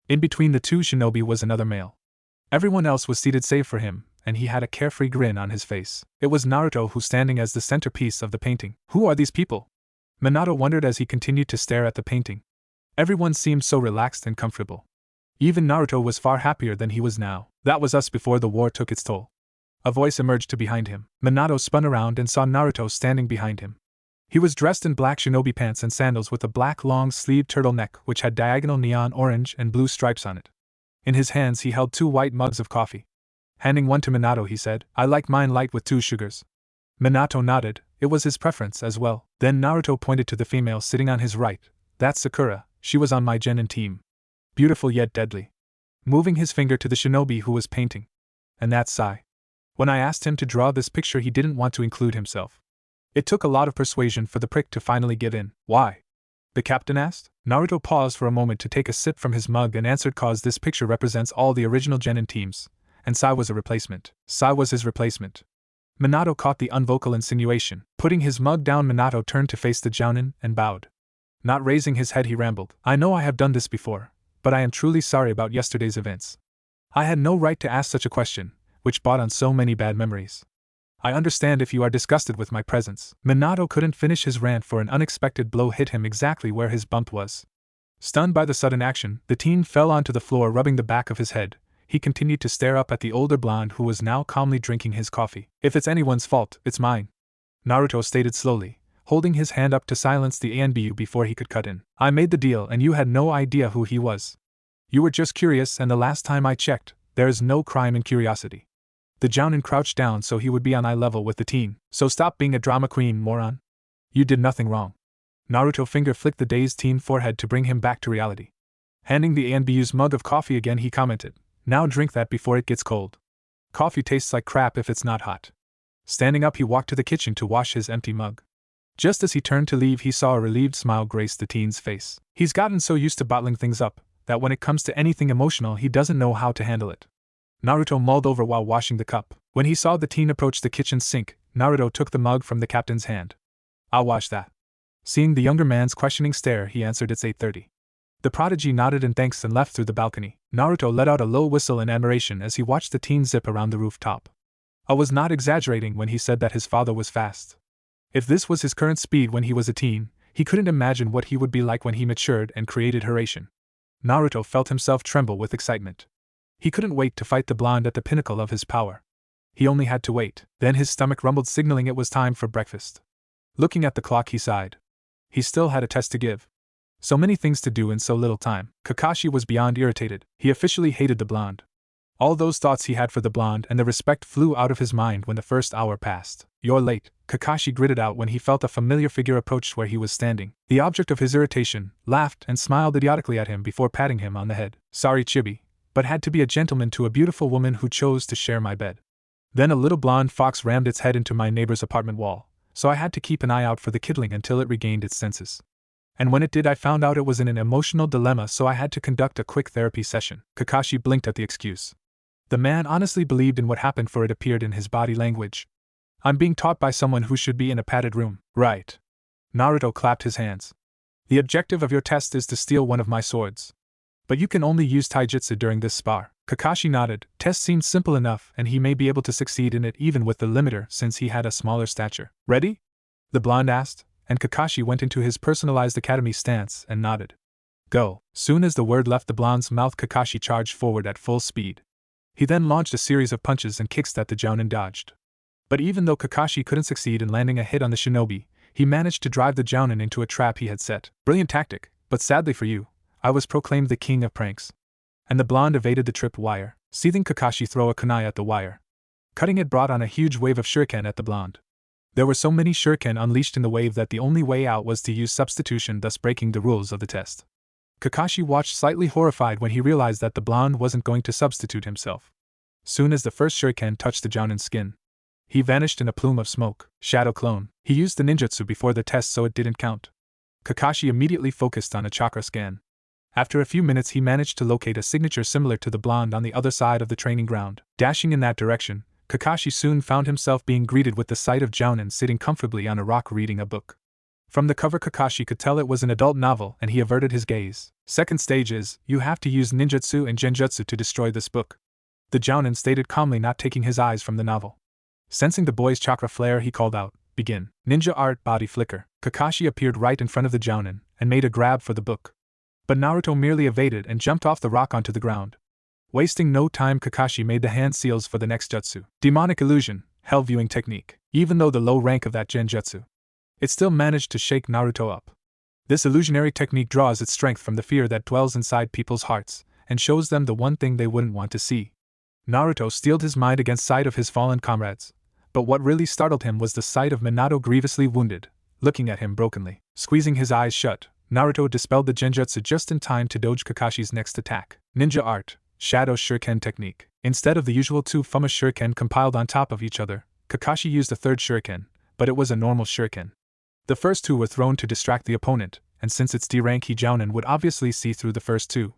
In between the two shinobi was another male. Everyone else was seated save for him, and he had a carefree grin on his face. It was Naruto who standing as the centerpiece of the painting. Who are these people? Minato wondered as he continued to stare at the painting. Everyone seemed so relaxed and comfortable. Even Naruto was far happier than he was now. That was us before the war took its toll. A voice emerged to behind him. Minato spun around and saw Naruto standing behind him. He was dressed in black shinobi pants and sandals with a black long-sleeved turtleneck which had diagonal neon orange and blue stripes on it. In his hands he held 2 white mugs of coffee. Handing one to Minato, he said, "I like mine light with 2 sugars." Minato nodded. It was his preference as well. Then Naruto pointed to the female sitting on his right. "That's Sakura, she was on my genin team. Beautiful yet deadly." Moving his finger to the shinobi who was painting. "And that's Sai. When I asked him to draw this picture, he didn't want to include himself. It took a lot of persuasion for the prick to finally give in." "Why?" the captain asked. Naruto paused for a moment to take a sip from his mug and answered, "Cause this picture represents all the original genin teams, and Sai was a replacement." Sai was his replacement. Minato caught the unvocal insinuation. Putting his mug down, Minato turned to face the jounin and bowed. Not raising his head, he rambled, "I know I have done this before, but I am truly sorry about yesterday's events. I had no right to ask such a question, which brought on so many bad memories. I understand if you are disgusted with my presence." Minato couldn't finish his rant for an unexpected blow hit him exactly where his bump was. Stunned by the sudden action, the teen fell onto the floor rubbing the back of his head. He continued to stare up at the older blonde who was now calmly drinking his coffee. "If it's anyone's fault, it's mine. Naruto stated slowly, holding his hand up to silence the ANBU before he could cut in. I made the deal and you had no idea who he was. You were just curious, and the last time I checked, there is no crime in curiosity. The Jounin crouched down so he would be on eye level with the teen. So stop being a drama queen, moron. You did nothing wrong. Naruto finger flicked the dazed teen forehead to bring him back to reality. Handing the ANBU's mug of coffee again, he commented, now drink that before it gets cold. Coffee tastes like crap if it's not hot. Standing up, he walked to the kitchen to wash his empty mug. Just as he turned to leave, he saw a relieved smile grace the teen's face. He's gotten so used to bottling things up that when it comes to anything emotional, he doesn't know how to handle it. Naruto mulled over while washing the cup. When he saw the teen approach the kitchen sink, Naruto took the mug from the captain's hand. I'll wash that. Seeing the younger man's questioning stare, he answered, it's 8:30. The prodigy nodded in thanks and left through the balcony. Naruto let out a low whistle in admiration as he watched the teen zip around the rooftop. I was not exaggerating when he said that his father was fast. If this was his current speed when he was a teen, he couldn't imagine what he would be like when he matured and created Hiraishin. Naruto felt himself tremble with excitement. He couldn't wait to fight the blonde at the pinnacle of his power. He only had to wait. Then his stomach rumbled, signaling it was time for breakfast. Looking at the clock, he sighed. He still had a test to give. So many things to do in so little time. Kakashi was beyond irritated. He officially hated the blonde. All those thoughts he had for the blonde and the respect flew out of his mind when the first hour passed. You're late, Kakashi gritted out when he felt a familiar figure approach where he was standing. The object of his irritation laughed and smiled idiotically at him before patting him on the head. Sorry, Chibi, but had to be a gentleman to a beautiful woman who chose to share my bed. Then a little blonde fox rammed its head into my neighbor's apartment wall, so I had to keep an eye out for the kidling until it regained its senses. And when it did, I found out it was in an emotional dilemma, so I had to conduct a quick therapy session. Kakashi blinked at the excuse. The man honestly believed in what happened, for it appeared in his body language. I'm being taught by someone who should be in a padded room. Right. Naruto clapped his hands. The objective of your test is to steal one of my swords. But you can only use taijutsu during this spar. Kakashi nodded. Test seemed simple enough, and he may be able to succeed in it even with the limiter since he had a smaller stature. Ready? The blonde asked, and Kakashi went into his personalized academy stance and nodded. Go. Soon as the word left the blonde's mouth, Kakashi charged forward at full speed. He then launched a series of punches and kicks that the Jounin dodged. But even though Kakashi couldn't succeed in landing a hit on the shinobi, he managed to drive the Jounin into a trap he had set. Brilliant tactic, but sadly for you, I was proclaimed the king of pranks. And the blonde evaded the tripped wire, seething Kakashi throw a kunai at the wire. Cutting it brought on a huge wave of shuriken at the blonde. There were so many shuriken unleashed in the wave that the only way out was to use substitution, thus breaking the rules of the test. Kakashi watched slightly horrified when he realized that the blonde wasn't going to substitute himself. Soon as the first shuriken touched the Jounin's skin, he vanished in a plume of smoke. Shadow clone. He used the ninjutsu before the test, so it didn't count. Kakashi immediately focused on a chakra scan. After a few minutes, he managed to locate a signature similar to the blonde on the other side of the training ground. Dashing in that direction, Kakashi soon found himself being greeted with the sight of Jounin sitting comfortably on a rock reading a book. From the cover, Kakashi could tell it was an adult novel, and he averted his gaze. Second stage is, you have to use ninjutsu and genjutsu to destroy this book. The Jounin stated calmly, not taking his eyes from the novel. Sensing the boy's chakra flare, he called out, begin. Ninja art body flicker. Kakashi appeared right in front of the Jounin and made a grab for the book. But Naruto merely evaded and jumped off the rock onto the ground. Wasting no time, Kakashi made the hand seals for the next jutsu. Demonic illusion, hell viewing technique. Even though the low rank of that genjutsu, it still managed to shake Naruto up. This illusionary technique draws its strength from the fear that dwells inside people's hearts, and shows them the one thing they wouldn't want to see. Naruto steeled his mind against sight of his fallen comrades, but what really startled him was the sight of Minato grievously wounded, looking at him brokenly. Squeezing his eyes shut, Naruto dispelled the genjutsu just in time to dodge Kakashi's next attack. Ninja art, shadow shuriken technique. Instead of the usual two Fuma shuriken compiled on top of each other, Kakashi used a third shuriken, but it was a normal shuriken. The first two were thrown to distract the opponent, and since it's D-rank, Jounin would obviously see through the first two.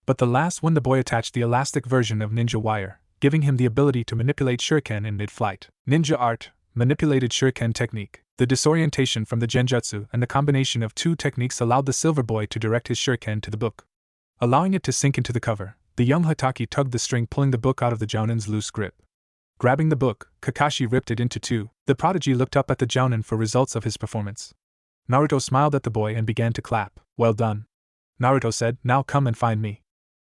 But the last one, the boy attached the elastic version of ninja wire, giving him the ability to manipulate shuriken in mid-flight. Ninja art, manipulated shuriken technique. The disorientation from the genjutsu and the combination of two techniques allowed the silver boy to direct his shuriken to the book. Allowing it to sink into the cover, the young Hotake tugged the string, pulling the book out of the Jounin's loose grip. Grabbing the book, Kakashi ripped it into two. The prodigy looked up at the Jounin for results of his performance. Naruto smiled at the boy and began to clap. Well done. Naruto said, now come and find me.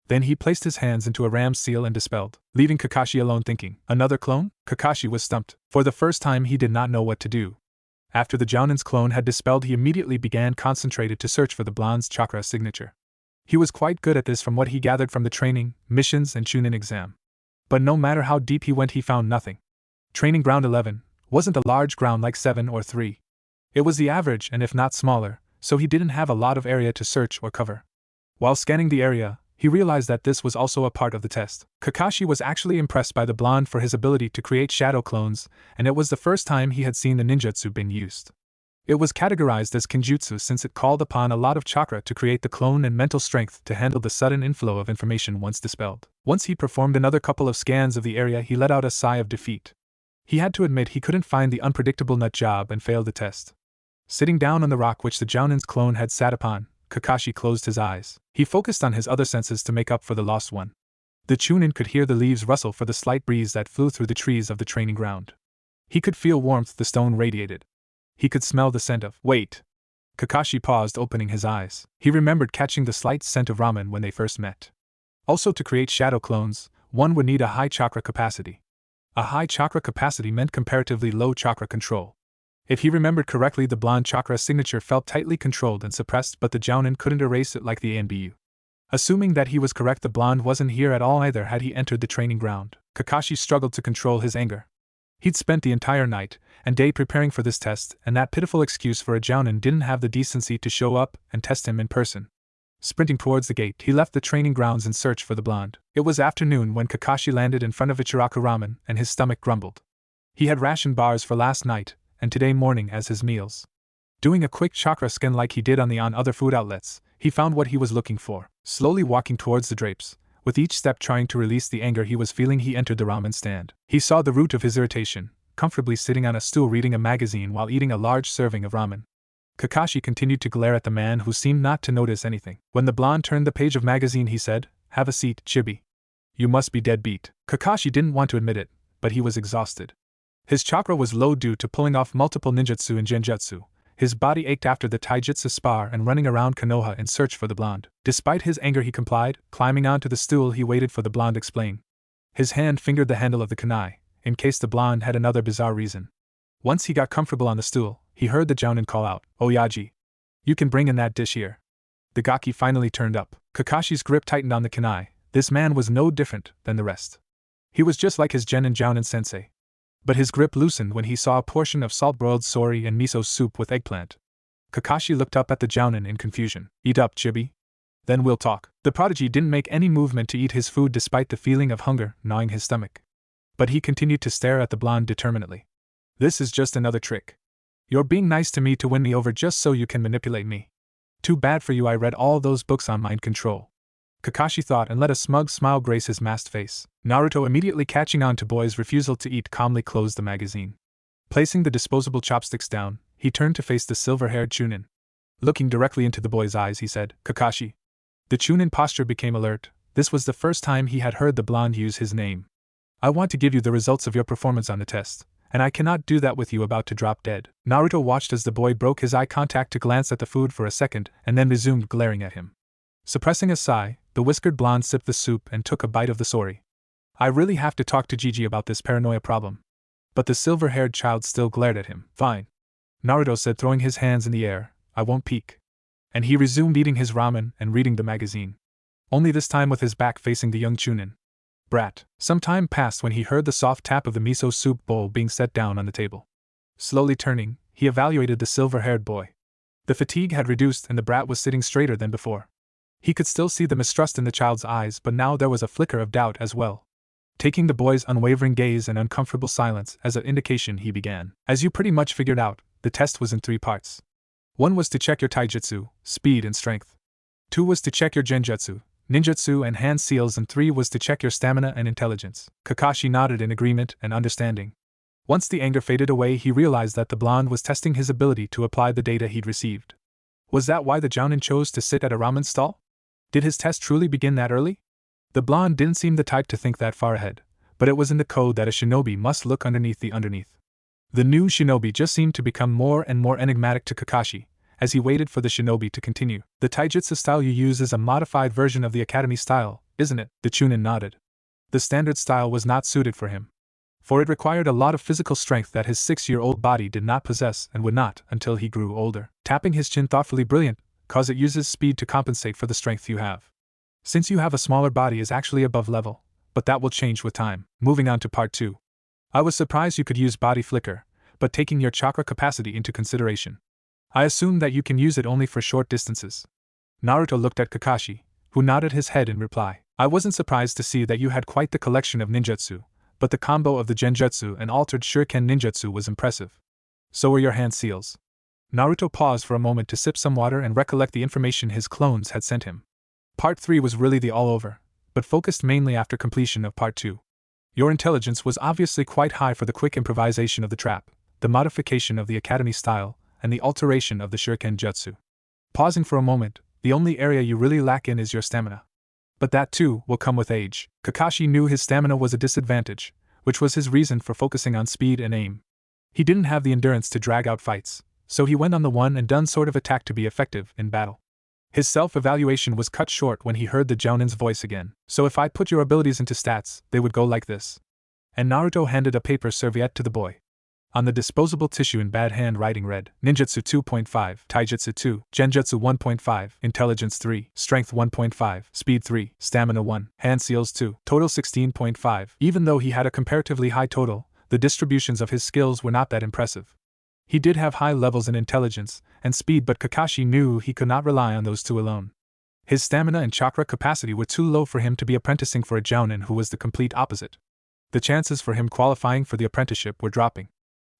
Then he placed his hands into a ram's seal and dispelled, leaving Kakashi alone thinking, another clone? Kakashi was stumped. For the first time, he did not know what to do. After the Jounin's clone had dispelled, he immediately began concentrated to search for the blonde's chakra signature. He was quite good at this from what he gathered from the training, missions, and Chunin exam. But no matter how deep he went, he found nothing. Training Ground 11 wasn't a large ground like 7 or 3. It was the average and if not smaller, so he didn't have a lot of area to search or cover. While scanning the area, he realized that this was also a part of the test. Kakashi was actually impressed by the blonde for his ability to create shadow clones, and it was the first time he had seen the ninjutsu being used. It was categorized as kinjutsu since it called upon a lot of chakra to create the clone and mental strength to handle the sudden inflow of information once dispelled. Once he performed another couple of scans of the area, he let out a sigh of defeat. He had to admit he couldn't find the unpredictable nut job and failed the test. Sitting down on the rock which the Jounin's clone had sat upon, Kakashi closed his eyes. He focused on his other senses to make up for the lost one. The Chunin could hear the leaves rustle for the slight breeze that flew through the trees of the training ground. He could feel warmth the stone radiated. He could smell the scent of— Wait! Kakashi paused, opening his eyes. He remembered catching the slight scent of ramen when they first met. Also, to create shadow clones, one would need a high chakra capacity. A high chakra capacity meant comparatively low chakra control. If he remembered correctly, the blonde chakra signature felt tightly controlled and suppressed, but the Jounin couldn't erase it like the ANBU. Assuming that he was correct, the blonde wasn't here at all either had he entered the training ground. Kakashi struggled to control his anger. He'd spent the entire night and day preparing for this test, and that pitiful excuse for a Jounin didn't have the decency to show up and test him in person. Sprinting towards the gate, he left the training grounds in search for the blonde. It was afternoon when Kakashi landed in front of Ichiraku Ramen, and his stomach grumbled. He had ration bars for last night, and today morning as his meals. Doing a quick chakra scan like he did on other food outlets, he found what he was looking for. Slowly walking towards the drapes, with each step trying to release the anger he was feeling, he entered the ramen stand. He saw the root of his irritation, comfortably sitting on a stool reading a magazine while eating a large serving of ramen. Kakashi continued to glare at the man who seemed not to notice anything. When the blonde turned the page of magazine, he said, "Have a seat, Chibi. You must be dead beat." Kakashi didn't want to admit it, but he was exhausted. His chakra was low due to pulling off multiple ninjutsu and genjutsu. His body ached after the taijutsu spar and running around Konoha in search for the blonde. Despite his anger, he complied. Climbing onto the stool, he waited for the blonde to explain. His hand fingered the handle of the kunai, in case the blonde had another bizarre reason. Once he got comfortable on the stool, he heard the Jounin call out, "Oyaji, you can bring in that dish here." The gaki finally turned up. Kakashi's grip tightened on the kunai. This man was no different than the rest. He was just like his Genin Jounin sensei. But his grip loosened when he saw a portion of salt-broiled sori and miso soup with eggplant. Kakashi looked up at the Jounin in confusion. "Eat up, Chibi. Then we'll talk." The prodigy didn't make any movement to eat his food despite the feeling of hunger gnawing his stomach. But he continued to stare at the blonde determinedly. "This is just another trick. You're being nice to me to win me over just so you can manipulate me. Too bad for you, I read all those books on mind control." Kakashi thought and let a smug smile grace his masked face. Naruto, immediately catching on to boy's refusal to eat, calmly closed the magazine. Placing the disposable chopsticks down, he turned to face the silver-haired Chunin. Looking directly into the boy's eyes, he said, "Kakashi." The Chunin posture became alert. This was the first time he had heard the blonde use his name. "I want to give you the results of your performance on the test, and I cannot do that with you about to drop dead." Naruto watched as the boy broke his eye contact to glance at the food for a second and then resumed glaring at him. Suppressing a sigh, the whiskered blonde sipped the soup and took a bite of the sori. "I really have to talk to Gigi about this paranoia problem." But the silver-haired child still glared at him. "Fine," Naruto said, throwing his hands in the air, "I won't peek." And he resumed eating his ramen and reading the magazine. Only this time with his back facing the young Chunin. "Brat." Some time passed when he heard the soft tap of the miso soup bowl being set down on the table. Slowly turning, he evaluated the silver-haired boy. The fatigue had reduced and the brat was sitting straighter than before. He could still see the mistrust in the child's eyes, but now there was a flicker of doubt as well. Taking the boy's unwavering gaze and uncomfortable silence as an indication, he began. "As you pretty much figured out, the test was in 3 parts. 1 was to check your taijutsu, speed and strength. 2 was to check your genjutsu, ninjutsu and hand seals, and 3 was to check your stamina and intelligence." Kakashi nodded in agreement and understanding. Once the anger faded away, he realized that the blonde was testing his ability to apply the data he'd received. Was that why the Jounin chose to sit at a ramen stall? Did his test truly begin that early? The blonde didn't seem the type to think that far ahead, but it was in the code that a shinobi must look underneath the underneath. The new shinobi just seemed to become more and more enigmatic to Kakashi, as he waited for the shinobi to continue. "The taijutsu style you use is a modified version of the academy style, isn't it?" The Chunin nodded. The standard style was not suited for him. for it required a lot of physical strength that his 6-year-old body did not possess and would not until he grew older. Tapping his chin thoughtfully brilliant, cause it uses speed to compensate for the strength you have. Since you have a smaller body is actually above level, but that will change with time. Moving on to part 2. I was surprised you could use body flicker, but taking your chakra capacity into consideration, I assumed that you can use it only for short distances. Naruto looked at Kakashi, who nodded his head in reply. I wasn't surprised to see that you had quite the collection of ninjutsu, but the combo of the genjutsu and altered shuriken ninjutsu was impressive. So were your hand seals. Naruto paused for a moment to sip some water and recollect the information his clones had sent him. Part 3 was really the all-over, but focused mainly after completion of Part 2. Your intelligence was obviously quite high for the quick improvisation of the trap, the modification of the academy style, and the alteration of the shuriken jutsu. Pausing for a moment, the only area you really lack in is your stamina. But that too will come with age. Kakashi knew his stamina was a disadvantage, which was his reason for focusing on speed and aim. He didn't have the endurance to drag out fights, so he went on the one-and-done sort of attack to be effective in battle. His self-evaluation was cut short when he heard the Jounin's voice again. So if I put your abilities into stats, they would go like this. And Naruto handed a paper serviette to the boy. On the disposable tissue in bad handwriting read, Ninjutsu 2.5, Taijutsu 2, Genjutsu 1.5, Intelligence 3, Strength 1.5, Speed 3, Stamina 1, Hand Seals 2, Total 16.5. Even though he had a comparatively high total, the distributions of his skills were not that impressive. He did have high levels in intelligence and speed, but Kakashi knew he could not rely on those two alone. His stamina and chakra capacity were too low for him to be apprenticing for a Jounin who was the complete opposite. The chances for him qualifying for the apprenticeship were dropping.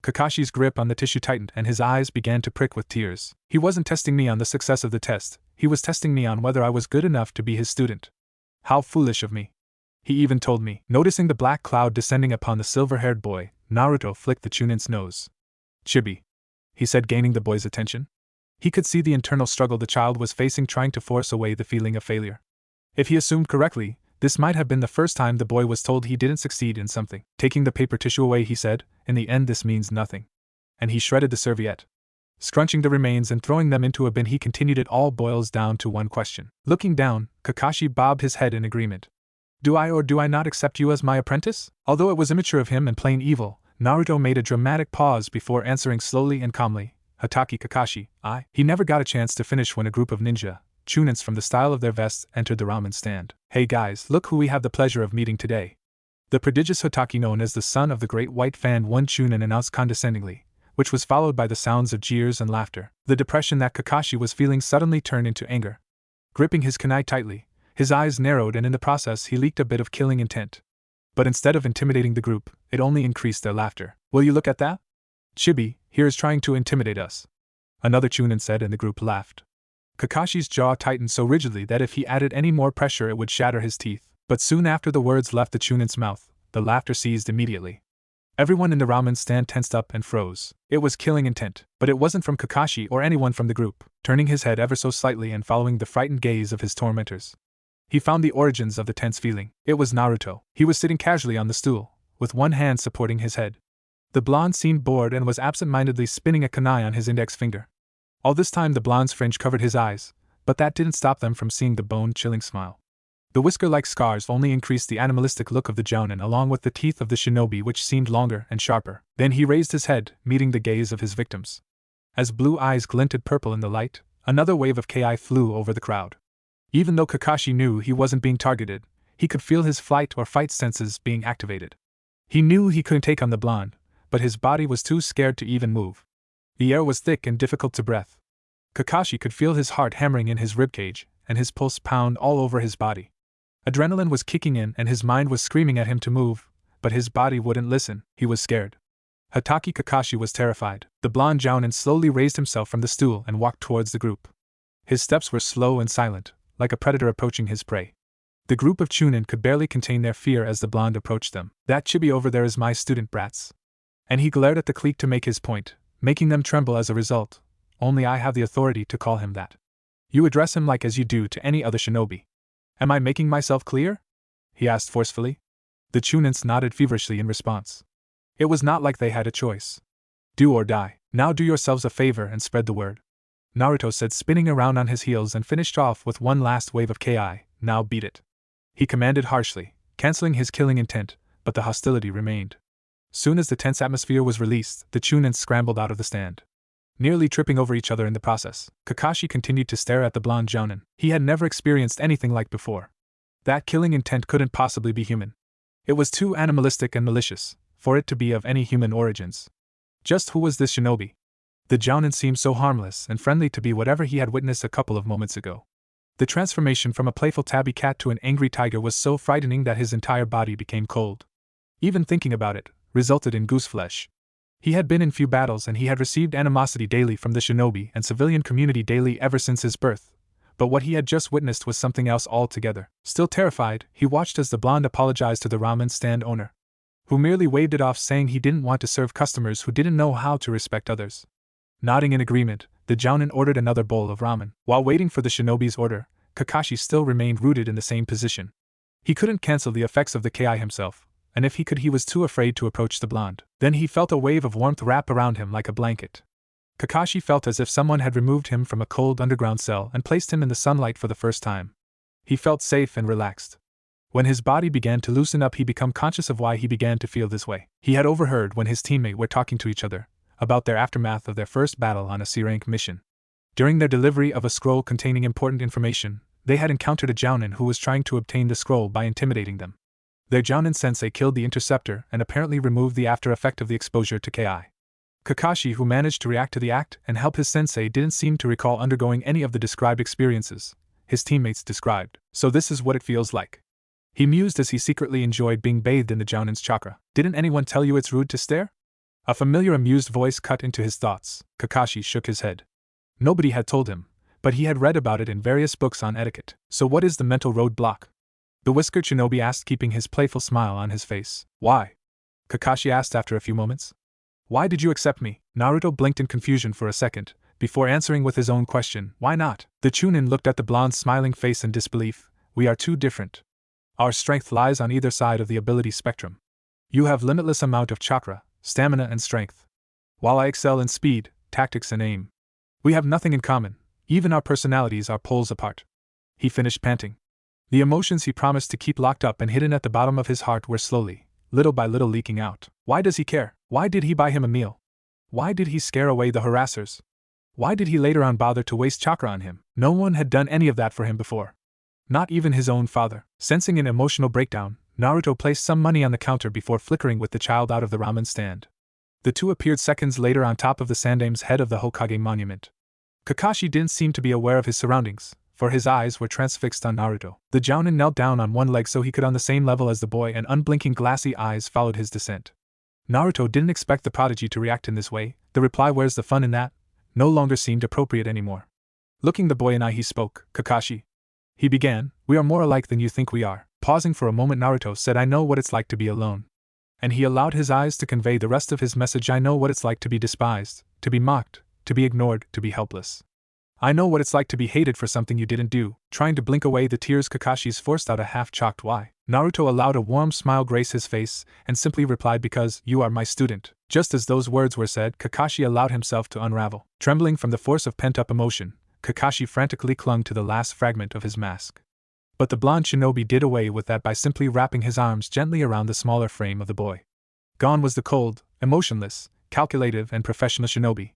Kakashi's grip on the tissue tightened and his eyes began to prick with tears. He wasn't testing me on the success of the test, he was testing me on whether I was good enough to be his student. How foolish of me. He even told me. Noticing the black cloud descending upon the silver-haired boy, Naruto flicked the Chunin's nose. Chibi, he said, gaining the boy's attention. He could see the internal struggle the child was facing, trying to force away the feeling of failure. If he assumed correctly, this might have been the first time the boy was told he didn't succeed in something. Taking the paper tissue away, he said, in the end this means nothing. And he shredded the serviette. Scrunching the remains and throwing them into a bin, he continued, it all boils down to one question. Looking down, Kakashi bobbed his head in agreement. Do I or do I not accept you as my apprentice? Although it was immature of him and plain evil, Naruto made a dramatic pause before answering slowly and calmly. Hatake Kakashi, I. He never got a chance to finish when a group of ninja, Chunins from the style of their vests, entered the ramen stand. Hey guys, look who we have the pleasure of meeting today. The prodigious Hotake known as the son of the great white fan, one Chunin announced condescendingly, which was followed by the sounds of jeers and laughter. The depression that Kakashi was feeling suddenly turned into anger. Gripping his kunai tightly, his eyes narrowed and in the process he leaked a bit of killing intent. But instead of intimidating the group, it only increased their laughter. Will you look at that? Chibi, here is trying to intimidate us. Another Chunin said, and the group laughed. Kakashi's jaw tightened so rigidly that if he added any more pressure it would shatter his teeth. But soon after the words left the Chunin's mouth, the laughter ceased immediately. Everyone in the ramen stand tensed up and froze. It was killing intent, but it wasn't from Kakashi or anyone from the group. Turning his head ever so slightly and following the frightened gaze of his tormentors, he found the origins of the tense feeling. It was Naruto. He was sitting casually on the stool, with one hand supporting his head. The blonde seemed bored and was absent-mindedly spinning a kunai on his index finger. All this time the blonde's fringe covered his eyes, but that didn't stop them from seeing the bone-chilling smile. The whisker-like scars only increased the animalistic look of the Jounin, along with the teeth of the shinobi, which seemed longer and sharper. Then he raised his head, meeting the gaze of his victims. As blue eyes glinted purple in the light, another wave of ki flew over the crowd. Even though Kakashi knew he wasn't being targeted, he could feel his flight or fight senses being activated. He knew he couldn't take on the blonde, but his body was too scared to even move. The air was thick and difficult to breathe. Kakashi could feel his heart hammering in his ribcage, and his pulse pound all over his body. Adrenaline was kicking in and his mind was screaming at him to move, but his body wouldn't listen. He was scared. Hatake Kakashi was terrified. The blonde Jounin slowly raised himself from the stool and walked towards the group. His steps were slow and silent, like a predator approaching his prey. The group of Chunin could barely contain their fear as the blonde approached them. That chibi over there is my student, brats. And he glared at the clique to make his point, making them tremble as a result. Only I have the authority to call him that. You address him like as you do to any other shinobi. Am I making myself clear? He asked forcefully. The Chunins nodded feverishly in response. It was not like they had a choice. Do or die. Now do yourselves a favor and spread the word. Naruto said, spinning around on his heels, and finished off with one last wave of ki. Now beat it. He commanded harshly, canceling his killing intent, but the hostility remained. Soon as the tense atmosphere was released, the Chunin scrambled out of the stand, nearly tripping over each other in the process. Kakashi continued to stare at the blonde jounin. He had never experienced anything like before. That killing intent couldn't possibly be human. It was too animalistic and malicious for it to be of any human origins. Just who was this shinobi? The jounin seemed so harmless and friendly to be whatever he had witnessed a couple of moments ago. The transformation from a playful tabby cat to an angry tiger was so frightening that his entire body became cold. Even thinking about it resulted in gooseflesh. He had been in few battles and he had received animosity daily from the shinobi and civilian community daily ever since his birth, but what he had just witnessed was something else altogether. Still terrified, he watched as the blonde apologized to the ramen stand owner, who merely waved it off saying he didn't want to serve customers who didn't know how to respect others. Nodding in agreement, the jounin ordered another bowl of ramen. While waiting for the shinobi's order, Kakashi still remained rooted in the same position. He couldn't cancel the effects of the ki himself, and if he could he was too afraid to approach the blonde. Then he felt a wave of warmth wrap around him like a blanket. Kakashi felt as if someone had removed him from a cold underground cell and placed him in the sunlight for the first time. He felt safe and relaxed. When his body began to loosen up, he became conscious of why he began to feel this way. He had overheard when his teammate were talking to each other about their aftermath of their first battle on a C-rank mission. During their delivery of a scroll containing important information, they had encountered a jounin who was trying to obtain the scroll by intimidating them. Their jounin sensei killed the interceptor and apparently removed the after effect of the exposure to ki. Kakashi, who managed to react to the act and help his sensei, didn't seem to recall undergoing any of the described experiences his teammates described. So this is what it feels like. He mused as he secretly enjoyed being bathed in the jounin's chakra. Didn't anyone tell you it's rude to stare? A familiar amused voice cut into his thoughts. Kakashi shook his head. Nobody had told him, but he had read about it in various books on etiquette. So what is the mental roadblock? The whiskered shinobi asked, keeping his playful smile on his face. Why? Kakashi asked after a few moments. Why did you accept me? Naruto blinked in confusion for a second, before answering with his own question. Why not? The Chunin looked at the blonde's smiling face in disbelief. We are too different. Our strength lies on either side of the ability spectrum. You have limitless amount of chakra, stamina and strength, while I excel in speed, tactics and aim. We have nothing in common, even our personalities are poles apart. He finished panting. The emotions he promised to keep locked up and hidden at the bottom of his heart were slowly, little by little leaking out. Why does he care? Why did he buy him a meal? Why did he scare away the harassers? Why did he later on bother to waste chakra on him? No one had done any of that for him before. Not even his own father. Sensing an emotional breakdown, Naruto placed some money on the counter before flickering with the child out of the ramen stand. The two appeared seconds later on top of the Sandame's head of the Hokage monument. Kakashi didn't seem to be aware of his surroundings, for his eyes were transfixed on Naruto. The jounin knelt down on one leg so he could on the same level as the boy, and unblinking glassy eyes followed his descent. Naruto didn't expect the prodigy to react in this way. The reply, "Where's the fun in that?" no longer seemed appropriate anymore. Looking the boy in eye, he spoke. Kakashi, he began, we are more alike than you think we are. Pausing for a moment, Naruto said, I know what it's like to be alone. And he allowed his eyes to convey the rest of his message. I know what it's like to be despised, to be mocked, to be ignored, to be helpless. I know what it's like to be hated for something you didn't do. Trying to blink away the tears, Kakashi's forced out a half-chalked "Why?" Naruto allowed a warm smile grace his face, and simply replied, because you are my student. Just as those words were said, Kakashi allowed himself to unravel. Trembling from the force of pent-up emotion, Kakashi frantically clung to the last fragment of his mask. But the blonde shinobi did away with that by simply wrapping his arms gently around the smaller frame of the boy. Gone was the cold, emotionless, calculative and professional shinobi.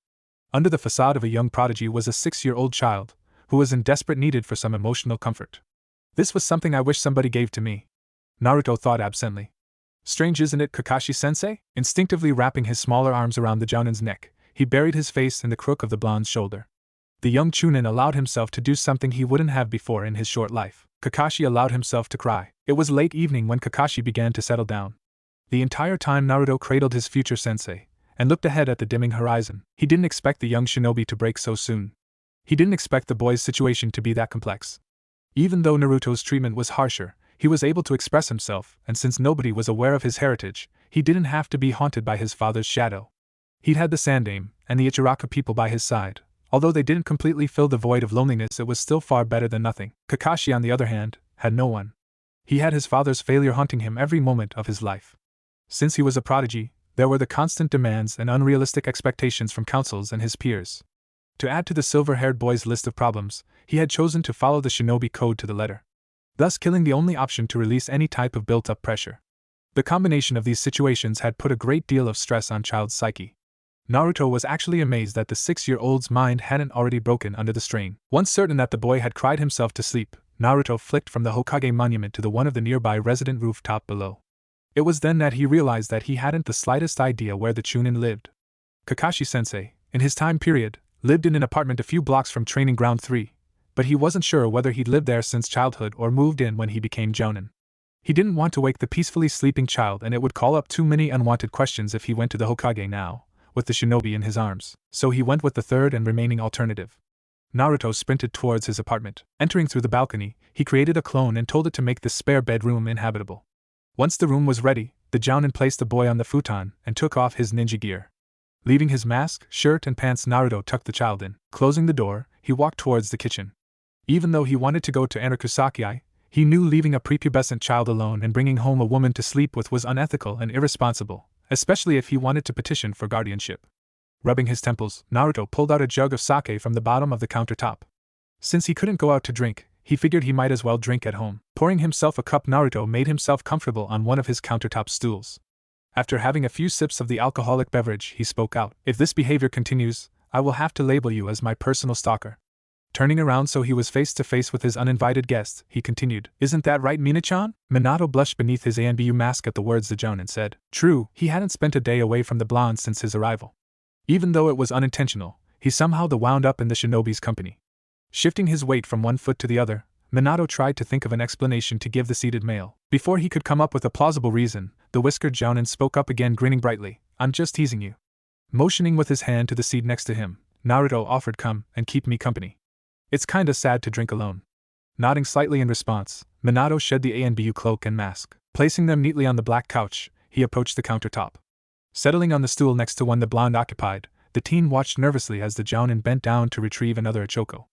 Under the facade of a young prodigy was a 6-year-old child, who was in desperate need for some emotional comfort. This was something I wish somebody gave to me, Naruto thought absently. Strange, isn't it, Kakashi-sensei? Instinctively wrapping his smaller arms around the jounin's neck, he buried his face in the crook of the blonde's shoulder. The young Chunin allowed himself to do something he wouldn't have before in his short life. Kakashi allowed himself to cry. It was late evening when Kakashi began to settle down. The entire time Naruto cradled his future sensei, and looked ahead at the dimming horizon. He didn't expect the young shinobi to break so soon. He didn't expect the boy's situation to be that complex. Even though Naruto's treatment was harsher, he was able to express himself, and since nobody was aware of his heritage, he didn't have to be haunted by his father's shadow. He'd had the Sandame and the Ichiraka people by his side. Although they didn't completely fill the void of loneliness, it was still far better than nothing. Kakashi, on the other hand, had no one. He had his father's failure haunting him every moment of his life. Since he was a prodigy, there were the constant demands and unrealistic expectations from councils and his peers. To add to the silver-haired boy's list of problems, he had chosen to follow the shinobi code to the letter, thus killing the only option to release any type of built-up pressure. The combination of these situations had put a great deal of stress on child's psyche. Naruto was actually amazed that the 6-year-old's mind hadn't already broken under the strain. Once certain that the boy had cried himself to sleep, Naruto flicked from the Hokage monument to the one of the nearby resident rooftop below. It was then that he realized that he hadn't the slightest idea where the Chunin lived. Kakashi-sensei, in his time period, lived in an apartment a few blocks from Training Ground 3, but he wasn't sure whether he'd lived there since childhood or moved in when he became Jounin. He didn't want to wake the peacefully sleeping child, and it would call up too many unwanted questions if he went to the Hokage now, with the shinobi in his arms, so he went with the third and remaining alternative. Naruto sprinted towards his apartment. Entering through the balcony, he created a clone and told it to make the spare bedroom inhabitable. Once the room was ready, the Jounin placed the boy on the futon and took off his ninja gear. Leaving his mask, shirt, and pants, Naruto tucked the child in. Closing the door, he walked towards the kitchen. Even though he wanted to go to Anakusaki, he knew leaving a prepubescent child alone and bringing home a woman to sleep with was unethical and irresponsible, especially if he wanted to petition for guardianship. Rubbing his temples, Naruto pulled out a jug of sake from the bottom of the countertop. Since he couldn't go out to drink, he figured he might as well drink at home. Pouring himself a cup, Naruto made himself comfortable on one of his countertop stools. After having a few sips of the alcoholic beverage, he spoke out. "If this behavior continues, I will have to label you as my personal stalker." Turning around so he was face to face with his uninvited guest, he continued, "Isn't that right, Mina-chan?" Minato blushed beneath his Anbu mask at the words the Jounin said. True, he hadn't spent a day away from the blonde since his arrival. Even though it was unintentional, he somehow wound up in the shinobi's company. Shifting his weight from one foot to the other, Minato tried to think of an explanation to give the seated male. Before he could come up with a plausible reason, the whiskered Jounin spoke up again, grinning brightly. "I'm just teasing you." Motioning with his hand to the seat next to him, Naruto offered, "Come and keep me company. It's kinda sad to drink alone." Nodding slightly in response, Minato shed the Anbu cloak and mask. Placing them neatly on the black couch, he approached the countertop. Settling on the stool next to one the blonde occupied, the teen watched nervously as the Jounin bent down to retrieve another Ichoko.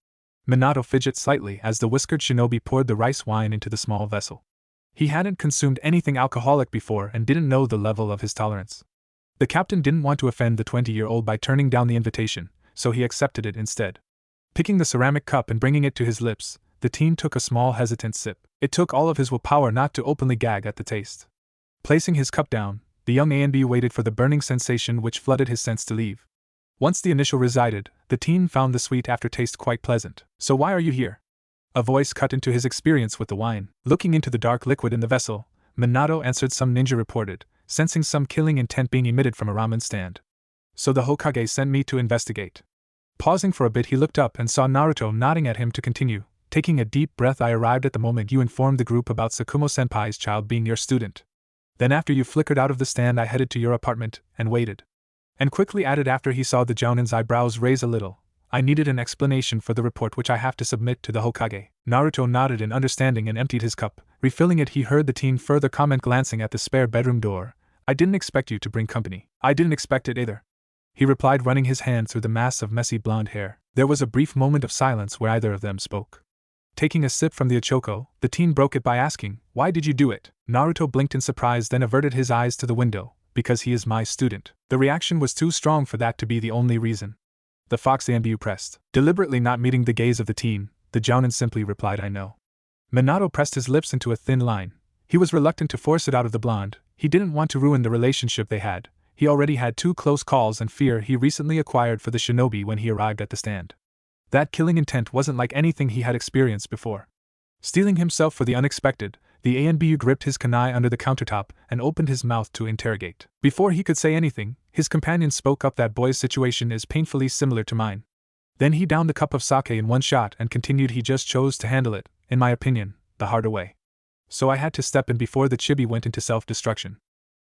Minato fidgeted slightly as the whiskered shinobi poured the rice wine into the small vessel. He hadn't consumed anything alcoholic before and didn't know the level of his tolerance. The captain didn't want to offend the 20-year-old by turning down the invitation, so he accepted it instead. Picking the ceramic cup and bringing it to his lips, the teen took a small hesitant sip. It took all of his willpower not to openly gag at the taste. Placing his cup down, the young A&B waited for the burning sensation which flooded his sense to leave. Once the initial resided, the teen found the sweet aftertaste quite pleasant. "So why are you here?" A voice cut into his experience with the wine. Looking into the dark liquid in the vessel, Minato answered. Some ninja reported, sensing some killing intent being emitted from a ramen stand. "So the Hokage sent me to investigate." Pausing for a bit, he looked up and saw Naruto nodding at him to continue. Taking a deep breath, "I arrived at the moment you informed the group about Tsukumo-senpai's child being your student. Then after you flickered out of the stand, I headed to your apartment and waited." And quickly added after he saw the Jounin's eyebrows raise a little, "I needed an explanation for the report which I have to submit to the Hokage." Naruto nodded in understanding and emptied his cup. Refilling it, he heard the teen further comment, glancing at the spare bedroom door. "I didn't expect you to bring company." "I didn't expect it either," he replied, running his hand through the mass of messy blonde hair. There was a brief moment of silence where either of them spoke. Taking a sip from the Ichoko, the teen broke it by asking, "Why did you do it?" Naruto blinked in surprise, then averted his eyes to the window. "Because he is my student." The reaction was too strong for that to be the only reason. The fox Anbu pressed. Deliberately not meeting the gaze of the teen, the Jounin simply replied, "I know." Minato pressed his lips into a thin line. He was reluctant to force it out of the blonde. He didn't want to ruin the relationship they had. He already had 2 close calls and fear he recently acquired for the shinobi when he arrived at the stand. That killing intent wasn't like anything he had experienced before. Steeling himself for the unexpected, the ANBU gripped his kunai under the countertop and opened his mouth to interrogate. Before he could say anything, his companion spoke up. "That boy's situation is painfully similar to mine." Then he downed the cup of sake in one shot and continued, "He just chose to handle it, in my opinion, the harder way. So I had to step in before the chibi went into self-destruction."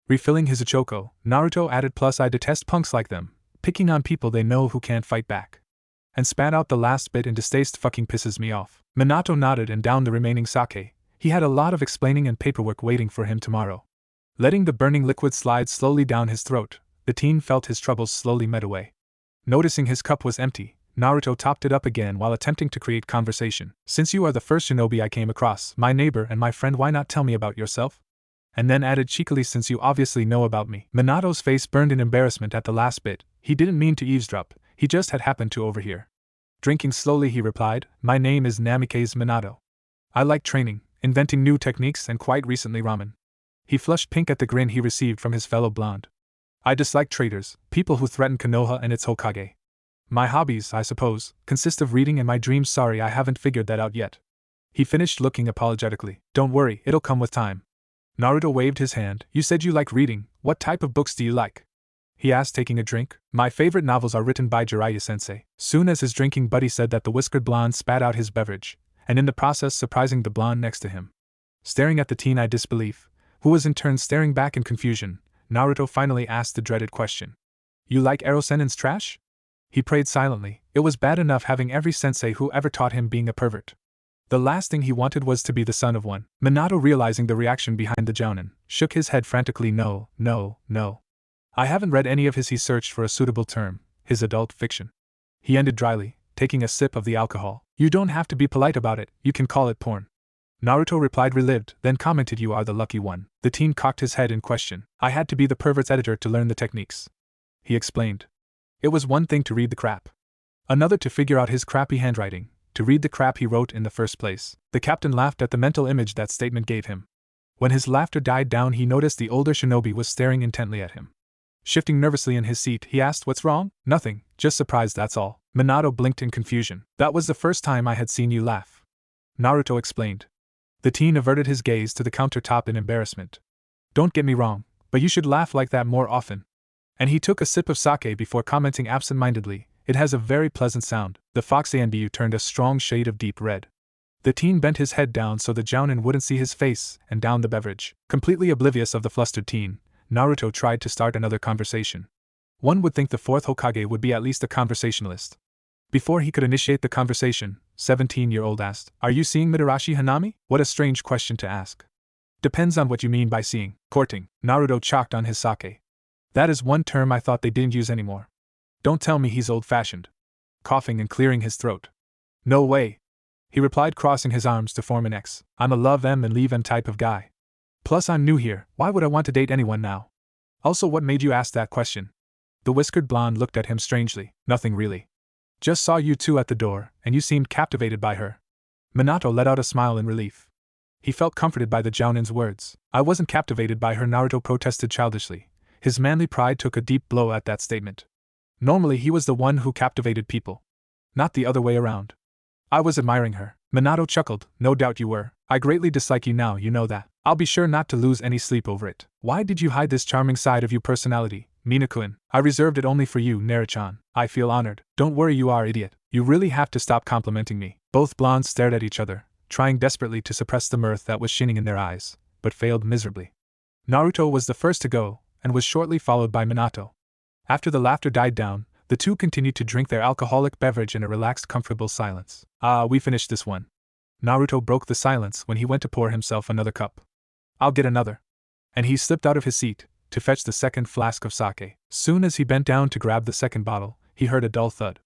Refilling his Ichoko, Naruto added, "Plus I detest punks like them, picking on people they know who can't fight back." And spat out the last bit in distaste. "Fucking pisses me off." Minato nodded and downed the remaining sake. He had a lot of explaining and paperwork waiting for him tomorrow. Letting the burning liquid slide slowly down his throat, the teen felt his troubles slowly melt away. Noticing his cup was empty, Naruto topped it up again while attempting to create conversation. "Since you are the first shinobi I came across, my neighbor and my friend, why not tell me about yourself?" And then added cheekily, "Since you obviously know about me." Minato's face burned in embarrassment at the last bit. He didn't mean to eavesdrop, he just had happened to overhear. Drinking slowly, he replied, "My name is Namikaze Minato. I like training, inventing new techniques, and quite recently ramen." He flushed pink at the grin he received from his fellow blonde. I dislike traitors, people who threaten Konoha and its Hokage. My hobbies, I suppose, consist of reading and my dreams. Sorry, I haven't figured that out yet. He finished looking apologetically. Don't worry, it'll come with time. Naruto waved his hand. You said you like reading. What type of books do you like? He asked, taking a drink. My favorite novels are written by Jiraiya-sensei. Soon as his drinking buddy said that, the whiskered blonde spat out his beverage, and in the process surprising the blonde next to him. Staring at the teen-eyed disbelief, who was in turn staring back in confusion, Naruto finally asked the dreaded question. You like Erosenen's trash? He prayed silently. It was bad enough having every sensei who ever taught him being a pervert. The last thing he wanted was to be the son of one. Minato, realizing the reaction behind the jounin, shook his head frantically. No. I haven't read any of his. He searched for a suitable term. His adult fiction. He ended dryly, taking a sip of the alcohol. You don't have to be polite about it, you can call it porn. Naruto replied, relieved, then commented, you are the lucky one. The teen cocked his head in question. I had to be the pervert's editor to learn the techniques. He explained. It was one thing to read the crap. Another to figure out his crappy handwriting, to read the crap he wrote in the first place. The captain laughed at the mental image that statement gave him. When his laughter died down, he noticed the older shinobi was staring intently at him. Shifting nervously in his seat, he asked, what's wrong? Nothing, just surprised, that's all. Minato blinked in confusion. That was the first time I had seen you laugh. Naruto explained. The teen averted his gaze to the countertop in embarrassment. Don't get me wrong, but you should laugh like that more often. And he took a sip of sake before commenting absent-mindedly, it has a very pleasant sound. The foxy Anbu turned a strong shade of deep red. The teen bent his head down so the jounin wouldn't see his face and downed the beverage. Completely oblivious of the flustered teen, Naruto tried to start another conversation. One would think the fourth Hokage would be at least a conversationalist. Before he could initiate the conversation, 17-year-old asked, are you seeing Mitarashi Hanami? What a strange question to ask. Depends on what you mean by seeing. Courting. Naruto chalked on his sake. That is one term I thought they didn't use anymore. Don't tell me he's old-fashioned. Coughing and clearing his throat. No way. He replied, crossing his arms to form an X. I'm a love them and leave them type of guy. Plus I'm new here, why would I want to date anyone now? Also, what made you ask that question? The whiskered blonde looked at him strangely. Nothing really. Just saw you two at the door, and you seemed captivated by her. Minato let out a smile in relief. He felt comforted by the jounin's words. I wasn't captivated by her, Naruto protested childishly. His manly pride took a deep blow at that statement. Normally he was the one who captivated people. Not the other way around. I was admiring her. Minato chuckled. No doubt you were. I greatly dislike you now, you know that. I'll be sure not to lose any sleep over it. Why did you hide this charming side of your personality, Minakuin? I reserved it only for you, Naruchan. I feel honored. Don't worry, you are idiot. You really have to stop complimenting me. Both blondes stared at each other, trying desperately to suppress the mirth that was shining in their eyes, but failed miserably. Naruto was the first to go, and was shortly followed by Minato. After the laughter died down, the two continued to drink their alcoholic beverage in a relaxed, comfortable silence. We finished this one. Naruto broke the silence when he went to pour himself another cup. I'll get another. And he slipped out of his seat to fetch the second flask of sake. Soon as he bent down to grab the second bottle, he heard a dull thud.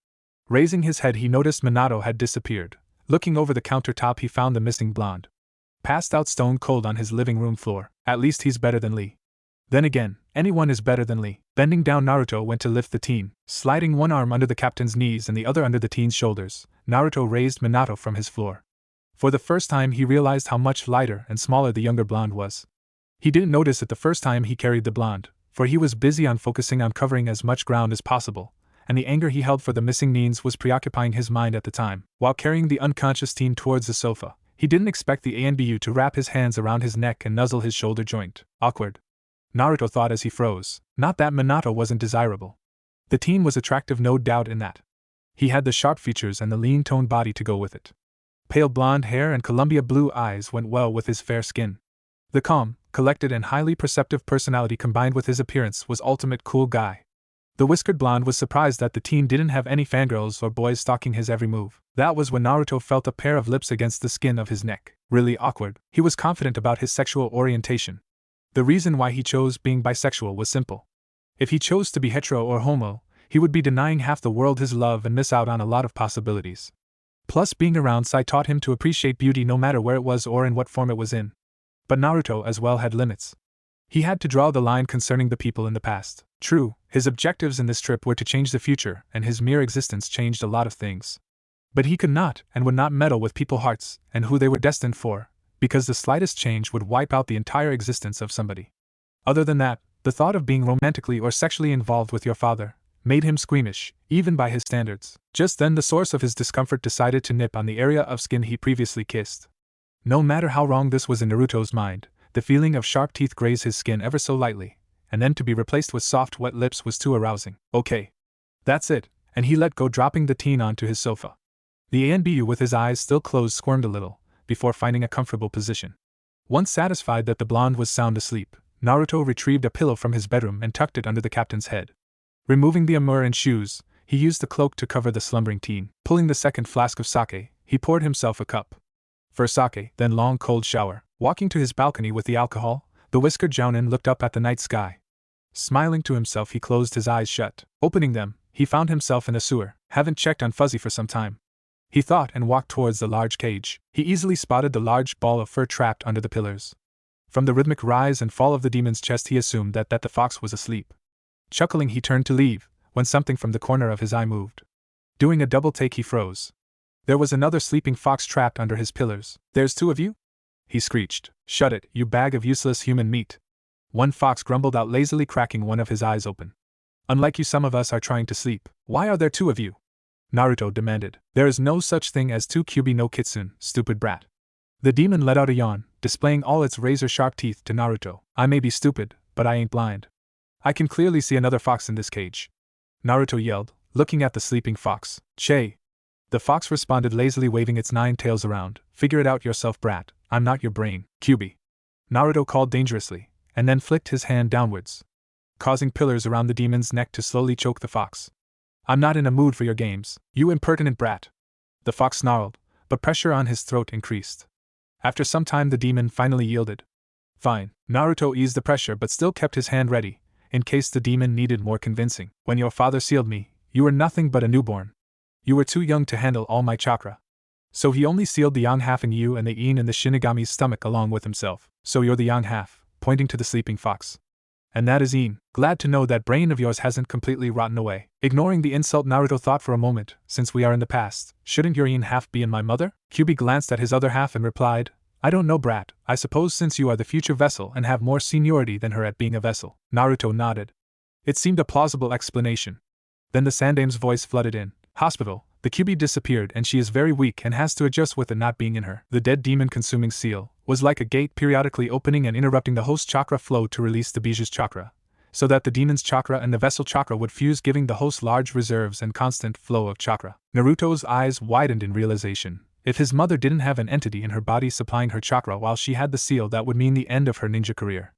Raising his head, he noticed Minato had disappeared. Looking over the countertop, he found the missing blonde. Passed out stone cold on his living room floor. At least he's better than Lee. Then again, anyone is better than Lee. Bending down, Naruto went to lift the teen. Sliding one arm under the captain's knees and the other under the teen's shoulders, Naruto raised Minato from his floor. For the first time he realized how much lighter and smaller the younger blonde was. He didn't notice it the first time he carried the blonde, for he was busy on focusing on covering as much ground as possible, and the anger he held for the missing neens was preoccupying his mind at the time. While carrying the unconscious teen towards the sofa, he didn't expect the Anbu to wrap his hands around his neck and nuzzle his shoulder joint. Awkward. Naruto thought as he froze. Not that Minato wasn't desirable. The teen was attractive, no doubt in that. He had the sharp features and the lean-toned body to go with it. Pale blonde hair and Columbia blue eyes went well with his fair skin. The calm, collected and highly perceptive personality combined with his appearance was ultimate cool guy. The whiskered blonde was surprised that the teen didn't have any fangirls or boys stalking his every move. That was when Naruto felt a pair of lips against the skin of his neck. Really awkward. He was confident about his sexual orientation. The reason why he chose being bisexual was simple. If he chose to be hetero or homo, he would be denying half the world his love and miss out on a lot of possibilities. Plus, being around Sai taught him to appreciate beauty no matter where it was or in what form it was in. But Naruto as well had limits. He had to draw the line concerning the people in the past. True, his objectives in this trip were to change the future, and his mere existence changed a lot of things. But he could not and would not meddle with people's hearts and who they were destined for, because the slightest change would wipe out the entire existence of somebody. Other than that, the thought of being romantically or sexually involved with your father made him squeamish, even by his standards. Just then the source of his discomfort decided to nip on the area of skin he previously kissed. No matter how wrong this was in Naruto's mind, the feeling of sharp teeth graze his skin ever so lightly, and then to be replaced with soft wet lips was too arousing. Okay. That's it, and he let go, dropping the teen onto his sofa. The ANBU, with his eyes still closed, squirmed a little, before finding a comfortable position. Once satisfied that the blonde was sound asleep, Naruto retrieved a pillow from his bedroom and tucked it under the captain's head. Removing the armor and shoes, he used the cloak to cover the slumbering teen. Pulling the second flask of sake, he poured himself a cup. First sake, then long cold shower. Walking to his balcony with the alcohol, the whiskered jounin looked up at the night sky. Smiling to himself, he closed his eyes shut. Opening them, he found himself in a sewer. Haven't checked on Fuzzy for some time, he thought, and walked towards the large cage. He easily spotted the large ball of fur trapped under the pillars. From the rhythmic rise and fall of the demon's chest, he assumed that the fox was asleep. Chuckling, he turned to leave, when something from the corner of his eye moved. Doing a double take, he froze. There was another sleeping fox trapped under his pillars. There's two of you? He screeched. Shut it, you bag of useless human meat. One fox grumbled out lazily, cracking one of his eyes open. Unlike you, some of us are trying to sleep. Why are there two of you? Naruto demanded. There is no such thing as two Kyubi no Kitsune, stupid brat. The demon let out a yawn, displaying all its razor-sharp teeth to Naruto. I may be stupid, but I ain't blind. I can clearly see another fox in this cage, Naruto yelled, looking at the sleeping fox. Che! The fox responded lazily, waving its 9 tails around. Figure it out yourself, brat. I'm not your brain, Kyubi. Naruto called dangerously, and then flicked his hand downwards, causing pillars around the demon's neck to slowly choke the fox. I'm not in a mood for your games, you impertinent brat. The fox snarled, but pressure on his throat increased. After some time, the demon finally yielded. Fine. Naruto eased the pressure but still kept his hand ready, in case the demon needed more convincing. When your father sealed me, you were nothing but a newborn. You were too young to handle all my chakra. So he only sealed the yang half in you and the yin in the Shinigami's stomach along with himself. So you're the yang half, pointing to the sleeping fox. And that is yin. Glad to know that brain of yours hasn't completely rotten away. Ignoring the insult, Naruto thought for a moment, since we are in the past, shouldn't your yin half be in my mother? Kyubi glanced at his other half and replied, I don't know, brat. I suppose since you are the future vessel and have more seniority than her at being a vessel. Naruto nodded. It seemed a plausible explanation. Then the Sandame's voice flooded in. Hospital, the Kyubi disappeared and she is very weak and has to adjust with it not being in her. The dead demon consuming seal was like a gate, periodically opening and interrupting the host chakra flow to release the Biju's chakra, so that the demon's chakra and the vessel chakra would fuse, giving the host large reserves and constant flow of chakra. Naruto's eyes widened in realization. If his mother didn't have an entity in her body supplying her chakra while she had the seal, that would mean the end of her ninja career.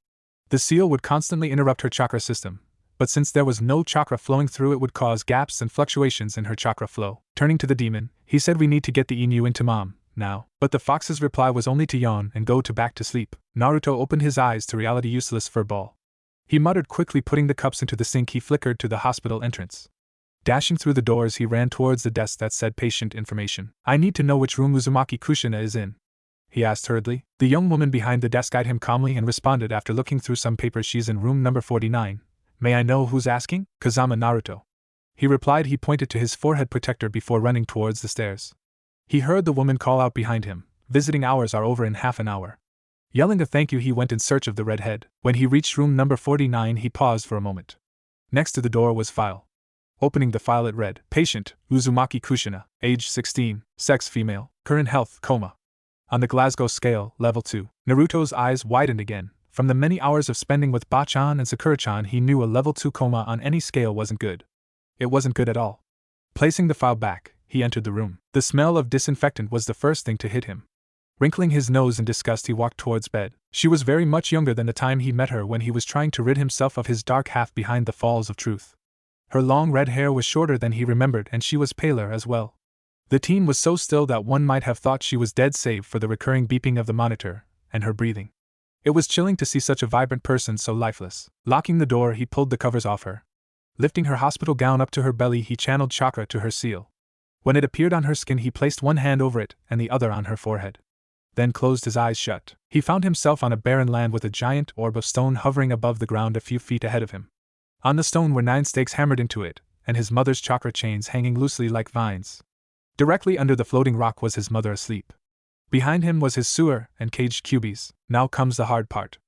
The seal would constantly interrupt her chakra system, but since there was no chakra flowing through, it would cause gaps and fluctuations in her chakra flow. Turning to the demon, he said, we need to get the Inu into mom, now. But the fox's reply was only to yawn and go back to sleep. Naruto opened his eyes to reality. Useless furball. He muttered, quickly putting the cups into the sink. He flickered to the hospital entrance. Dashing through the doors, he ran towards the desk that said patient information. I need to know which room Uzumaki Kushina is in, he asked hurriedly. The young woman behind the desk eyed him calmly and responded after looking through some papers, she's in room number 49. May I know who's asking? Kazama Naruto, he replied. He pointed to his forehead protector before running towards the stairs. He heard the woman call out behind him, visiting hours are over in half an hour. Yelling a thank you, he went in search of the redhead. When he reached room number 49, he paused for a moment. Next to the door was file. Opening the file, it read, Patient, Uzumaki Kushina, age 16, sex female, current health, coma. On the Glasgow scale, level 2. Naruto's eyes widened again. From the many hours of spending with Bachan and Sakura-chan, he knew a level 2 coma on any scale wasn't good. It wasn't good at all. Placing the file back, he entered the room. The smell of disinfectant was the first thing to hit him. Wrinkling his nose in disgust, he walked towards bed. She was very much younger than the time he met her, when he was trying to rid himself of his dark half behind the falls of truth. Her long red hair was shorter than he remembered, and she was paler as well. The teen was so still that one might have thought she was dead, save for the recurring beeping of the monitor, and her breathing. It was chilling to see such a vibrant person so lifeless. Locking the door, he pulled the covers off her. Lifting her hospital gown up to her belly, he channeled chakra to her seal. When it appeared on her skin, he placed one hand over it and the other on her forehead. Then closed his eyes shut. He found himself on a barren land with a giant orb of stone hovering above the ground a few feet ahead of him. On the stone were 9 stakes hammered into it, and his mother's chakra chains hanging loosely like vines. Directly under the floating rock was his mother asleep. Behind him was his sewer and caged cubies. Now comes the hard part.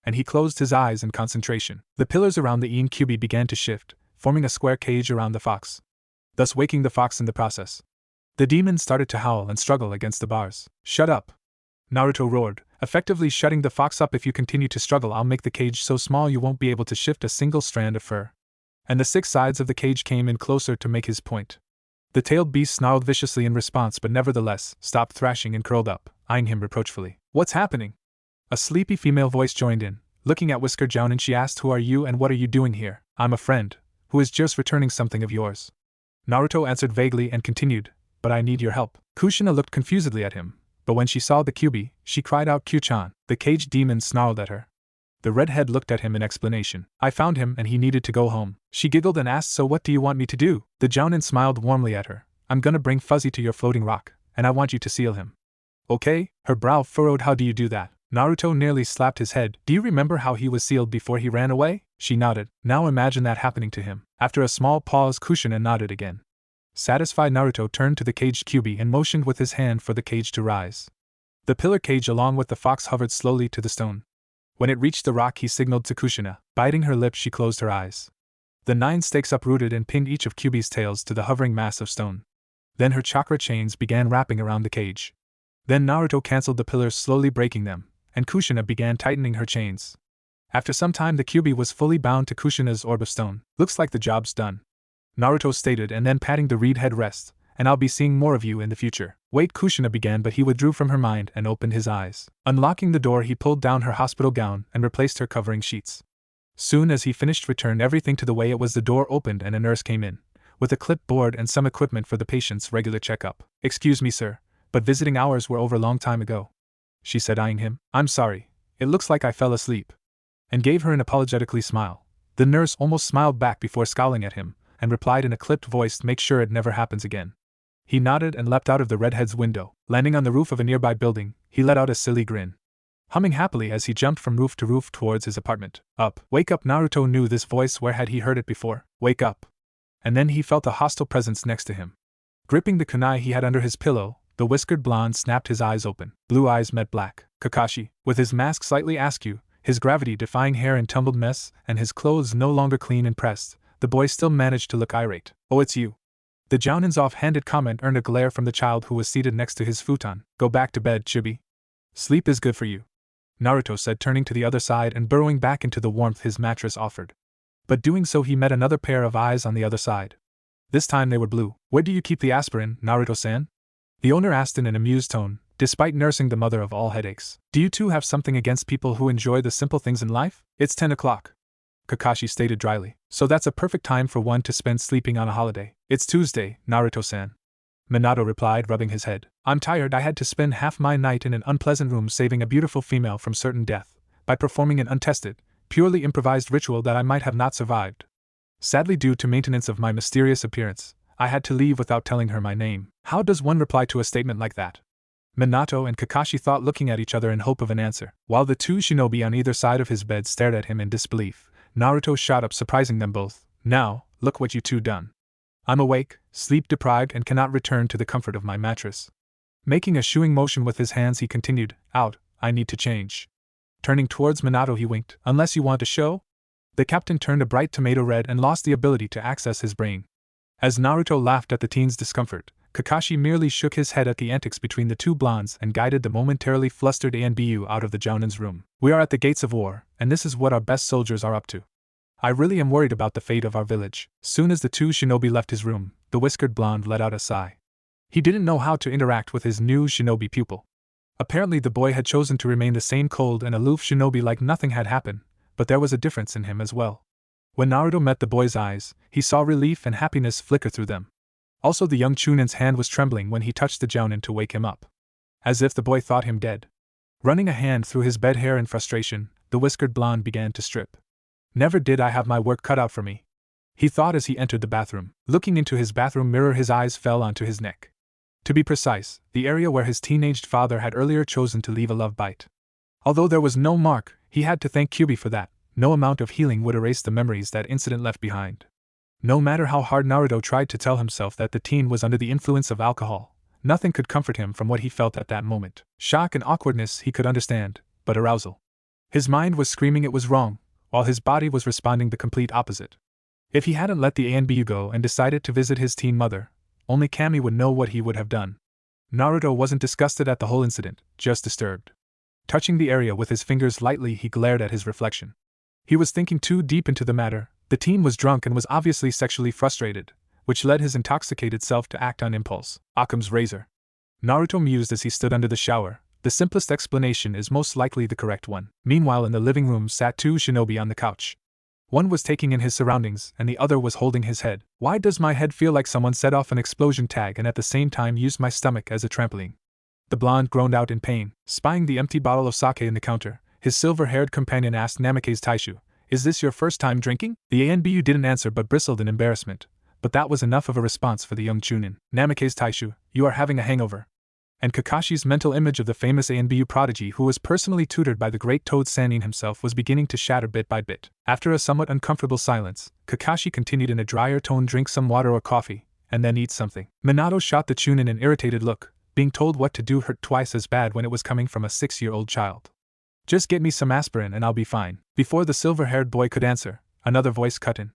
And he closed his eyes in concentration. The pillars around the Incubi began to shift, forming a square cage around the fox, thus waking the fox in the process. The demon started to howl and struggle against the bars. Shut up! Naruto roared, effectively shutting the fox up. If you continue to struggle, I'll make the cage so small you won't be able to shift a single strand of fur. And the 6 sides of the cage came in closer to make his point. The tailed beast snarled viciously in response, but nevertheless stopped thrashing and curled up, eyeing him reproachfully. What's happening? A sleepy female voice joined in. Looking at Whisker Jounin, she asked, Who are you and what are you doing here? I'm a friend, who is just returning something of yours. Naruto answered vaguely and continued, But I need your help. Kushina looked confusedly at him, but when she saw the Kyubi, she cried out, Q-chan. The caged demon snarled at her. The redhead looked at him in explanation. I found him and he needed to go home. She giggled and asked, So what do you want me to do? The Jounin smiled warmly at her. I'm gonna bring Fuzzy to your floating rock, and I want you to seal him. Okay? Her brow furrowed. How do you do that? Naruto nearly slapped his head. Do you remember how he was sealed before he ran away? She nodded. Now imagine that happening to him. After a small pause, Kushina nodded again. Satisfied, Naruto turned to the caged Kyubi and motioned with his hand for the cage to rise. The pillar cage along with the fox hovered slowly to the stone. When it reached the rock, he signaled to Kushina. Biting her lip, she closed her eyes. The 9 stakes uprooted and pinned each of Kyubi's tails to the hovering mass of stone. Then her chakra chains began wrapping around the cage. Then Naruto cancelled the pillars, slowly breaking them, and Kushina began tightening her chains. After some time, the Kyubi was fully bound to Kushina's orb of stone. Looks like the job's done, Naruto stated, and then patting the reed head, Rest, and I'll be seeing more of you in the future. Wait, Kushina began, but he withdrew from her mind and opened his eyes. Unlocking the door, he pulled down her hospital gown and replaced her covering sheets. Soon as he finished, returned everything to the way it was. The door opened and a nurse came in, with a clipboard and some equipment for the patient's regular checkup. Excuse me, sir, but visiting hours were over a long time ago, she said, eyeing him. I'm sorry, it looks like I fell asleep, and gave her an apologetically smile. The nurse almost smiled back before scowling at him, and replied in a clipped voice, Make sure it never happens again. He nodded and leapt out of the redhead's window. Landing on the roof of a nearby building, he let out a silly grin, humming happily as he jumped from roof to roof towards his apartment. Up! Wake up! Naruto knew this voice. Where had he heard it before? Wake up! And then he felt a hostile presence next to him. Gripping the kunai he had under his pillow, the whiskered blonde snapped his eyes open. Blue eyes met black. Kakashi, with his mask slightly askew, his gravity-defying hair in tumbled mess, and his clothes no longer clean and pressed, the boy still managed to look irate. Oh, it's you. The Jounin's off-handed comment earned a glare from the child who was seated next to his futon. Go back to bed, Chibi. Sleep is good for you, Naruto said, turning to the other side and burrowing back into the warmth his mattress offered. But doing so, he met another pair of eyes on the other side. This time they were blue. Where do you keep the aspirin, Naruto-san? The owner asked in an amused tone, despite nursing the mother of all headaches. Do you two have something against people who enjoy the simple things in life? It's 10 o'clock, Kakashi stated dryly. So that's a perfect time for one to spend sleeping on a holiday. It's Tuesday, Naruto-san, Minato replied, rubbing his head. I'm tired. I had to spend half my night in an unpleasant room saving a beautiful female from certain death, by performing an untested, purely improvised ritual that I might have not survived. Sadly, due to maintenance of my mysterious appearance, I had to leave without telling her my name. How does one reply to a statement like that? Minato and Kakashi thought, looking at each other in hope of an answer. While the 2 shinobi on either side of his bed stared at him in disbelief, Naruto shot up, surprising them both. Now, look what you two done. I'm awake, sleep-deprived, and cannot return to the comfort of my mattress. Making a shooing motion with his hands, he continued, Out, I need to change. Turning towards Minato, he winked. Unless you want to show? The captain turned a bright tomato red and lost the ability to access his brain. As Naruto laughed at the teen's discomfort, Kakashi merely shook his head at the antics between the 2 blondes and guided the momentarily flustered Anbu out of the Jounin's room. We are at the gates of war, and this is what our best soldiers are up to. I really am worried about the fate of our village. Soon as the 2 shinobi left his room, the whiskered blonde let out a sigh. He didn't know how to interact with his new shinobi pupil. Apparently the boy had chosen to remain the same cold and aloof shinobi like nothing had happened, but there was a difference in him as well. When Naruto met the boy's eyes, he saw relief and happiness flicker through them. Also, the young Chunin's hand was trembling when he touched the Jounin to wake him up, as if the boy thought him dead. Running a hand through his bed hair in frustration, the whiskered blonde began to strip. Never did I have my work cut out for me, he thought as he entered the bathroom. Looking into his bathroom mirror, his eyes fell onto his neck. To be precise, the area where his teenaged father had earlier chosen to leave a love bite. Although there was no mark, he had to thank Kyubi for that. No amount of healing would erase the memories that incident left behind. No matter how hard Naruto tried to tell himself that the teen was under the influence of alcohol, nothing could comfort him from what he felt at that moment. Shock and awkwardness he could understand, but arousal. His mind was screaming it was wrong, while his body was responding the complete opposite. If he hadn't let the ANBU go and decided to visit his teen mother, only Kami would know what he would have done. Naruto wasn't disgusted at the whole incident, just disturbed. Touching the area with his fingers lightly, he glared at his reflection. He was thinking too deep into the matter. The teen was drunk and was obviously sexually frustrated, which led his intoxicated self to act on impulse. Occam's razor. Naruto mused as he stood under the shower. The simplest explanation is most likely the correct one. Meanwhile, in the living room sat two shinobi on the couch. One was taking in his surroundings, and the other was holding his head. Why does my head feel like someone set off an explosion tag and at the same time used my stomach as a trampoline? The blonde groaned out in pain. Spying the empty bottle of sake in the counter, his silver-haired companion asked Namake's Taishu, "Is this your first time drinking?" The ANBU didn't answer but bristled in embarrassment, but that was enough of a response for the young chunin. Namake's Taishu, "You are having a hangover." And Kakashi's mental image of the famous ANBU prodigy who was personally tutored by the great Toad Sannin himself was beginning to shatter bit by bit. After a somewhat uncomfortable silence, Kakashi continued in a drier tone, "Drink some water or coffee, and then eat something." Minato shot the chunin an irritated look. Being told what to do hurt twice as bad when it was coming from a 6-year-old child. "Just get me some aspirin and I'll be fine." Before the silver-haired boy could answer, another voice cut in.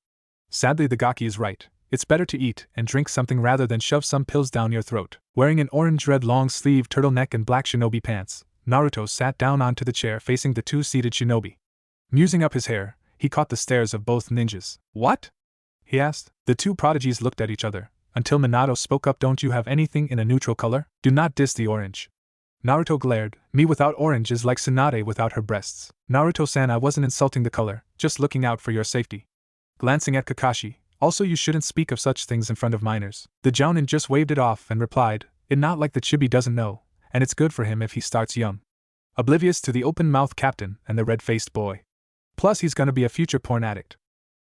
"Sadly, the Gaki is right. It's better to eat and drink something rather than shove some pills down your throat." Wearing an orange-red long-sleeved turtleneck and black shinobi pants, Naruto sat down onto the chair facing the two-seated shinobi. Musing up his hair, he caught the stares of both ninjas. "What?" he asked. The two prodigies looked at each other, until Minato spoke up. "Don't you have anything in a neutral color? Do not diss the orange." Naruto glared. "Me without orange is like Tsunade without her breasts." "Naruto-san, I wasn't insulting the color, just looking out for your safety." Glancing at Kakashi, "Also, you shouldn't speak of such things in front of minors." The jounin just waved it off and replied, "It not like the chibi doesn't know, and it's good for him if he starts young." Oblivious to the open-mouthed captain and the red-faced boy. Plus, he's gonna be a future porn addict.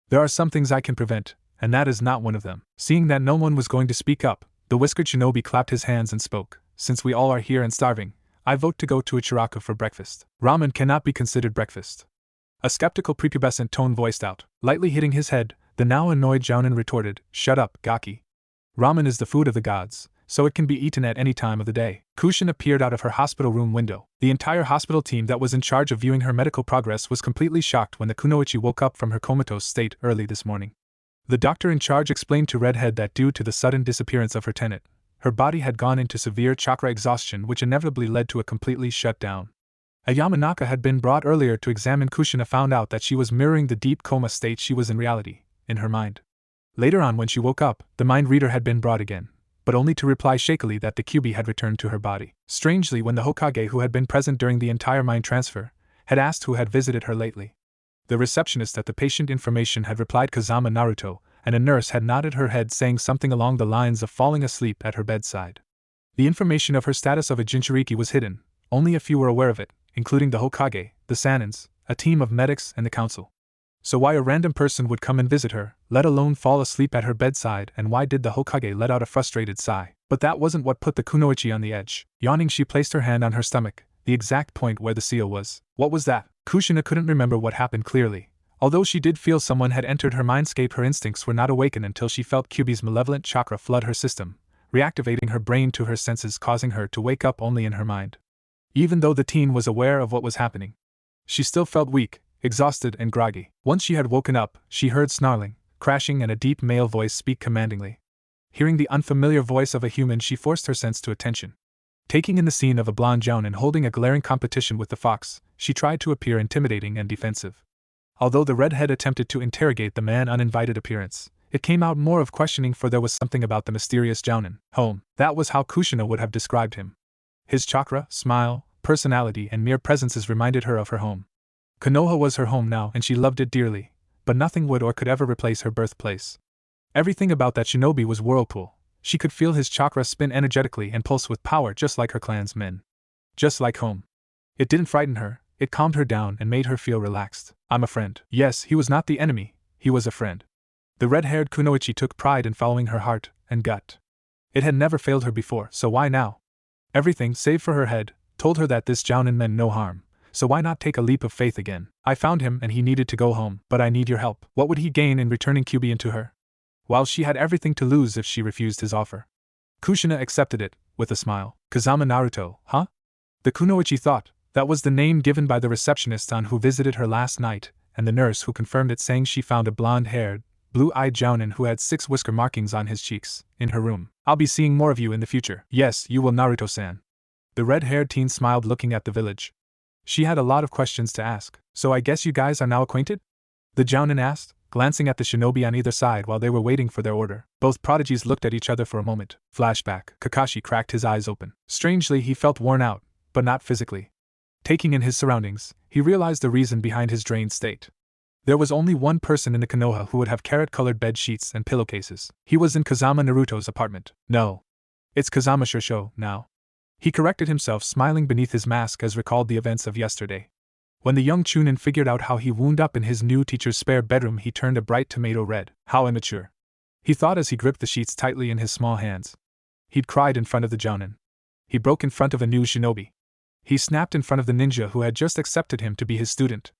"There are some things I can prevent, and that is not one of them." Seeing that no one was going to speak up, the whiskered shinobi clapped his hands and spoke. "Since we all are here and starving, I vote to go to Ichiraku for breakfast." "Ramen cannot be considered breakfast," a skeptical prepubescent tone voiced out. Lightly hitting his head, the now annoyed jounin retorted, "Shut up, Gaki. Ramen is the food of the gods, so it can be eaten at any time of the day." Kushina peered out of her hospital room window. The entire hospital team that was in charge of viewing her medical progress was completely shocked when the kunoichi woke up from her comatose state early this morning. The doctor in charge explained to Redhead that due to the sudden disappearance of her tenant, her body had gone into severe chakra exhaustion, which inevitably led to a completely shut down. A Yamanaka had been brought earlier to examine. Kushina found out that she was mirroring the deep coma state she was in reality, in her mind. Later on, when she woke up, the mind reader had been brought again, but only to reply shakily that the Kyuubi had returned to her body. Strangely, when the Hokage, who had been present during the entire mind transfer, had asked who had visited her lately, the receptionist at the patient information had replied Kazama Naruto, and a nurse had nodded her head saying something along the lines of falling asleep at her bedside. The information of her status of a Jinchuriki was hidden. Only a few were aware of it, including the Hokage, the Sannins, a team of medics, and the council. So why a random person would come and visit her, let alone fall asleep at her bedside, and why did the Hokage let out a frustrated sigh? But that wasn't what put the kunoichi on the edge. Yawning, she placed her hand on her stomach, the exact point where the seal was. What was that? Kushina couldn't remember what happened clearly. Although she did feel someone had entered her mindscape, her instincts were not awakened until she felt Kyuubi's malevolent chakra flood her system, reactivating her brain to her senses, causing her to wake up only in her mind. Even though the teen was aware of what was happening, she still felt weak, exhausted, and groggy. Once she had woken up, she heard snarling, crashing, and a deep male voice speak commandingly. Hearing the unfamiliar voice of a human, she forced her sense to attention. Taking in the scene of a blonde jounin holding a glaring competition with the fox, she tried to appear intimidating and defensive. Although the redhead attempted to interrogate the man's uninvited appearance, it came out more of questioning, for there was something about the mysterious jounin. Home. That was how Kushina would have described him. His chakra, smile, personality, and mere presences reminded her of her home. Konoha was her home now, and she loved it dearly, but nothing would or could ever replace her birthplace. Everything about that shinobi was whirlpool. She could feel his chakra spin energetically and pulse with power, just like her clan's men. Just like home. It didn't frighten her, it calmed her down and made her feel relaxed. "I'm a friend." Yes, he was not the enemy, he was a friend. The red-haired kunoichi took pride in following her heart and gut. It had never failed her before, so why now? Everything, save for her head, told her that this jounin meant no harm, so why not take a leap of faith again? "I found him and he needed to go home, but I need your help." What would he gain in returning Kyuubi into her? While she had everything to lose if she refused his offer. Kushina accepted it, with a smile. Kazama Naruto, huh? The kunoichi thought. That was the name given by the receptionist on who visited her last night, and the nurse who confirmed it, saying she found a blonde-haired, blue-eyed jounin who had 6 whisker markings on his cheeks in her room. I'll be seeing more of you in the future. Yes, you will, Naruto-san. The red-haired teen smiled, looking at the village. She had a lot of questions to ask. So I guess you guys are now acquainted? The jounin asked, glancing at the shinobi on either side while they were waiting for their order. Both prodigies looked at each other for a moment. Flashback. Kakashi cracked his eyes open. Strangely, he felt worn out, but not physically. Taking in his surroundings, he realized the reason behind his drained state. There was only one person in the Konoha who would have carrot-colored bed sheets and pillowcases. He was in Kazama Naruto's apartment. No. It's Kazama Shirsho, now. He corrected himself, smiling beneath his mask as recalled the events of yesterday. When the young Chunin figured out how he wound up in his new teacher's spare bedroom, he turned a bright tomato red. How immature. He thought as he gripped the sheets tightly in his small hands. He'd cried in front of the jounin. He broke in front of a new shinobi. He snapped in front of the ninja who had just accepted him to be his student.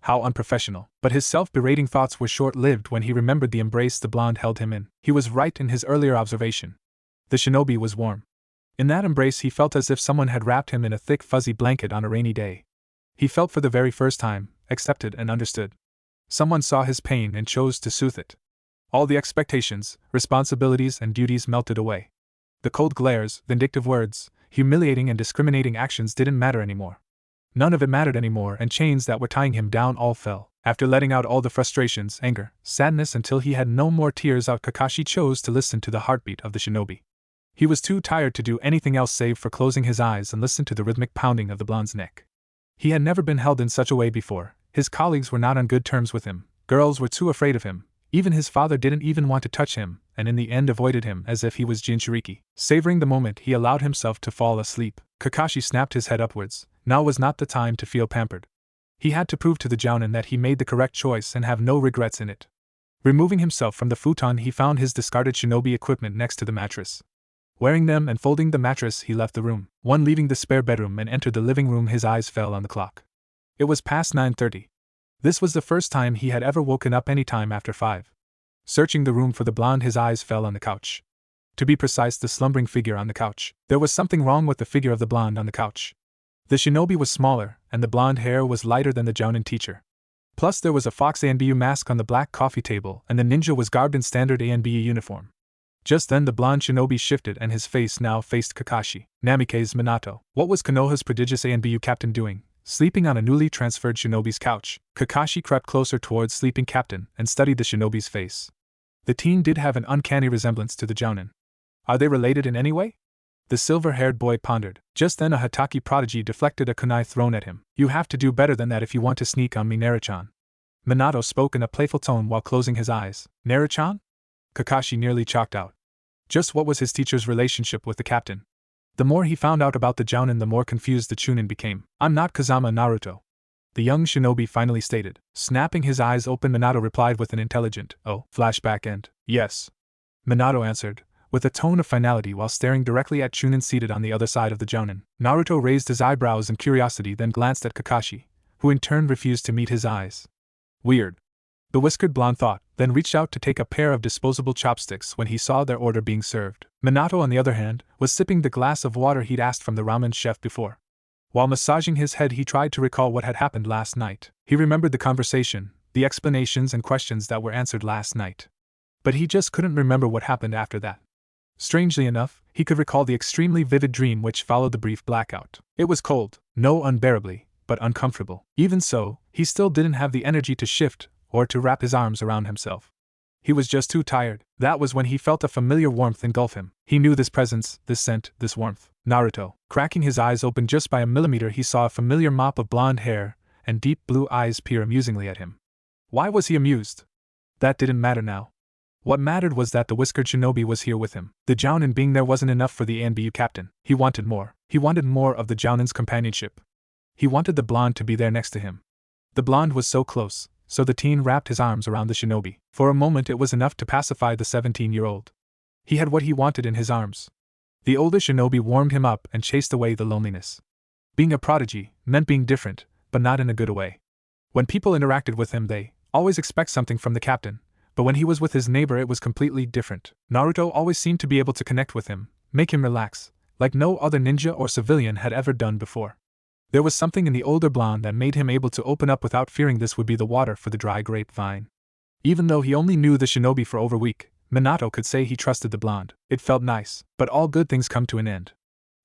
How unprofessional. But his self-berating thoughts were short-lived when he remembered the embrace the blonde held him in. He was right in his earlier observation. The shinobi was warm. In that embrace he felt as if someone had wrapped him in a thick fuzzy blanket on a rainy day. He felt for the very first time, accepted and understood. Someone saw his pain and chose to soothe it. All the expectations, responsibilities and duties melted away. The cold glares, vindictive words, humiliating and discriminating actions didn't matter anymore. None of it mattered anymore, and chains that were tying him down all fell. After letting out all the frustrations, anger, sadness until he had no more tears out, Kakashi chose to listen to the heartbeat of the shinobi. He was too tired to do anything else save for closing his eyes and listen to the rhythmic pounding of the blonde's neck. He had never been held in such a way before. His colleagues were not on good terms with him, girls were too afraid of him, even his father didn't even want to touch him, and in the end avoided him as if he was Jinchuriki. Savoring the moment, he allowed himself to fall asleep. Kakashi snapped his head upwards. Now was not the time to feel pampered. He had to prove to the jounin that he made the correct choice and have no regrets in it. Removing himself from the futon, he found his discarded shinobi equipment next to the mattress. Wearing them and folding the mattress, he left the room. Leaving the spare bedroom and entered the living room, his eyes fell on the clock. It was past 9:30. This was the first time he had ever woken up any time after 5. Searching the room for the blonde, his eyes fell on the couch. To be precise, the slumbering figure on the couch. There was something wrong with the figure of the blonde on the couch. The shinobi was smaller, and the blonde hair was lighter than the jounin teacher. Plus there was a Fox ANBU mask on the black coffee table, and the ninja was garbed in standard ANBU uniform. Just then the blonde shinobi shifted and his face now faced Kakashi. Namikaze Minato. What was Konoha's prodigious ANBU captain doing, sleeping on a newly transferred shinobi's couch? Kakashi crept closer towards sleeping captain and studied the shinobi's face. The teen did have an uncanny resemblance to the jounin. Are they related in any way? The silver-haired boy pondered. Just then a Hokage prodigy deflected a kunai thrown at him. You have to do better than that if you want to sneak on me, Naruto-chan. Minato spoke in a playful tone while closing his eyes. Naruto-chan? Kakashi nearly chalked out. Just what was his teacher's relationship with the captain? The more he found out about the jounin, the more confused the chunin became. I'm not Kazama Naruto, the young shinobi finally stated. Snapping his eyes open, Minato replied with an intelligent, oh, flashback and, yes. Minato answered, with a tone of finality while staring directly at Chunin seated on the other side of the jounin. Naruto raised his eyebrows in curiosity, then glanced at Kakashi, who in turn refused to meet his eyes. Weird. The whiskered blonde thought, then reached out to take a pair of disposable chopsticks when he saw their order being served. Minato, on the other hand, was sipping the glass of water he'd asked from the ramen chef before. While massaging his head, he tried to recall what had happened last night. He remembered the conversation, the explanations and questions that were answered last night. But he just couldn't remember what happened after that. Strangely enough, he could recall the extremely vivid dream which followed the brief blackout. It was cold, no unbearably, but uncomfortable. Even so, he still didn't have the energy to shift, or to wrap his arms around himself. He was just too tired. That was when he felt a familiar warmth engulf him. He knew this presence, this scent, this warmth. Naruto. Cracking his eyes open just by a millimeter, he saw a familiar mop of blonde hair and deep blue eyes peer amusingly at him. Why was he amused? That didn't matter now. What mattered was that the whiskered shinobi was here with him. The jounin being there wasn't enough for the ANBU captain. He wanted more. He wanted more of the jounin's companionship. He wanted the blonde to be there next to him. The blonde was so close, so the teen wrapped his arms around the shinobi. For a moment it was enough to pacify the 17-year-old. He had what he wanted in his arms. The older shinobi warmed him up and chased away the loneliness. Being a prodigy meant being different, but not in a good way. When people interacted with him, they always expect something from the captain, but when he was with his neighbor it was completely different. Naruto always seemed to be able to connect with him, make him relax, like no other ninja or civilian had ever done before. There was something in the older blonde that made him able to open up without fearing this would be the water for the dry grapevine. Even though he only knew the shinobi for over a week, Minato could say he trusted the blonde. It felt nice, but all good things come to an end.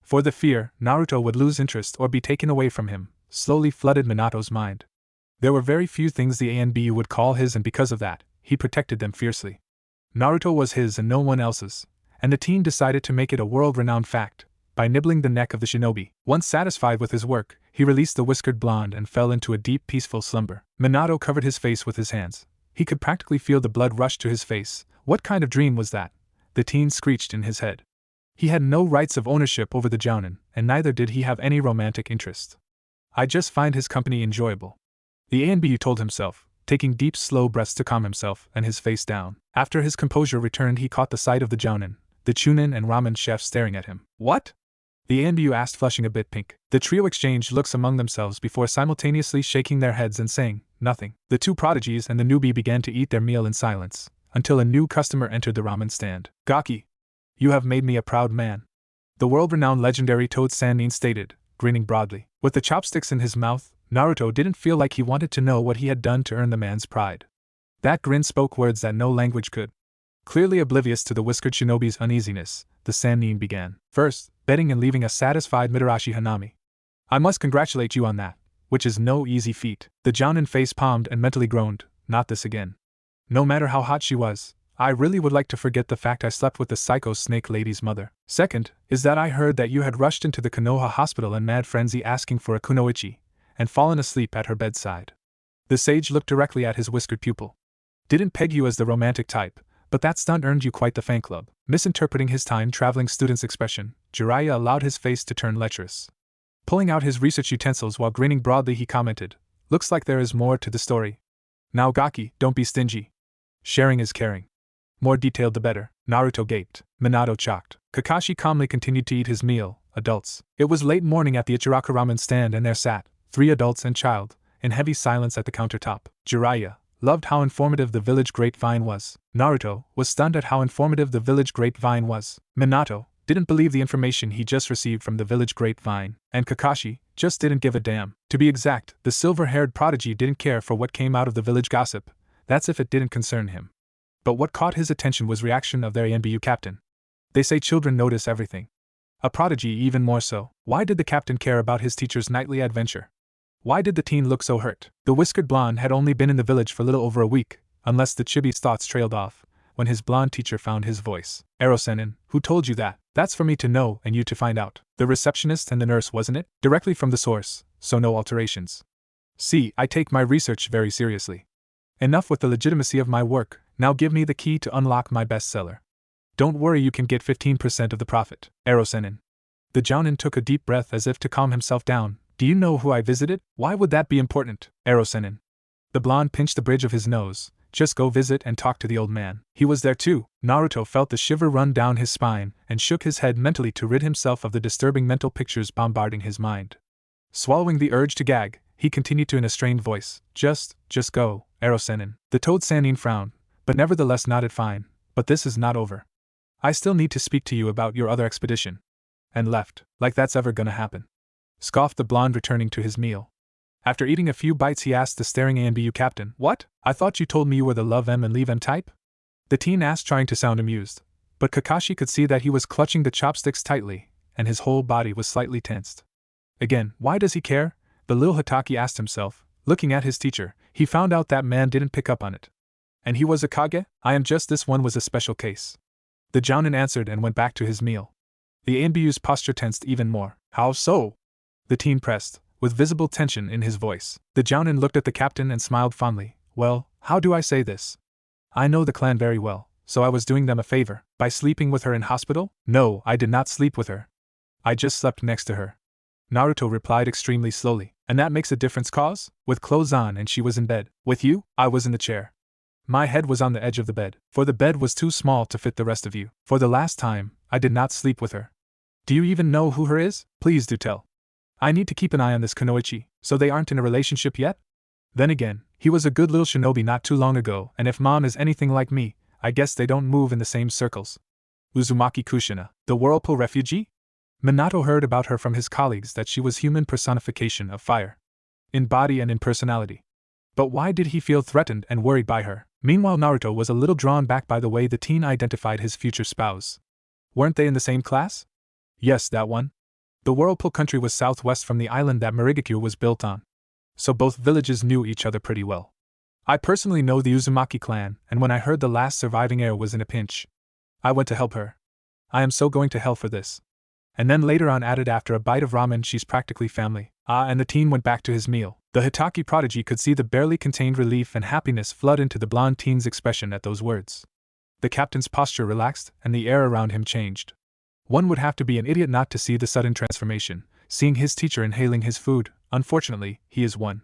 For the fear Naruto would lose interest or be taken away from him slowly flooded Minato's mind. There were very few things the ANBU would call his, and because of that, he protected them fiercely. Naruto was his and no one else's, and the teen decided to make it a world-renowned fact by nibbling the neck of the shinobi. Once satisfied with his work, he released the whiskered blonde and fell into a deep, peaceful slumber. Minato covered his face with his hands. He could practically feel the blood rush to his face. What kind of dream was that? The teen screeched in his head. He had no rights of ownership over the jounin, and neither did he have any romantic interest. I just find his company enjoyable. The ANBU told himself, taking deep, slow breaths to calm himself and his face down. After his composure returned, he caught the sight of the jounin, the chunin and ramen chefs staring at him. What? The ANBU asked, flushing a bit pink. The trio exchanged looks among themselves before simultaneously shaking their heads and saying nothing. The two prodigies and the newbie began to eat their meal in silence, until a new customer entered the ramen stand. Gaki, you have made me a proud man, the world-renowned legendary Toad Sannin stated, grinning broadly. With the chopsticks in his mouth, Naruto didn't feel like he wanted to know what he had done to earn the man's pride. That grin spoke words that no language could. Clearly oblivious to the whiskered shinobi's uneasiness, the Sannin began. First, betting and leaving a satisfied Mitarashi Hanami. I must congratulate you on that, which is no easy feat. The jounin face-palmed and mentally groaned, not this again. No matter how hot she was, I really would like to forget the fact I slept with the psycho snake lady's mother. Second, is that I heard that you had rushed into the Konoha hospital in mad frenzy asking for a kunoichi, and fallen asleep at her bedside. The sage looked directly at his whiskered pupil. Didn't peg you as the romantic type, but that stunt earned you quite the fan club. Misinterpreting his time-traveling student's expression, Jiraiya allowed his face to turn lecherous. Pulling out his research utensils while grinning broadly, he commented, looks like there is more to the story. Now Gaki, don't be stingy. Sharing is caring. More detailed the better. Naruto gaped. Minato chalked. Kakashi calmly continued to eat his meal. Adults. It was late morning at the Ichiraka ramen stand, and there sat 3 adults and child, in heavy silence at the countertop. Jiraiya loved how informative the village grapevine was. Naruto was stunned at how informative the village grapevine was. Minato didn't believe the information he just received from the village grapevine, and Kakashi just didn't give a damn. To be exact, the silver-haired prodigy didn't care for what came out of the village gossip. That's if it didn't concern him. But what caught his attention was reaction of their ANBU captain. They say children notice everything. A prodigy even more so. Why did the captain care about his teacher's nightly adventure? Why did the teen look so hurt? The whiskered blonde had only been in the village for little over a week, unless the chibi's thoughts trailed off, when his blonde teacher found his voice. Erosenin, who told you that? That's for me to know and you to find out. The receptionist and the nurse, wasn't it? Directly from the source, so no alterations. See, I take my research very seriously. Enough with the legitimacy of my work, now give me the key to unlock my bestseller. Don't worry, you can get 15% of the profit. Erosenin. The jounin took a deep breath as if to calm himself down. Do you know who I visited? Why would that be important? Erosenin. The blonde pinched the bridge of his nose. Just go visit and talk to the old man. He was there too. Naruto felt the shiver run down his spine and shook his head mentally to rid himself of the disturbing mental pictures bombarding his mind. Swallowing the urge to gag, he continued to in a strained voice. Just go, Erosenin. The Toad Sannin frowned, but nevertheless nodded. Fine, but this is not over. I still need to speak to you about your other expedition. And left, like that's ever gonna happen. Scoffed the blonde, returning to his meal. After eating a few bites, he asked the staring ANBU captain, What? I thought you told me you were the love M and leave M type? The teen asked, trying to sound amused, but Kakashi could see that he was clutching the chopsticks tightly, and his whole body was slightly tensed. Again, why does he care? The little Hokage asked himself. Looking at his teacher, he found out that man didn't pick up on it. And he was a Kage? I am just, this one was a special case. The jounin answered and went back to his meal. The ANBU's posture tensed even more. How so? The teen pressed, with visible tension in his voice. The jounin looked at the captain and smiled fondly. Well, how do I say this? I know the clan very well, so I was doing them a favor. By sleeping with her in hospital? No, I did not sleep with her. I just slept next to her. Naruto replied extremely slowly. And that makes a difference, cause? With clothes on and she was in bed. With you, I was in the chair. My head was on the edge of the bed, for the bed was too small to fit the rest of you. For the last time, I did not sleep with her. Do you even know who her is? Please do tell. I need to keep an eye on this kunoichi, so they aren't in a relationship yet? Then again, he was a good little shinobi not too long ago, and if mom is anything like me, I guess they don't move in the same circles. Uzumaki Kushina, the whirlpool refugee? Minato heard about her from his colleagues that she was human personification of fire. In body and in personality. But why did he feel threatened and worried by her? Meanwhile, Naruto was a little drawn back by the way the teen identified his future spouse. Weren't they in the same class? Yes, that one. The Whirlpool country was southwest from the island that Marigakure was built on. So both villages knew each other pretty well. I personally know the Uzumaki clan, and when I heard the last surviving heir was in a pinch, I went to help her. I am so going to hell for this. And then later on added after a bite of ramen, she's practically family. And the teen went back to his meal. The Hokage prodigy could see the barely contained relief and happiness flood into the blonde teen's expression at those words. The captain's posture relaxed, and the air around him changed. One would have to be an idiot not to see the sudden transformation, seeing his teacher inhaling his food. Unfortunately, he is one.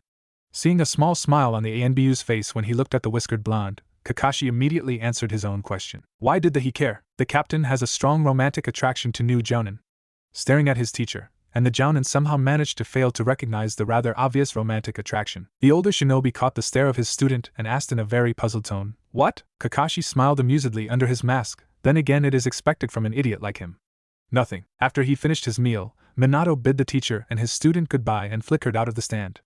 Seeing a small smile on the ANBU's face when he looked at the whiskered blonde, Kakashi immediately answered his own question. Why did he care? The captain has a strong romantic attraction to new jounin. Staring at his teacher, and the jounin somehow managed to fail to recognize the rather obvious romantic attraction. The older shinobi caught the stare of his student and asked in a very puzzled tone, "What?" Kakashi smiled amusedly under his mask. Then again, it is expected from an idiot like him. Nothing. After he finished his meal, Minato bid the teacher and his student goodbye and flickered out of the stand.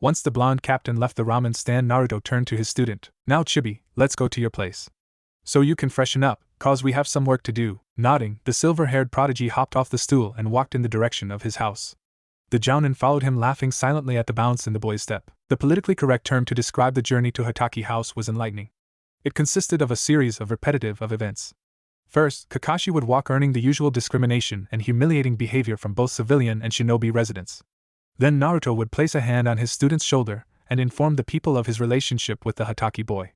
Once the blonde captain left the ramen stand, Naruto turned to his student. Now Chibi, let's go to your place. So you can freshen up, cause we have some work to do. Nodding, the silver-haired prodigy hopped off the stool and walked in the direction of his house. The jounin followed him, laughing silently at the bounce in the boy's step. The politically correct term to describe the journey to Hotaki House was enlightening. It consisted of a series of repetitive events. First, Kakashi would walk, earning the usual discrimination and humiliating behavior from both civilian and shinobi residents. Then Naruto would place a hand on his student's shoulder and inform the people of his relationship with the Hotaki boy.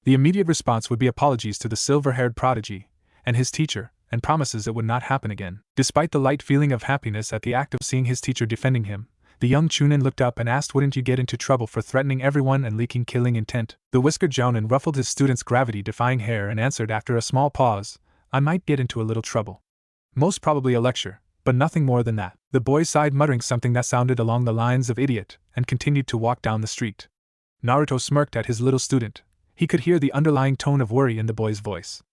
The immediate response would be apologies to the silver-haired prodigy and his teacher, and promises it would not happen again. Despite the light feeling of happiness at the act of seeing his teacher defending him, the young chunin looked up and asked, "Wouldn't you get into trouble for threatening everyone and leaking killing intent?" The whiskered jounin ruffled his student's gravity-defying hair and answered after a small pause, "I might get into a little trouble. Most probably a lecture, but nothing more than that." The boy sighed, muttering something that sounded along the lines of idiot, and continued to walk down the street. Naruto smirked at his little student. He could hear the underlying tone of worry in the boy's voice.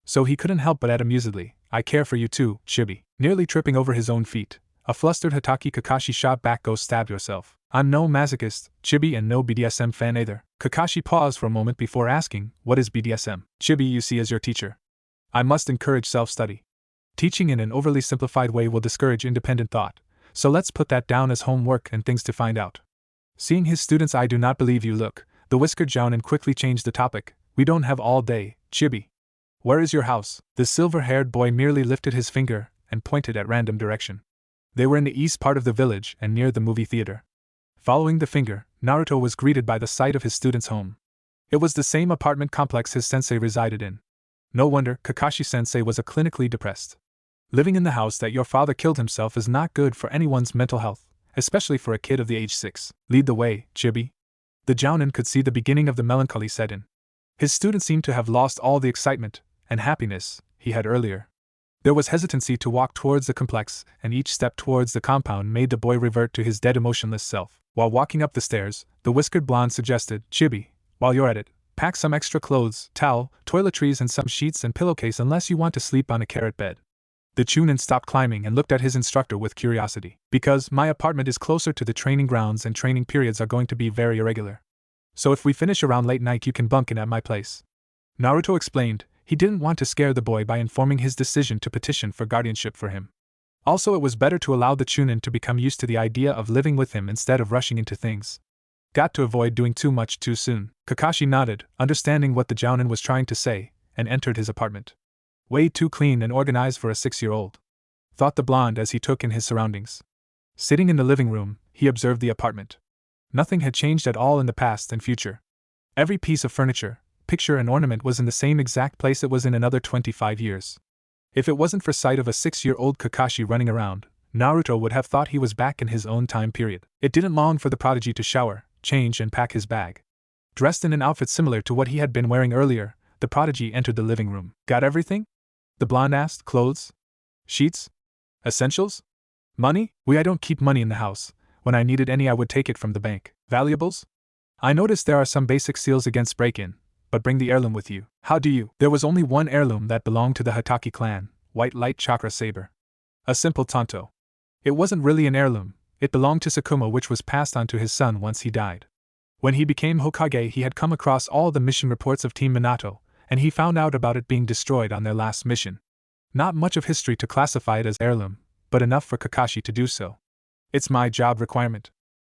So he couldn't help but add amusedly, "I care for you too, Chibi." Nearly tripping over his own feet, a flustered Hotaki, Kakashi shot back, "Go stab yourself. I'm no masochist, Chibi, and no BDSM fan either." Kakashi paused for a moment before asking, "What is BDSM?" "Chibi, you see, as your teacher, I must encourage self-study. Teaching in an overly simplified way will discourage independent thought, so let's put that down as homework and things to find out." Seeing his students, "I do not believe you look," the whiskered jounin quickly changed the topic. "We don't have all day, Chibi. Where is your house?" The silver-haired boy merely lifted his finger and pointed at random direction. They were in the east part of the village and near the movie theater. Following the finger, Naruto was greeted by the sight of his student's home. It was the same apartment complex his sensei resided in. No wonder Kakashi-sensei was clinically depressed. Living in the house that your father killed himself is not good for anyone's mental health, especially for a kid of the age 6. "Lead the way, Chibi." The jounin could see the beginning of the melancholy set in. His student seemed to have lost all the excitement and happiness he had earlier. There was hesitancy to walk towards the complex, and each step towards the compound made the boy revert to his dead, emotionless self. While walking up the stairs, the whiskered blonde suggested, "Chibi, while you're at it, pack some extra clothes, towel, toiletries, and some sheets and pillowcase unless you want to sleep on a carrot bed." The chunin stopped climbing and looked at his instructor with curiosity. "Because my apartment is closer to the training grounds and training periods are going to be very irregular. So if we finish around late night, you can bunk in at my place." Naruto explained. He didn't want to scare the boy by informing his decision to petition for guardianship for him. Also, it was better to allow the chunin to become used to the idea of living with him instead of rushing into things. Got to avoid doing too much too soon. Kakashi nodded, understanding what the jounin was trying to say, and entered his apartment. Way too clean and organized for a 6-year-old, thought the blonde as he took in his surroundings. Sitting in the living room, he observed the apartment. Nothing had changed at all in the past and future. Every piece of furniture, picture, and ornament was in the same exact place it was in another 25 years. If it wasn't for sight of a 6-year-old Kakashi running around, Naruto would have thought he was back in his own time period. It didn't long for the prodigy to shower, change, and pack his bag. Dressed in an outfit similar to what he had been wearing earlier, the prodigy entered the living room. "Got everything?" the blonde asked. "Clothes? Sheets? Essentials? Money?" I don't keep money in the house. When I needed any, I would take it from the bank." "Valuables?" "I noticed there are some basic seals against break-in, but bring the heirloom with you." "How do you?" There was only one heirloom that belonged to the Hotaki clan, white light chakra saber. A simple tanto. It wasn't really an heirloom, it belonged to Sakuma, which was passed on to his son once he died. When he became Hokage, he had come across all the mission reports of Team Minato, and he found out about it being destroyed on their last mission. Not much of history to classify it as heirloom, but enough for Kakashi to do so. It's my job requirement.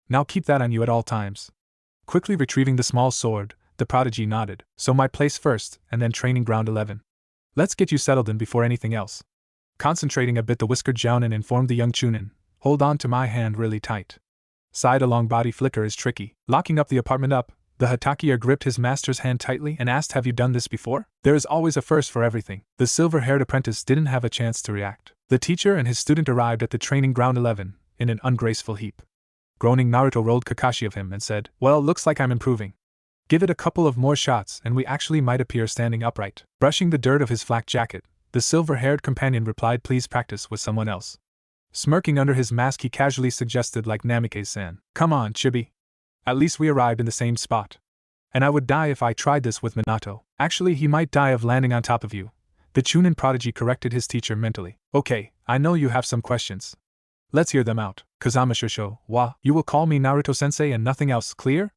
Now keep that on you at all times. Quickly retrieving the small sword, the prodigy nodded. So my place first, and then training ground 11. Let's get you settled in before anything else. Concentrating a bit, the whiskered Jounin informed the young Chunin, hold on to my hand really tight. Side-along body flicker is tricky. Locking up the apartment up, the Hatakier gripped his master's hand tightly and asked, have you done this before? There is always a first for everything. The silver-haired apprentice didn't have a chance to react. The teacher and his student arrived at the training ground 11, in an ungraceful heap. Groaning, Naruto rolled Kakashi of him and said, well, looks like I'm improving. Give it a couple of more shots and we actually might appear standing upright. Brushing the dirt of his flak jacket, the silver-haired companion replied, please practice with someone else. Smirking under his mask, he casually suggested, like Namikaze-san. Come on, Chibi. At least we arrived in the same spot. And I would die if I tried this with Minato. Actually, he might die of landing on top of you. The Chunin prodigy corrected his teacher mentally. Okay, I know you have some questions. Let's hear them out. Kazama Shusho, you will call me Naruto-sensei and nothing else, clear?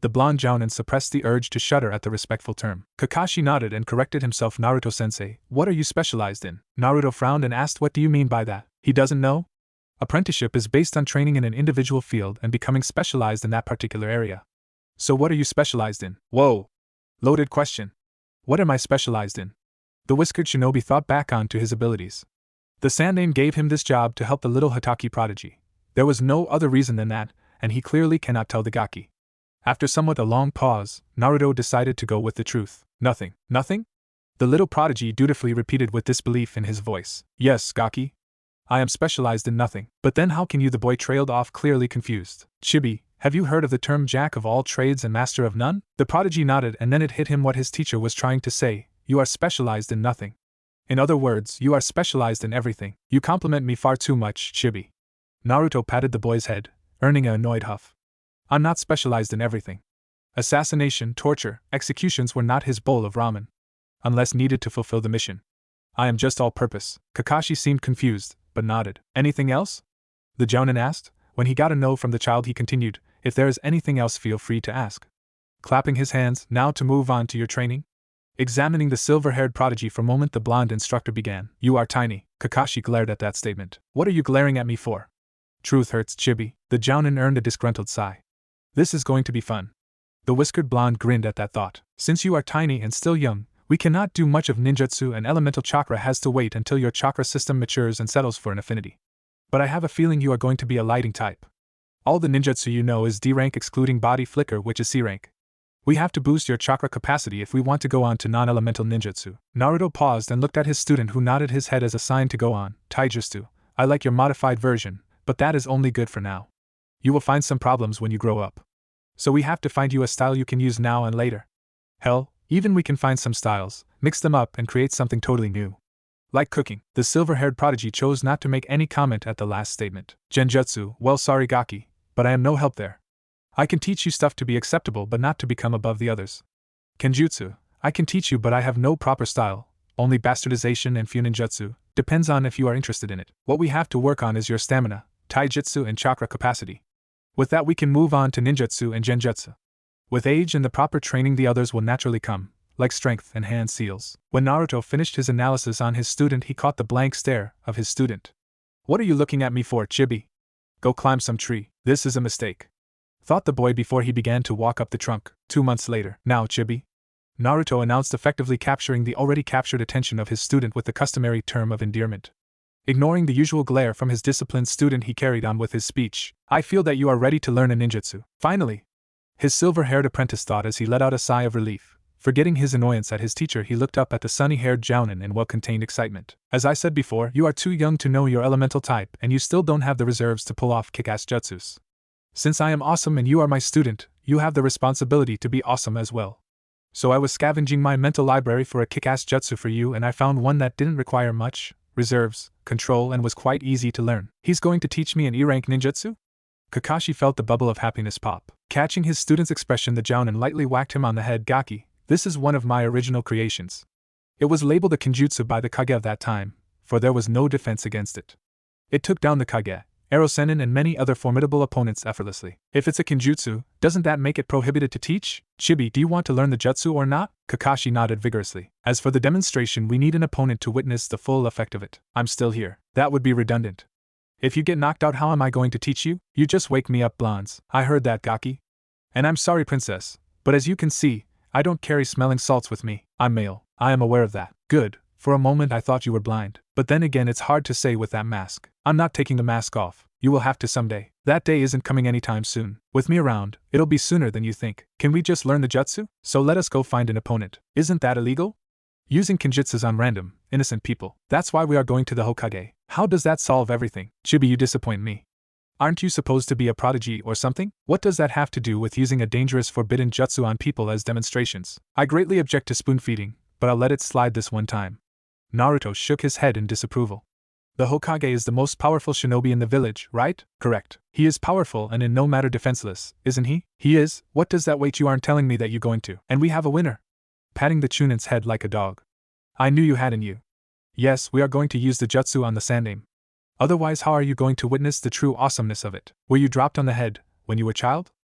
The blonde Jounin suppressed the urge to shudder at the respectful term. Kakashi nodded and corrected himself. Naruto-sensei, what are you specialized in? Naruto frowned and asked, what do you mean by that? He doesn't know? Apprenticeship is based on training in an individual field and becoming specialized in that particular area. So what are you specialized in? Whoa! Loaded question. What am I specialized in? The whiskered shinobi thought back on to his abilities. The Sandaime gave him this job to help the little Hataki prodigy. There was no other reason than that, and he clearly cannot tell the Gaki. After somewhat a long pause, Naruto decided to go with the truth. Nothing. Nothing? The little prodigy dutifully repeated with disbelief in his voice. Yes, Gaki. I am specialized in nothing. But then how can you? The boy trailed off, clearly confused. Chibi, have you heard of the term jack of all trades and master of none? The prodigy nodded, and then it hit him what his teacher was trying to say. You are specialized in nothing. In other words, you are specialized in everything. You compliment me far too much, Chibi. Naruto patted the boy's head, earning an annoyed huff. I'm not specialized in everything. Assassination, torture, executions were not his bowl of ramen. Unless needed to fulfill the mission. I am just all-purpose. Kakashi seemed confused, but nodded. Anything else? The Jounin asked. When he got a no from the child, he continued, if there is anything else, feel free to ask. Clapping his hands, now to move on to your training? Examining the silver-haired prodigy for a moment, the blonde instructor began. You are tiny. Kakashi glared at that statement. What are you glaring at me for? Truth hurts, Chibi. The Jounin earned a disgruntled sigh. This is going to be fun. The whiskered blonde grinned at that thought. Since you are tiny and still young, we cannot do much of ninjutsu, and elemental chakra has to wait until your chakra system matures and settles for an affinity. But I have a feeling you are going to be a lighting type. All the ninjutsu you know is D rank excluding body flicker, which is C rank. We have to boost your chakra capacity if we want to go on to non-elemental ninjutsu. Naruto paused and looked at his student, who nodded his head as a sign to go on. Taijutsu, I like your modified version, but that is only good for now. You will find some problems when you grow up. So we have to find you a style you can use now and later. Hell, even we can find some styles, mix them up and create something totally new. Like cooking. The silver-haired prodigy chose not to make any comment at the last statement. Genjutsu, well sorry Gaki, but I am no help there. I can teach you stuff to be acceptable but not to become above the others. Kenjutsu, I can teach you but I have no proper style, only bastardization and funinjutsu, depends on if you are interested in it. What we have to work on is your stamina, taijutsu and chakra capacity. With that we can move on to ninjutsu and genjutsu. With age and the proper training the others will naturally come, like strength and hand seals. When Naruto finished his analysis on his student, he caught the blank stare of his student. What are you looking at me for, Chibi? Go climb some tree, this is a mistake. Thought the boy before he began to walk up the trunk. 2 months later. Now, Chibi. Naruto announced, effectively capturing the already captured attention of his student with the customary term of endearment. Ignoring the usual glare from his disciplined student, he carried on with his speech. I feel that you are ready to learn a ninjutsu. Finally! His silver-haired apprentice thought as he let out a sigh of relief. Forgetting his annoyance at his teacher, he looked up at the sunny-haired Jounin in well-contained excitement. As I said before, you are too young to know your elemental type and you still don't have the reserves to pull off kick-ass jutsus. Since I am awesome and you are my student, you have the responsibility to be awesome as well. So I was scavenging my mental library for a kick-ass jutsu for you and I found one that didn't require much reserves, control and was quite easy to learn. He's going to teach me an E-rank ninjutsu? Kakashi felt the bubble of happiness pop. Catching his student's expression, the Jounin lightly whacked him on the head. Gaki, this is one of my original creations. It was labeled a kenjutsu by the Kage of that time, for there was no defense against it. It took down the Kage, Erosenin and many other formidable opponents effortlessly. If it's a kinjutsu, doesn't that make it prohibited to teach? Chibi, do you want to learn the jutsu or not? Kakashi nodded vigorously. As for the demonstration, we need an opponent to witness the full effect of it. I'm still here. That would be redundant. If you get knocked out, how am I going to teach you? You just wake me up, blondes. I heard that, Gaki. And I'm sorry, princess, but as you can see, I don't carry smelling salts with me. I'm male. I am aware of that. Good. For a moment I thought you were blind. But then again, it's hard to say with that mask. I'm not taking the mask off. You will have to someday. That day isn't coming anytime soon. With me around, it'll be sooner than you think. Can we just learn the jutsu? So let us go find an opponent. Isn't that illegal? Using kinjutsus on random, innocent people. That's why we are going to the Hokage. How does that solve everything? Chibi, you disappoint me. Aren't you supposed to be a prodigy or something? What does that have to do with using a dangerous forbidden jutsu on people as demonstrations? I greatly object to spoon feeding, but I'll let it slide this one time. Naruto shook his head in disapproval. The Hokage is the most powerful shinobi in the village, right? Correct. He is powerful and in no matter defenseless, isn't he? He is. What does that wait? You aren't telling me that you're going to. And we have a winner. Patting the Chunin's head like a dog. I knew you had in you. Yes, we are going to use the jutsu on the Sandaime. Otherwise, how are you going to witness the true awesomeness of it? Were you dropped on the head when you were a child?